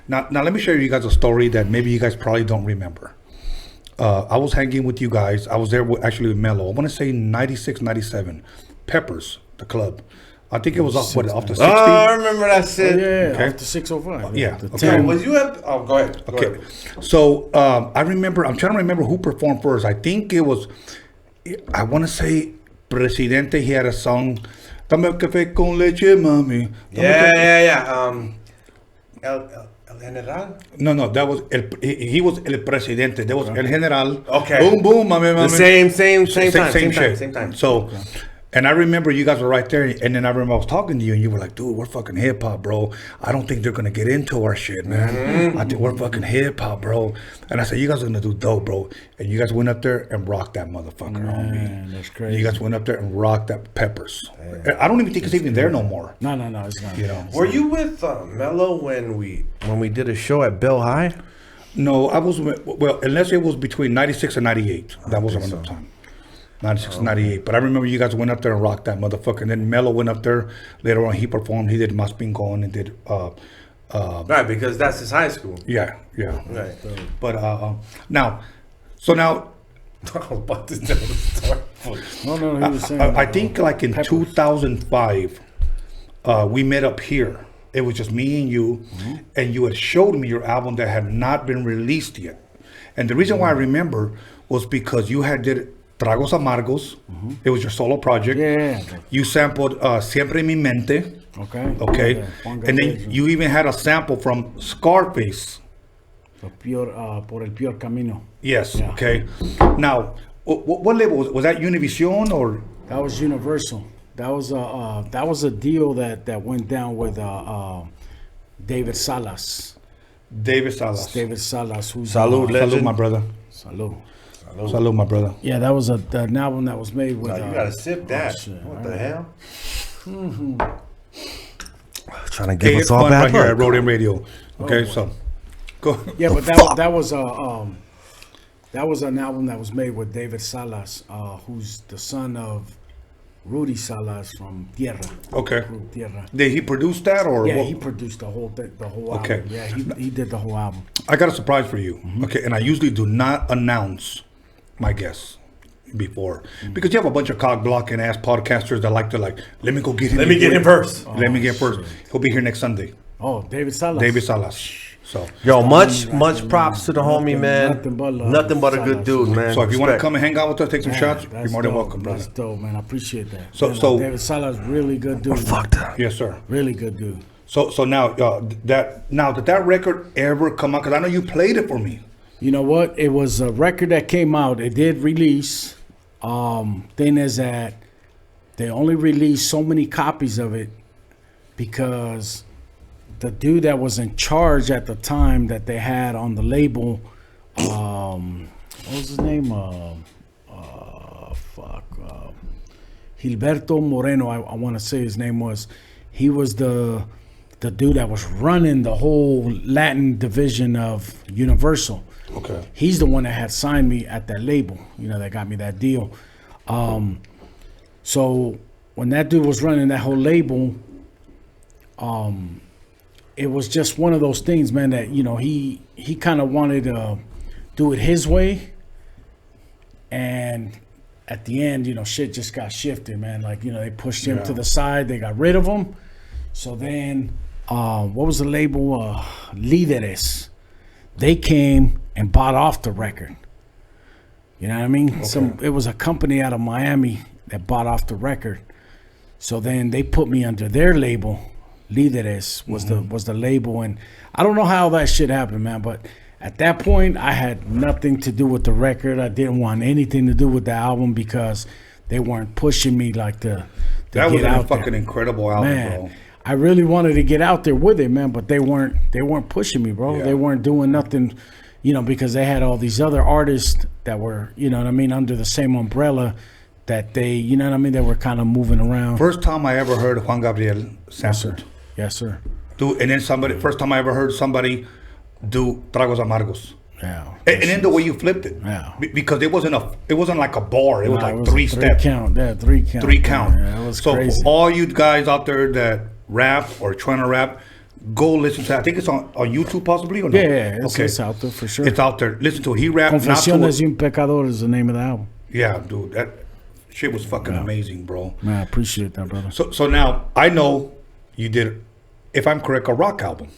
now let me share you guys a story that maybe you guys probably don't remember. I was hanging with you guys. I was there actually with Mello. I want to say 96, 97. Peppers, the club. I think it was off the 60. Oh, I remember that shit. Okay. Off the 605. Yeah. Okay. Was you at? Oh, go ahead. Okay. So I remember. I'm trying to remember who performed first. I think it was. I want to say Presidente. He had a song. Dame café con leche, mami. Yeah. El General? No, that was he was El Presidente. There was El General. Okay. Boom, boom, mami. The same time. So, and I remember you guys were right there, and then I remember I was talking to you, and you were like, "Dude, we're fucking hip hop, bro. I don't think they're gonna get into our shit, man. Mm-hmm. I think we're fucking hip hop, bro." And I said, "You guys are gonna do dope, bro." And you guys went up there and rocked that motherfucker on me. That's crazy. You guys went up there and rocked that Peppers. I don't even think it's even there no more. No, it's not. You know. Were you with Mello when we did a show at Bell High? No, I was unless it was between 96 and 98. That was around that time. 96 and 98. But I remember you guys went up there and rocked that motherfucker. And then Mello went up there. Later on, he performed. He did Mas Pingon and did... right, because that's his high school. Yeah. Right. But now... I was about to tell the story. No, he was saying... I think like in 2005, we met up here. It was just me and you. Mm-hmm. And you had showed me your album that had not been released yet. And the reason why I remember was because you had did Tragos Amargos. It was your solo project. Yeah. You sampled Siempre en mi mente. Okay. Okay. Yeah, Juan And then Gabriel. you even had a sample from Scarface. Por el peor camino. Yes. Yeah. Okay. Now, what label was that? Univision or? That was Universal. That was a deal that went down with David Salas. David Salas. David Salas. Who's Salud, legend. Salud, my brother. Salud. Salud, my brother. Yeah, that was an album that was made with. No, you gotta sip that. What the hell? Trying to give us all fun bad right here at luck. Roadium Radio. Okay, so go. Yeah, but that was an album that was made with David Salas, who's the son of Rudy Salas from Tierra. Okay. Group Tierra. Did he produce that or? Yeah, what? he produced the whole Okay. album. Yeah, he did the whole album. I got a surprise for you. Okay, and I usually do not announce my guests before because you have a bunch of cock blocking ass podcasters that like to let me go get him. Let me get him first. Let me get first. He'll be here next Sunday. Oh, David Salas. David Salas. So Yo, much props to the homie, man. Nothing but a good dude, man. So if you want to Respect. come and hang out with us, take some shots, That's you're more than dope. welcome, brother. That's dope, man. I appreciate that. So David Salas, really good dude. Fucked up. Yes, sir. Really good dude. So now did that record ever come out? Because I know you played it for me. You know what? It was a record that came out. It did release. Thing is that they only released so many copies of it because the dude that was in charge at the time that they had on the label, what was his name? Gilberto Moreno, I want to say his name was. He was the dude that was running the whole Latin division of Universal. Okay. He's the one that had signed me at that label, that got me that deal. So when that dude was running that whole label, it was just one of those things, man, that, he kind of wanted to do it his way. And at the end, shit just got shifted, man. Like, they pushed him to the side. They got rid of him. So then, what was the label? Líderes. They came and bought off the record. You know what I mean? Okay. It was a company out of Miami that bought off the record. So then they put me under their label. Líderes was the label, and I don't know how that shit happened, man. But at that point, I had nothing to do with the record. I didn't want anything to do with the album because they weren't pushing me like to That get was a out fucking there. incredible album, Man, bro. I really wanted to get out there with it, man, but they weren't pushing me, bro. Yeah. They weren't doing nothing, because they had all these other artists that were, under the same umbrella that they, they were kind of moving around. First time I ever heard Juan Gabriel sampled. Yes, sir. Dude, and then first time I ever heard somebody do Tragos Amargos. Yeah. And then the way you flipped it. Yeah. Because it wasn't like a bar. It was Nah, like it was three a steps. Count. Yeah, three count. Three count. Yeah, it was so crazy. for all you guys out there that rap or trying to rap, go listen to that. I think it's on YouTube possibly or no? Yeah, it's out there for sure. It's out there. Listen to it. He rapped. Confesiones de un Pecador is the name of the album. Yeah, dude. That shit was fucking amazing, bro. Man, I appreciate that, brother. So now I know you did, if I'm correct, a rock album.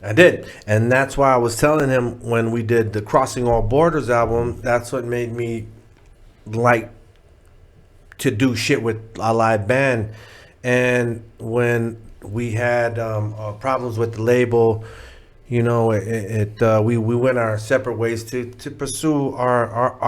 I did. And that's why I was telling him when we did the Crossing All Borders album, that's what made me like to do shit with a live band. And when we had problems with the label, we went our separate ways to pursue our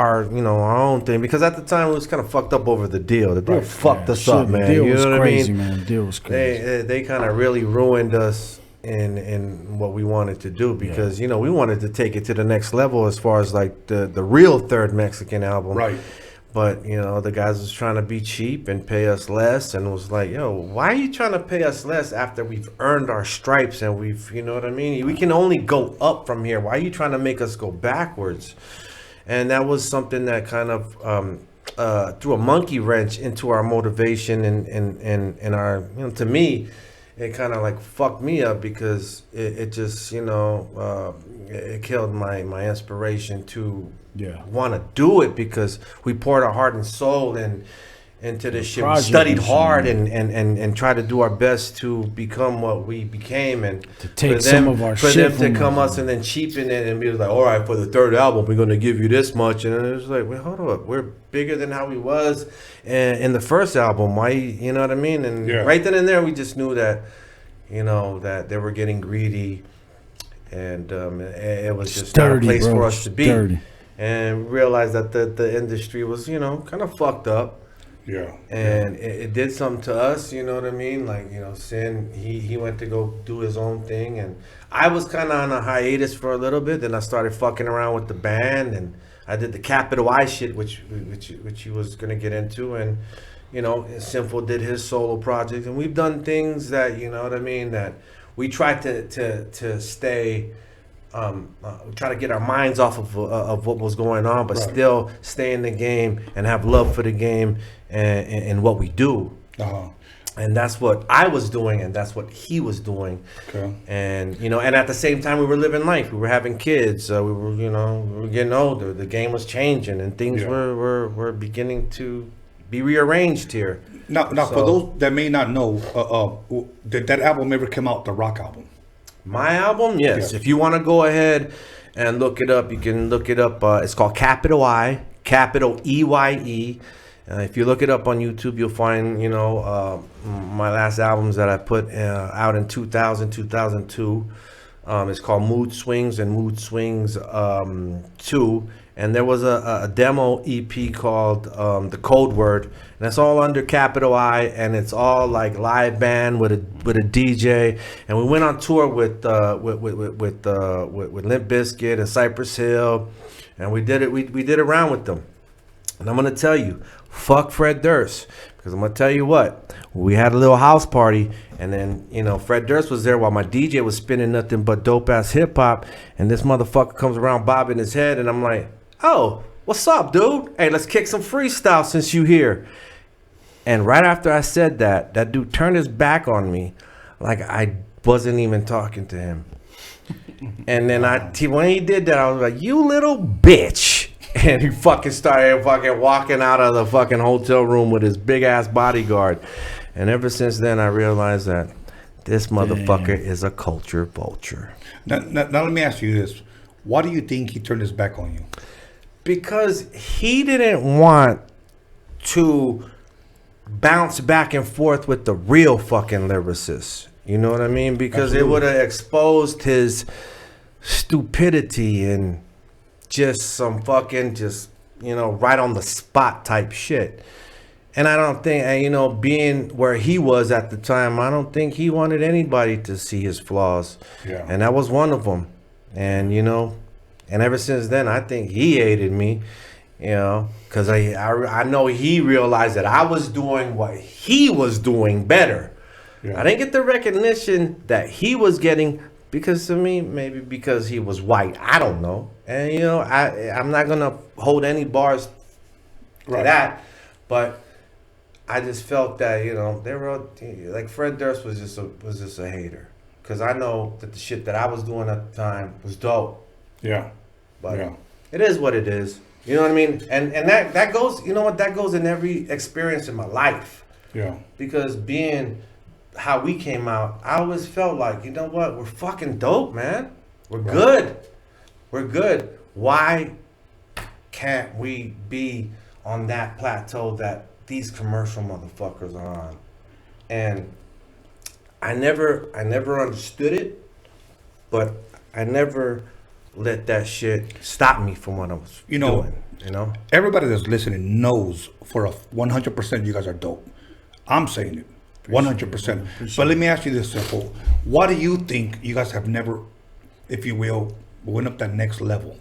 own thing, because at the time it was kind of fucked up over the deal. The deal fucked us up, man. The deal was what crazy, I mean? man. The deal was crazy. They kind of really ruined us in what we wanted to do, because we wanted to take it to the next level as far as like the real third Mexican album, right? But the guys was trying to be cheap and pay us less, and was like, yo, why are you trying to pay us less after we've earned our stripes and we've, you know what I mean? We can only go up from here. Why are you trying to make us go backwards? And that was something that kind of threw a monkey wrench into our motivation and our, to me, it kind of like fucked me up, because it just, it killed my inspiration to want to do it, because we poured our heart and soul and into this shit. We project studied machine. hard and tried to do our best to become what we became, and To take for some them, of our for shit them to from come us. us and then cheapen it and be like, all right, for the third album we're gonna give you this much, and it was like, wait, hold up, we're bigger than how we was in the first album. Why, you know what I mean? And right then and there, we just knew that, you know, that they were getting greedy, and it was just not a dirty, place bro. for us to be. Dirty. And we realized that the industry was, you know, kind of fucked up. Yeah. And it did something to us, you know what I mean? Like, you know, Sin, he went to go do his own thing, and I was kind of on a hiatus for a little bit. Then I started fucking around with the band, and I did the Capital I shit, which he was gonna get into, and you know, Sinful did his solo project, and we've done things that, you know what I mean, that we tried to stay. Try to get our minds off of what was going on, but still stay in the game and have love for the game and what we do. And that's what I was doing, and that's what he was doing. Okay. And you know, and at the same time, we were living life. We were having kids. We were getting older. The game was changing, and things were beginning to be rearranged here. Now, for those that may not know, did that album ever come out? The rock album. My album, yes. If you want to go ahead and look it up, you can look it up. It's called Capital I, capital EYE. If you look it up on YouTube, you'll find, you know, my last albums that I put out in 2000, 2002. It's called Mood Swings and Mood Swings 2. And there was a demo EP called The Code Word, and it's all under Capital I, and it's all like live band with a DJ. And we went on tour with Limp Bizkit and Cypress Hill, and we did it. We did around with them. And I'm gonna tell you, fuck Fred Durst, because I'm gonna tell you what, we had a little house party, and then, you know, Fred Durst was there while my DJ was spinning nothing but dope ass hip hop, and this motherfucker comes around bobbing his head, and I'm like, oh, what's up, dude? Hey, let's kick some freestyle since you here. And right after I said that, that dude turned his back on me, like I wasn't even talking to him. And then when he did that, I was like, you little bitch. And he fucking started walking out of the fucking hotel room with his big ass bodyguard. And ever since then, I realized that this motherfucker is a culture vulture. Now, let me ask you this. Why do you think he turned his back on you? Because he didn't want to bounce back and forth with the real fucking lyricists. You know what I mean? Because it would have exposed his stupidity and just some fucking you know, right on the spot type shit. And I don't think, you know, being where he was at the time, I don't think he wanted anybody to see his flaws. Yeah. And that was one of them. And, you know, and ever since then, I think he hated me, you know, because I know he realized that I was doing what he was doing better. Yeah. I didn't get the recognition that he was getting because of me, maybe because he was white. I don't know. And, you know, I'm not going to hold any bars to that. But I just felt that, you know, they were like Fred Durst was just a hater. Because I know that the shit that I was doing at the time was dope. Yeah. But it is what it is. You know what I mean? And that goes, you know what, that goes in every experience in my life. Yeah. Because being how we came out, I always felt like, you know what, we're fucking dope, man. We're good. We're good. Why can't we be on that plateau that these commercial motherfuckers are on? And I never understood it, but I never let that shit stop me from what I was doing. You know, everybody that's listening knows for 100% you guys are dope. I'm saying it, 100%. But let me ask you this simple: why do you think you guys have never, if you will, went up that next level?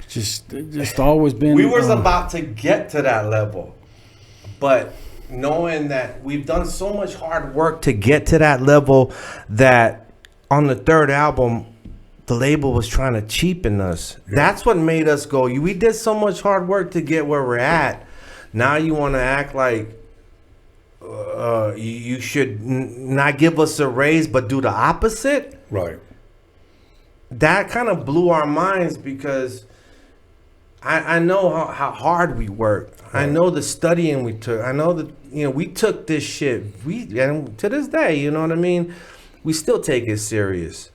Just always been. We was about to get to that level, but knowing that we've done so much hard work to get to that level, that on the third album, the label was trying to cheapen us. Yeah. That's what made us go, we did so much hard work to get where we're at. Now you want to act like you should not give us a raise, but do the opposite? Right. That kind of blew our minds, because I know how hard we worked. I know the studying we took. I know that, you know, we took this shit. And to this day, you know what I mean? We still take it serious.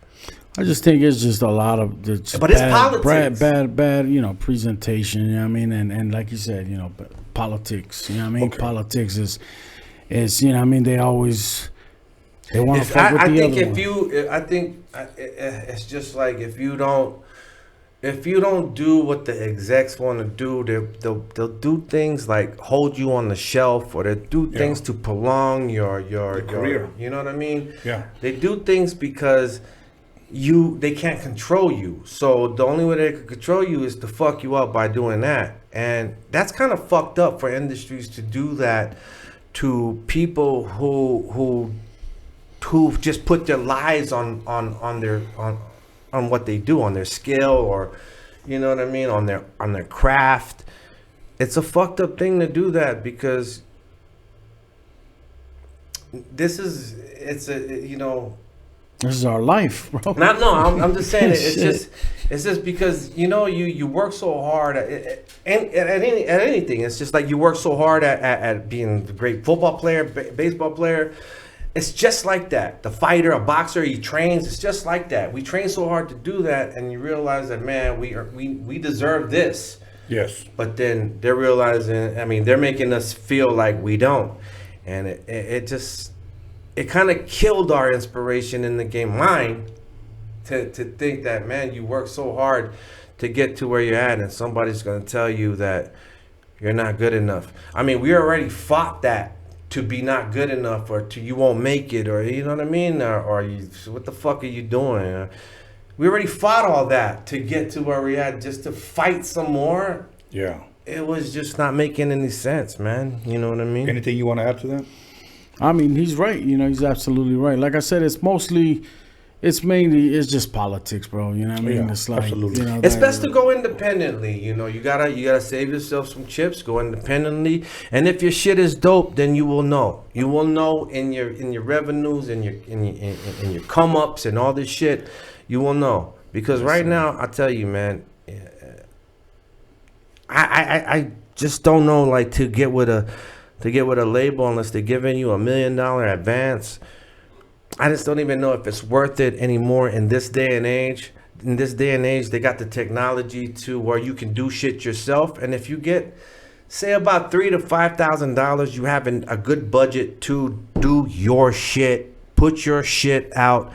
I just think it's just a lot of But it's politics. bad, you know, presentation. You know what I mean? And like you said, you know, politics. You know what I mean? Okay. Politics is you know what I mean? They want to fuck with the other one. I think it's just like if you don't do what the execs want to do, they'll do things like hold you on the shelf, or they do things to prolong your career. You know what I mean? Yeah. They do things because they can't control you. So the only way they can control you is to fuck you up by doing that. And that's kind of fucked up for industries to do that to people who just put their lives on what they do, on their skill, or you know what I mean, on their craft. It's a fucked up thing to do that, because this is our life, bro. I'm just saying it's just because, you know, you work so hard at anything. It's just like you work so hard at being a great football player, baseball player. It's just like that. The fighter, a boxer, he trains. It's just like that. We train so hard to do that, and you realize that, man, we deserve this. Yes. But then they're realizing, I mean, they're making us feel like we don't, and it kind of killed our inspiration in the game, mine, to think that, man, you work so hard to get to where you're at, and somebody's going to tell you that you're not good enough. I mean, we already fought that. To be not good enough, or you won't make it, or you know what I mean, or you, what the fuck are you doing? We already fought all that to get to where we're at, just to fight some more. Yeah, it was just not making any sense, man. You know what I mean? Anything you want to add to that? I mean, he's right. You know, he's absolutely right. Like I said, it's mainly just politics, bro. You know what I mean? Yeah, it's like, absolutely. You know, it's best to go independently. You know, you gotta save yourself some chips. Go independently, and if your shit is dope, then you will know. You will know in your revenues, in your come ups and all this shit. You will know, because right now, I tell you, man, I just don't know, like, to get with a label unless they're giving you $1 million advance. I just don't even know if it's worth it anymore in this day and age. In this day and age, they got the technology to where you can do shit yourself. And if you get, say, about $3,000 to $5,000, you have a good budget to do your shit, put your shit out,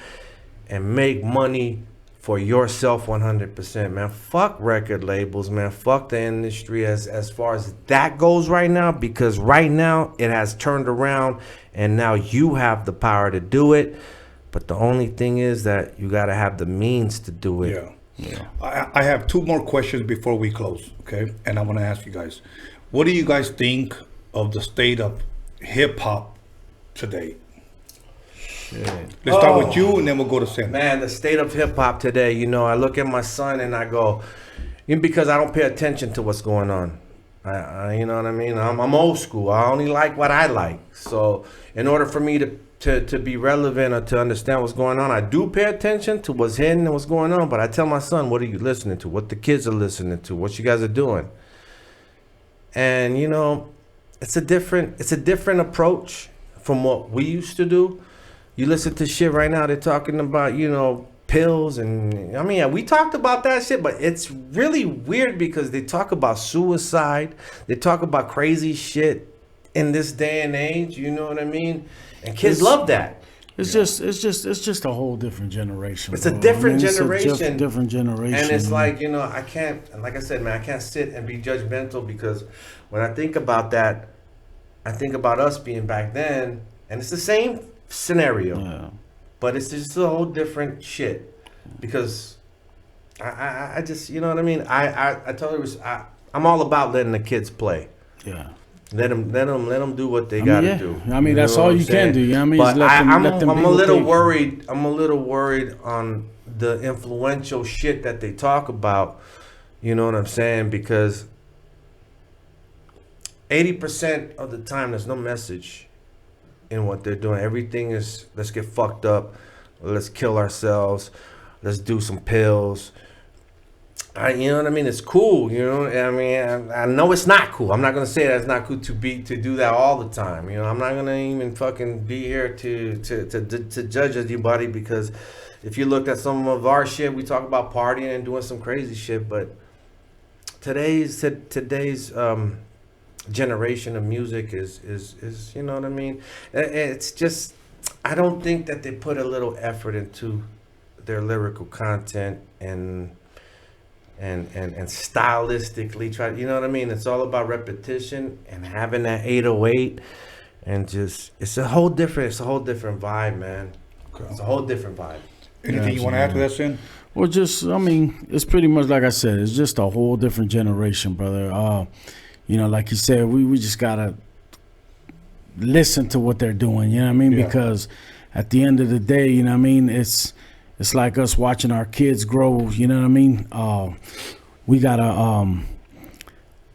and make money for yourself 100%, man. Fuck record labels, man. Fuck the industry as far as that goes right now, because right now it has turned around and now you have the power to do it. But the only thing is that you got to have the means to do it. Yeah. I have two more questions before we close, okay? And I want to ask you guys, what do you guys think of the state of hip-hop today? Let's start with you, and then we'll go to Sam. Man, the state of hip hop today, you know, I look at my son and I go, because I don't pay attention to what's going on. You know what I mean? I'm old school. I only like what I like. So in order for me to be relevant or to understand what's going on, I do pay attention to what's hidden and what's going on. But I tell my son, what are you listening to? What the kids are listening to? What you guys are doing? And, you know, it's a different approach from what we used to do. You listen to shit right now, they're talking about, you know, pills, and I mean, we talked about that shit, but it's really weird because they talk about suicide, they talk about crazy shit in this day and age, you know what I mean? And kids love that. It's just a whole different generation. It's a different generation. It's a different generation. And it's like, you know, I can't, like I said, man, I can't sit and be judgmental, because when I think about that, I think about us being back then, and it's the same scenario, but it's just a whole different shit, because I just, you know what I mean, I totally I'm all about letting the kids play. Let them do what they gotta do. I mean, that's all you can do. You know what I mean? But I'm a little worried. I'm a little worried on the influential shit that they talk about. You know what I'm saying? Because 80% of the time there's no message in what they're doing. Everything is, let's get fucked up, let's kill ourselves, let's do some pills. You know what I mean? It's cool, you know. I mean, I know it's not cool. I'm not gonna say that it's not cool to do that all the time. You know, I'm not gonna even fucking be here to judge anybody, because if you looked at some of our shit, we talk about partying and doing some crazy shit. But today's generation of music is you know what I mean? It's just, I don't think that they put a little effort into their lyrical content and stylistically try, you know what I mean? It's all about repetition and having that 808, and just it's a whole different vibe, man. It's a whole different vibe. Anything you want to add to that, Sin? Well, just, I mean, it's pretty much like I said, it's just a whole different generation, brother. You know, like you said, we just gotta listen to what they're doing, you know what I mean? Yeah. Because at the end of the day, you know what I mean, it's like us watching our kids grow, you know what I mean? We gotta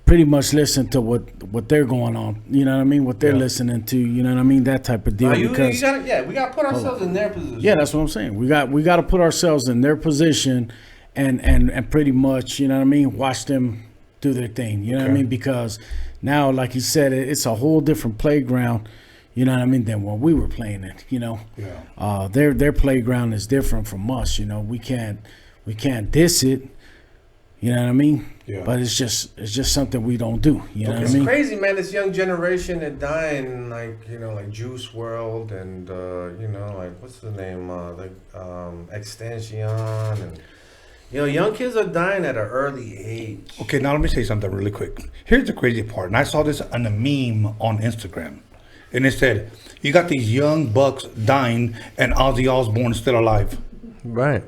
pretty much listen to what they're going on, you know what I mean? What they're listening to, you know what I mean? That type of deal. We gotta put ourselves in their position. Yeah, that's what I'm saying. We gotta put ourselves in their position, and pretty much, you know what I mean, watch them do their thing, you know what I mean? Because now, like you said, it's a whole different playground, you know what I mean, than when we were playing it, you know. Yeah. Their playground is different from us, you know. We can't diss it, you know what I mean? Yeah. But it's just something we don't do, you know what I mean? It's crazy, man. This young generation is dying, like, you know, like Juice WRLD and you know, like, what's the name, Extension, and you know, young kids are dying at an early age. Okay, now let me say something really quick. Here's the crazy part, and I saw this on a meme on Instagram, and it said, "You got these young bucks dying, and Ozzy Osbourne is still alive." Right.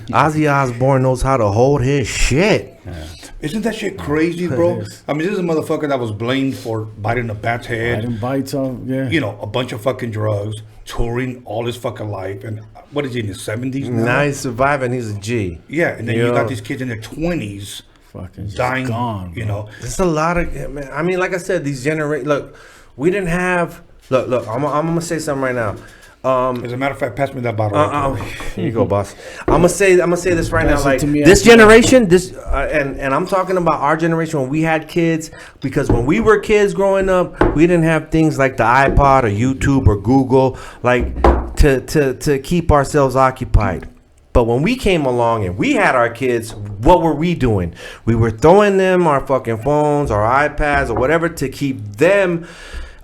Ozzy Osbourne knows how to hold his shit. Yeah. Isn't that shit crazy, bro? I mean, this is a motherfucker that was blamed for biting a bat's head. Biting bites off, yeah. You know, a bunch of fucking drugs, touring all his fucking life, and what is he, in his 70s now? Now he's surviving. He's a G. Yeah, and then you got these kids in their 20s fucking dying, gone, you know. There's a lot of, man, I mean, like I said, these look, we didn't have, look, I'm gonna say something right now. As a matter of fact, pass me that bottle. Here you go, boss. I'm gonna say this right Pass now. it Like, to me this after. generation, and I'm talking about our generation when we had kids, because when we were kids growing up, we didn't have things like the iPod or YouTube or Google, like to keep ourselves occupied. But when we came along and we had our kids, what were we doing? We were throwing them our fucking phones, our iPads, or whatever to keep them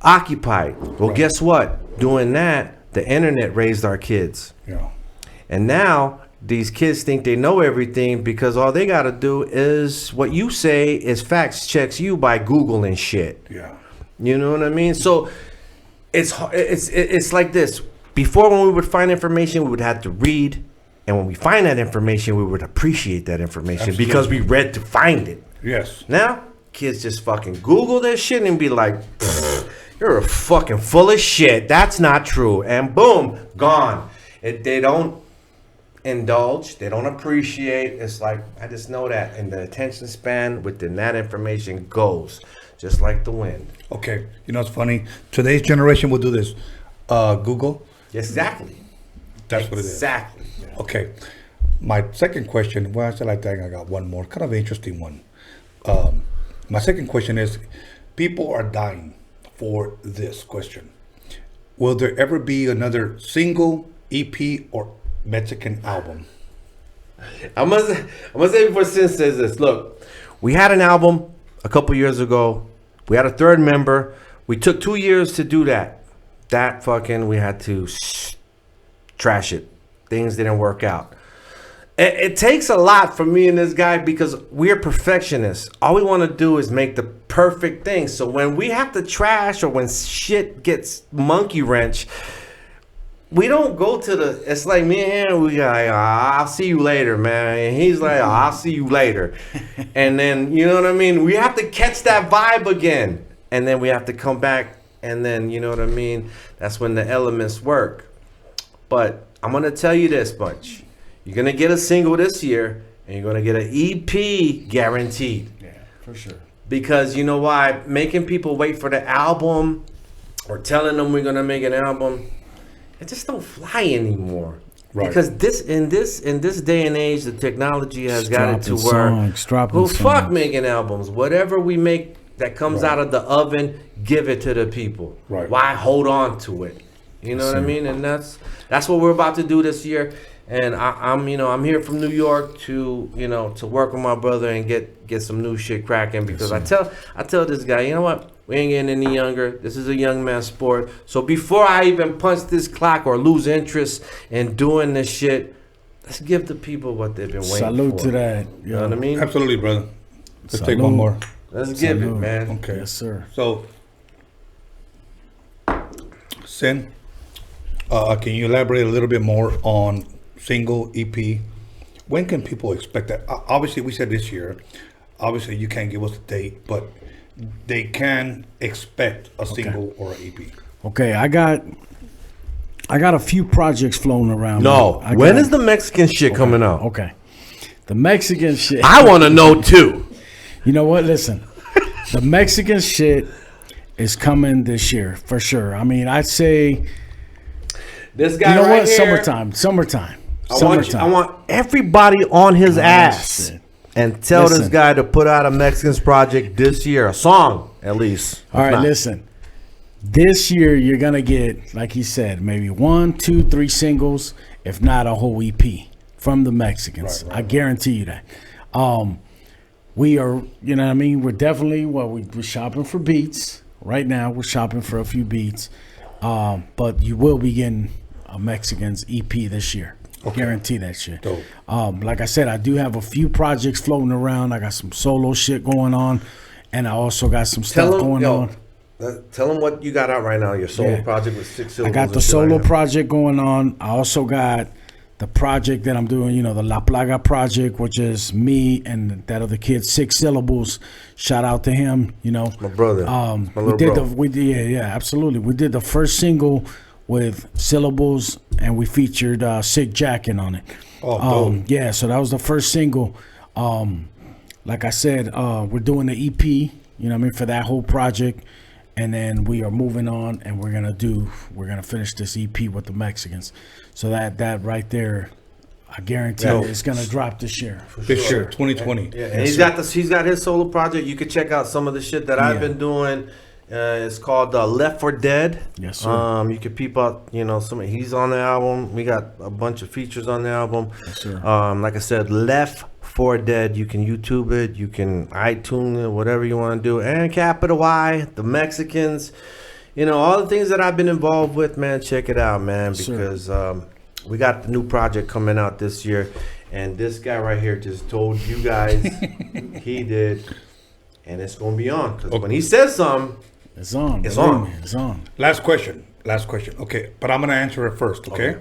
occupied. Well, guess what? Doing that, the internet raised our kids. Yeah. And now these kids think they know everything because all they got to do is what you say is facts checks you by Google and shit. Yeah. You know what I mean? So it's like this. Before, when we would find information, we would have to read. And when we find that information, we would appreciate that information. Absolutely. Because we read to find it. Yes. Now, kids just fucking Google their shit and be like, you're a fucking full of shit. That's not true. And boom, gone. They don't indulge. They don't appreciate. It's like, I just know that. And the attention span within that information goes just like the wind. Okay. You know what's funny? Today's generation will do this. Google. Yes, exactly. That's what it is. Exactly. Okay. My second question, well, I said I think I got one more, kind of an interesting one. My second question is, people are dying for this question. Will there ever be another single, EP, or Mexican album? I must say before Sin says this, look, we had an album a couple years ago. We had a third member. We took 2 years to do that. We had to trash it. Things didn't work out. It takes a lot for me and this guy because we're perfectionists. All we want to do is make the perfect thing. So when we have to trash or when shit gets monkey wrench, we don't go to the, it's like me and him, we like, I'll see you later, man. And he's like, I'll see you later. And then, you know what I mean? We have to catch that vibe again. And then we have to come back. And then, you know what I mean? That's when the elements work. But I'm going to tell you this much. You're going to get a single this year, and you're going to get an EP guaranteed. Yeah, for sure. Because you know why? Making people wait for the album or telling them we're going to make an album, it just don't fly anymore. Right. Because in this day and age, the technology has got it to where dropping fuck songs. making albums. Whatever we make that comes out of the oven, give it to the people. Right. Why hold on to it? You know what I mean? And that's what we're about to do this year. And I'm here from New York to work with my brother and get some new shit cracking, because I tell this guy, you know what? We ain't getting any younger. This is a young man's sport. So before I even punch this clock or lose interest in doing this shit, let's give the people what they've been waiting Salute for. to that. You know what I mean? Absolutely, brother. Let's take Salute. one more. Let's give it, man. Okay. Yes, sir. So, Sin, can you elaborate a little bit more on single EP? When can people expect that? Obviously, we said this year. Obviously, you can't give us a date, but they can expect a single or an EP. Okay, I got a few projects floating around. No, when is the Mexican shit coming out? Okay, the Mexican shit. I want to know too. You know what? Listen, the Mexican shit is coming this year for sure. I mean, I'd say this guy. You know right what? here, Summertime. I want everybody on his ass and tell this guy to put out a Mexicans project this year, a song at least. All right, listen. This year you're gonna get, like he said, maybe 1, 2, 3 singles, if not a whole EP from the Mexicans. I guarantee you that. We are, you know what I mean? We're definitely we're shopping for beats right now. We're shopping for a few beats, but you will be getting a Mexicans EP this year. Guarantee that shit. Like I said, I do have a few projects floating around. I got some solo shit going on, and I also got some stuff going on. Tell them what you got out right now. Your solo project with 6 syllables. I got the solo project going on. I also got the project that I'm doing, the La Plaga project, which is me and that other kid, 6 syllables. Shout out to him, My brother. My little bro. Absolutely. We did the first single with syllables, and we featured Sick Jackin' on it. Oh, so that was the first single. Like I said, we're doing the EP, for that whole project. And then we are moving on, and we're gonna finish this EP with the Mexicans. So that right there, I guarantee it's gonna drop this year. This year, 2020. And he's got his solo project. You can check out some of the shit that I've been doing. It's called Left for Dead. Yes, sir. You can peep out, he's on the album. We got a bunch of features on the album. Yes, sir. Like I said, Left for Dead. You can YouTube it, you can iTunes it, whatever you want to do. And capital Y, the Mexicans, all the things that I've been involved with, man. Check it out, man, because we got the new project coming out this year, and this guy right here just told you guys he did, and it's gonna be on. Because when he says something, it's on. It's on. It's on. Last question. Okay, but I'm gonna answer it first. Okay.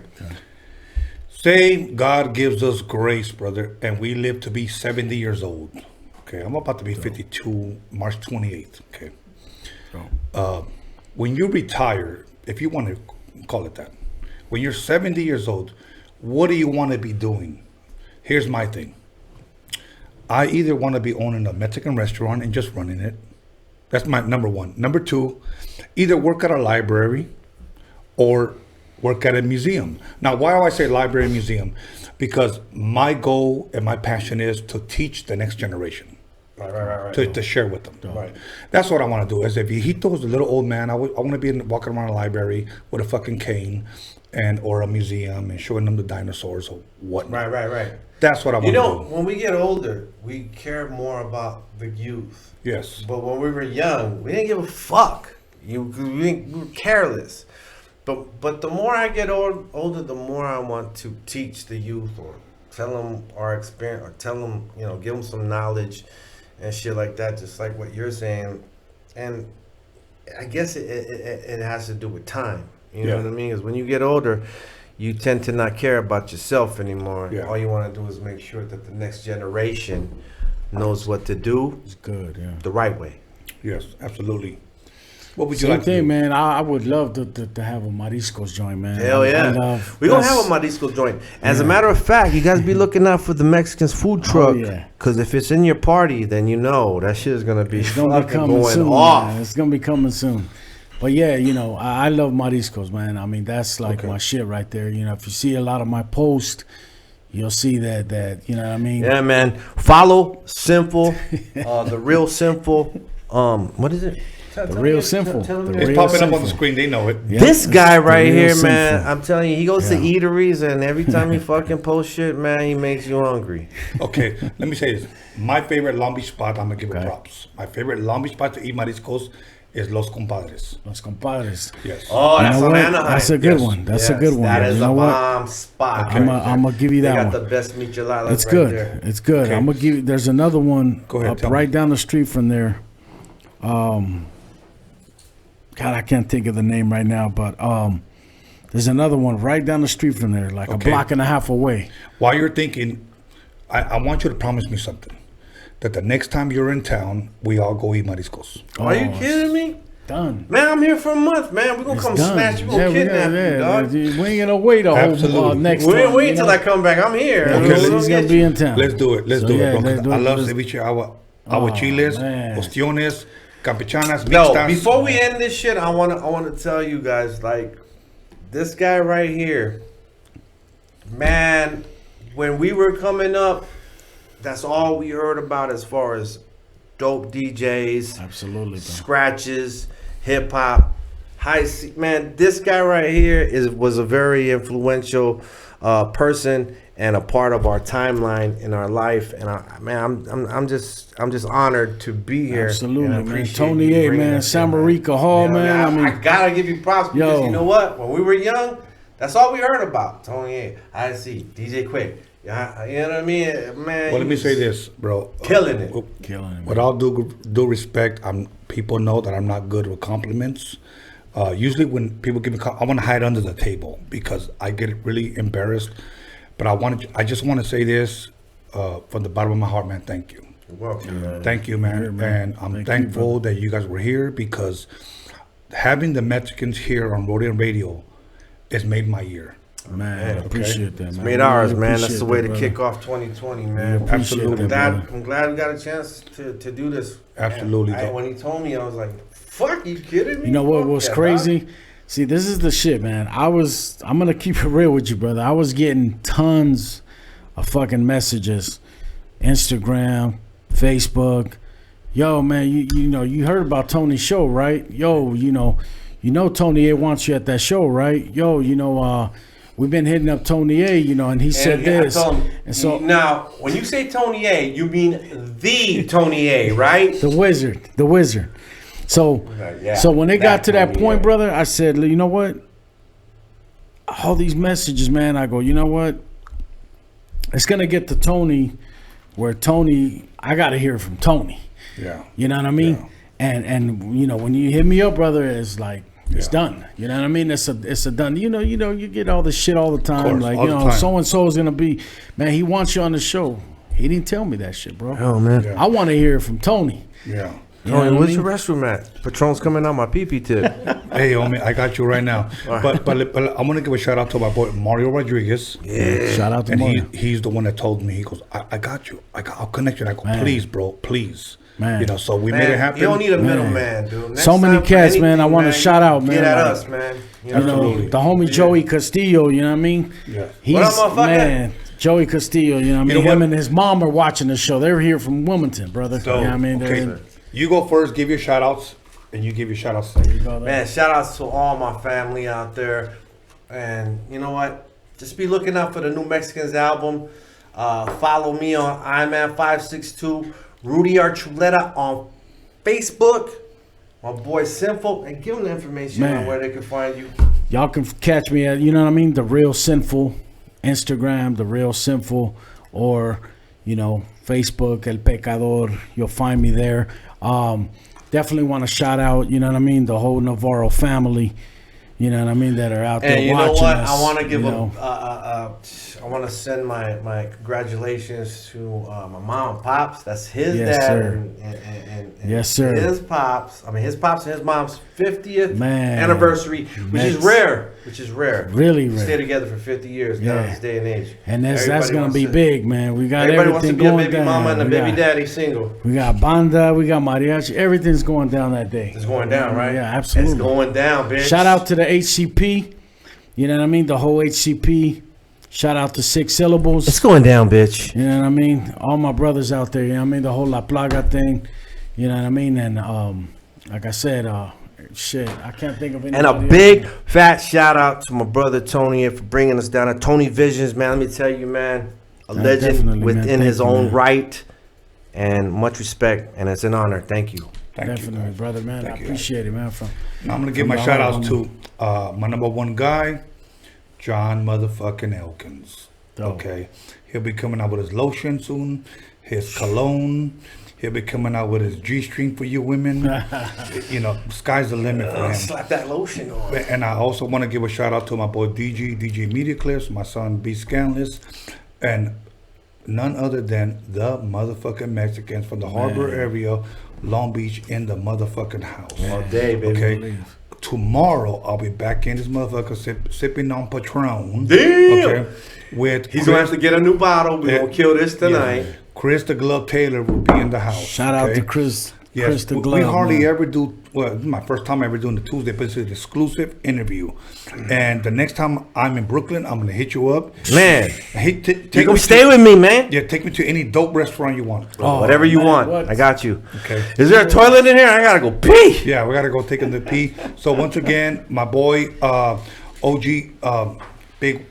Say God gives us grace, brother, and we live to be 70 years old. Okay, I'm about to be 52, March 28th. Okay. When you retire, if you want to call it that, when you're 70 years old, what do you want to be doing? Here's my thing. I either want to be owning a Mexican restaurant and just running it. That's my number one. Number two, either work at a library or work at a museum. Now, why do I say library and museum? Because my goal and my passion is to teach the next generation. Right. To share with them. Right. That's what I want to do. As a viejito, as a little old man, I want to be walking around a library with a fucking cane or a museum and showing them the dinosaurs or whatnot. Right. That's what I want to do. When we get older, we care more about the youth. Yes. But when we were young, we didn't give a fuck. We were careless. But the more I get older, the more I want to teach the youth or tell them our experience or tell them, give them some knowledge and shit like that, just like what you're saying. And I guess it has to do with time. You know what I mean? Because when you get older, you tend to not care about yourself anymore. Yeah. All you want to do is make sure that the next generation knows what to do. It's good, the right way. Yes, absolutely. What would you Same like thing, to do? man. I would love to have a Mariscos joint, man. Hell yeah. We're going to have a Mariscos joint. As a matter of fact, you guys be looking out for the Mexicans food truck. Because if it's in your party, then that shit is going to be fucking going soon, off. man. It's going to be coming soon. But yeah, you know, I love mariscos, man. I mean, that's like my shit right there. You know, if you see a lot of my posts, you'll see that you know what I mean. Yeah, man. Follow Sinful, the real Sinful. What is it? The real Sinful. It's popping up on the screen. They know it. Yeah, This guy right real here, Sinful. man. I'm telling you, he goes to eateries, and every time he fucking posts shit, man, he makes you hungry. Okay, let me say this. My favorite Long Beach spot, I'm gonna give it props. My favorite Long Beach spot to eat mariscos is Los Compadres. Los Compadres. Yes. Oh, You that's know on what? Anaheim. That's a good one. That's a good one. That is You know a what? bomb spot. I'm gonna give you They that got one. the best micheladas It's right good. there. It's good. Okay. I'm gonna give you. There's another one Go ahead, up tell right me. down the street from there. God, I can't think of the name right now, but there's another one right down the street from there, like a block and a half away. While you're thinking, I want you to promise me something. That the next time you're in town, we all go eat mariscos. Are you kidding me? Done. Man, I'm here for a month, man. We're going to come Done. smash you. We're going to kidnap you, dog. We ain't gonna wait a whole Absolutely. next We ain't time, wait you till know? I come back. I'm here. Yeah, We're because gonna he's get gonna be you. in town. Let's do it. Let's So, do yeah, it, bro. let's 'cause do I it. love Let's- ceviche, Oh, aguachiles, man. ostiones, campechanas, No, mixtas. before we end this shit, I want to tell you guys, like, this guy right here, man, when we were coming up, that's all we heard about as far as dope DJs, absolutely, bro. scratches, hip hop, high C. Man, this guy right here was a very influential person and a part of our timeline in our life. And I'm just honored to be here. Absolutely, and I man. appreciate Tony you A, bringing man. that shit, Samarica Hall, Yeah, man. I mean, I gotta give you props because Yo. you know what? When we were young, that's all we heard about. Tony A, I see DJ Quick. Yeah, you know what I mean, man. Well, let me he say was this, bro. killing it. Killing it. With all due respect, people know that I'm not good with compliments. Usually, when people give me, I want to hide under the table because I get really embarrassed. But I just want to say this from the bottom of my heart, man. Thank you. You're welcome. Thank you, man. And I'm thankful that you guys were here because having the Mexicans here on Roadium Radio has made my year. Man, I appreciate that, man. It's made ours, Really man. That's appreciate the way that, to brother. kick off 2020, man. Appreciate that, I'm glad we got a chance to do this. Absolutely. Man, when he told me, I was like, fuck, you kidding me? You know what Fuck was yeah, crazy? dog. See, this is the shit, man. I'm gonna keep it real with you, brother. I was getting tons of fucking messages, Instagram, Facebook. Yo, man, you know, you heard about Tony's show, right? Yo, you know Tony A wants you at that show, right? Yo, we've been hitting up Tony A, and he said I this. told him, And so now, when you say Tony A, you mean the Tony A, right? the wizard. So, Yeah, so when it got to that Tony point, A. brother, I said, you know what? All these messages, man. I go, you know what? It's gonna get to Tony, where Tony, I gotta hear from Tony. Yeah. You know what I mean? Yeah. And when you hit me up, brother, it's like it's done. You know what I mean? It's a done. You get all this shit all the time. Course, like all the time. so and so is gonna be, man. He wants you on the show. He didn't tell me that shit, bro. Oh man, I want to hear from Tony. Yeah. Tony, where's your restroom at? Patron's coming out my pee-pee tip. Hey, homie, I got you right now. But I'm gonna give a shout out to my boy Mario Rodriguez. Yeah. Shout out to and Mario. he's the one that told me. He goes, I got you. I'll connect you. And I go, Man. please, bro, please. Man. So we Man, made it happen. You don't need a middleman, dude. Next So many time for cats, man. I anything, want to man, shout out, man. Get at like, us, man. You know, Absolutely. the homie Joey Castillo. You know what I mean? Yeah. He's What up, motherfucker? man. Joey Castillo. You know what I mean? You know Him what? and his mom are watching the show. They're here from Wilmington, brother. So, you know what I mean? They're okay, in- you go first. Give your shout outs, and you give your shout outs. Man, shout outs to all my family out there. And you know what? Just be looking out for the new Mexicans album. Follow me on iMan562, Rudy Archuleta on Facebook. My boy Sinful, and give them the information Man. on where they can find you. Y'all can catch me at, you know what I mean? The Real Sinful, Instagram, The Real Sinful, or, Facebook, El Pecador. You'll find me there. Definitely want to shout out, you know what I mean? The whole Navarro family. You know what I mean? That are out there And you know watching what? us. I want to give you know. I want to send my congratulations to my mom and pops. That's his Yes, dad sir. and Yes, sir. his pops. I mean, his pops and his mom's 50th Man. anniversary, which is That's rare. Which is rare. Really rare. Stay together for 50 years now in this day and age. And that's Everybody gonna wants be to- big, man. We got Everybody wants to everything be a going baby down. mama and a We baby got- daddy single. We got banda, we got mariachi. Everything's going down that day. It's going down, right? Yeah, absolutely. It's going down, bitch. Shout out to the HCP. You know what I mean? The whole HCP. Shout out to 6 Syllables. It's going down, bitch. You know what I mean? All my brothers out there. You know what I mean? The whole La Plaga thing. You know what I mean? And like I said, shit, I can't think of And anybody a else. big fat shout out to my brother Tony for bringing us down. Tony Visions, man. Let me tell you, man, a Man, legend definitely, man. within Thank his you, own man. right, and much respect. And it's an honor. Thank you. Definitely, brother, man. I appreciate it, man. Now I'm gonna give from my the shout heart outs on- to my number one guy, John motherfucking Elkins. Okay, he'll be coming out with his lotion soon, his cologne. He'll be coming out with his G-string for you women. You know, sky's the limit for him. Slap that lotion on. And I also want to give a shout out to my boy DJ Media Clips, my son B Scanless, and none other than the motherfucking Mexicans from the Harbor area, Long Beach, in the motherfucking house. All day, baby. Okay. Tomorrow I'll be back in this motherfucker sipping on Patron. Damn. Okay. With He's gonna have to get a new bottle. We're gonna kill this tonight. Yeah. Chris the Glove Taylor will be in the house. Shout out to Chris. Yes, Chris the we Glove. hardly man. ever do. Well, this is my first time ever doing the Tuesday, but it's an exclusive interview. And the next time I'm in Brooklyn, I'm gonna hit you up. Man, take gonna stay with me, man. Yeah, take me to any dope restaurant you want. Whatever you want, I got you. Okay. Is there a toilet in here? I gotta go pee. Yeah, we gotta go take him to pee. So once again, my boy OG Big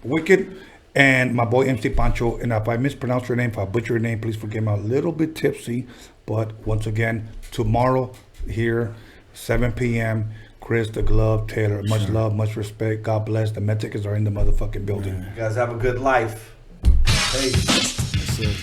Wicked. And my boy MC Pancho, and if I mispronounce your name, if I butcher your name, please forgive me. I'm a little bit tipsy, but once again, tomorrow here, 7 p.m., Chris the Glove Taylor. Much love, much respect. God bless. The Mexicans are in the motherfucking building. You guys have a good life. Peace. That's it.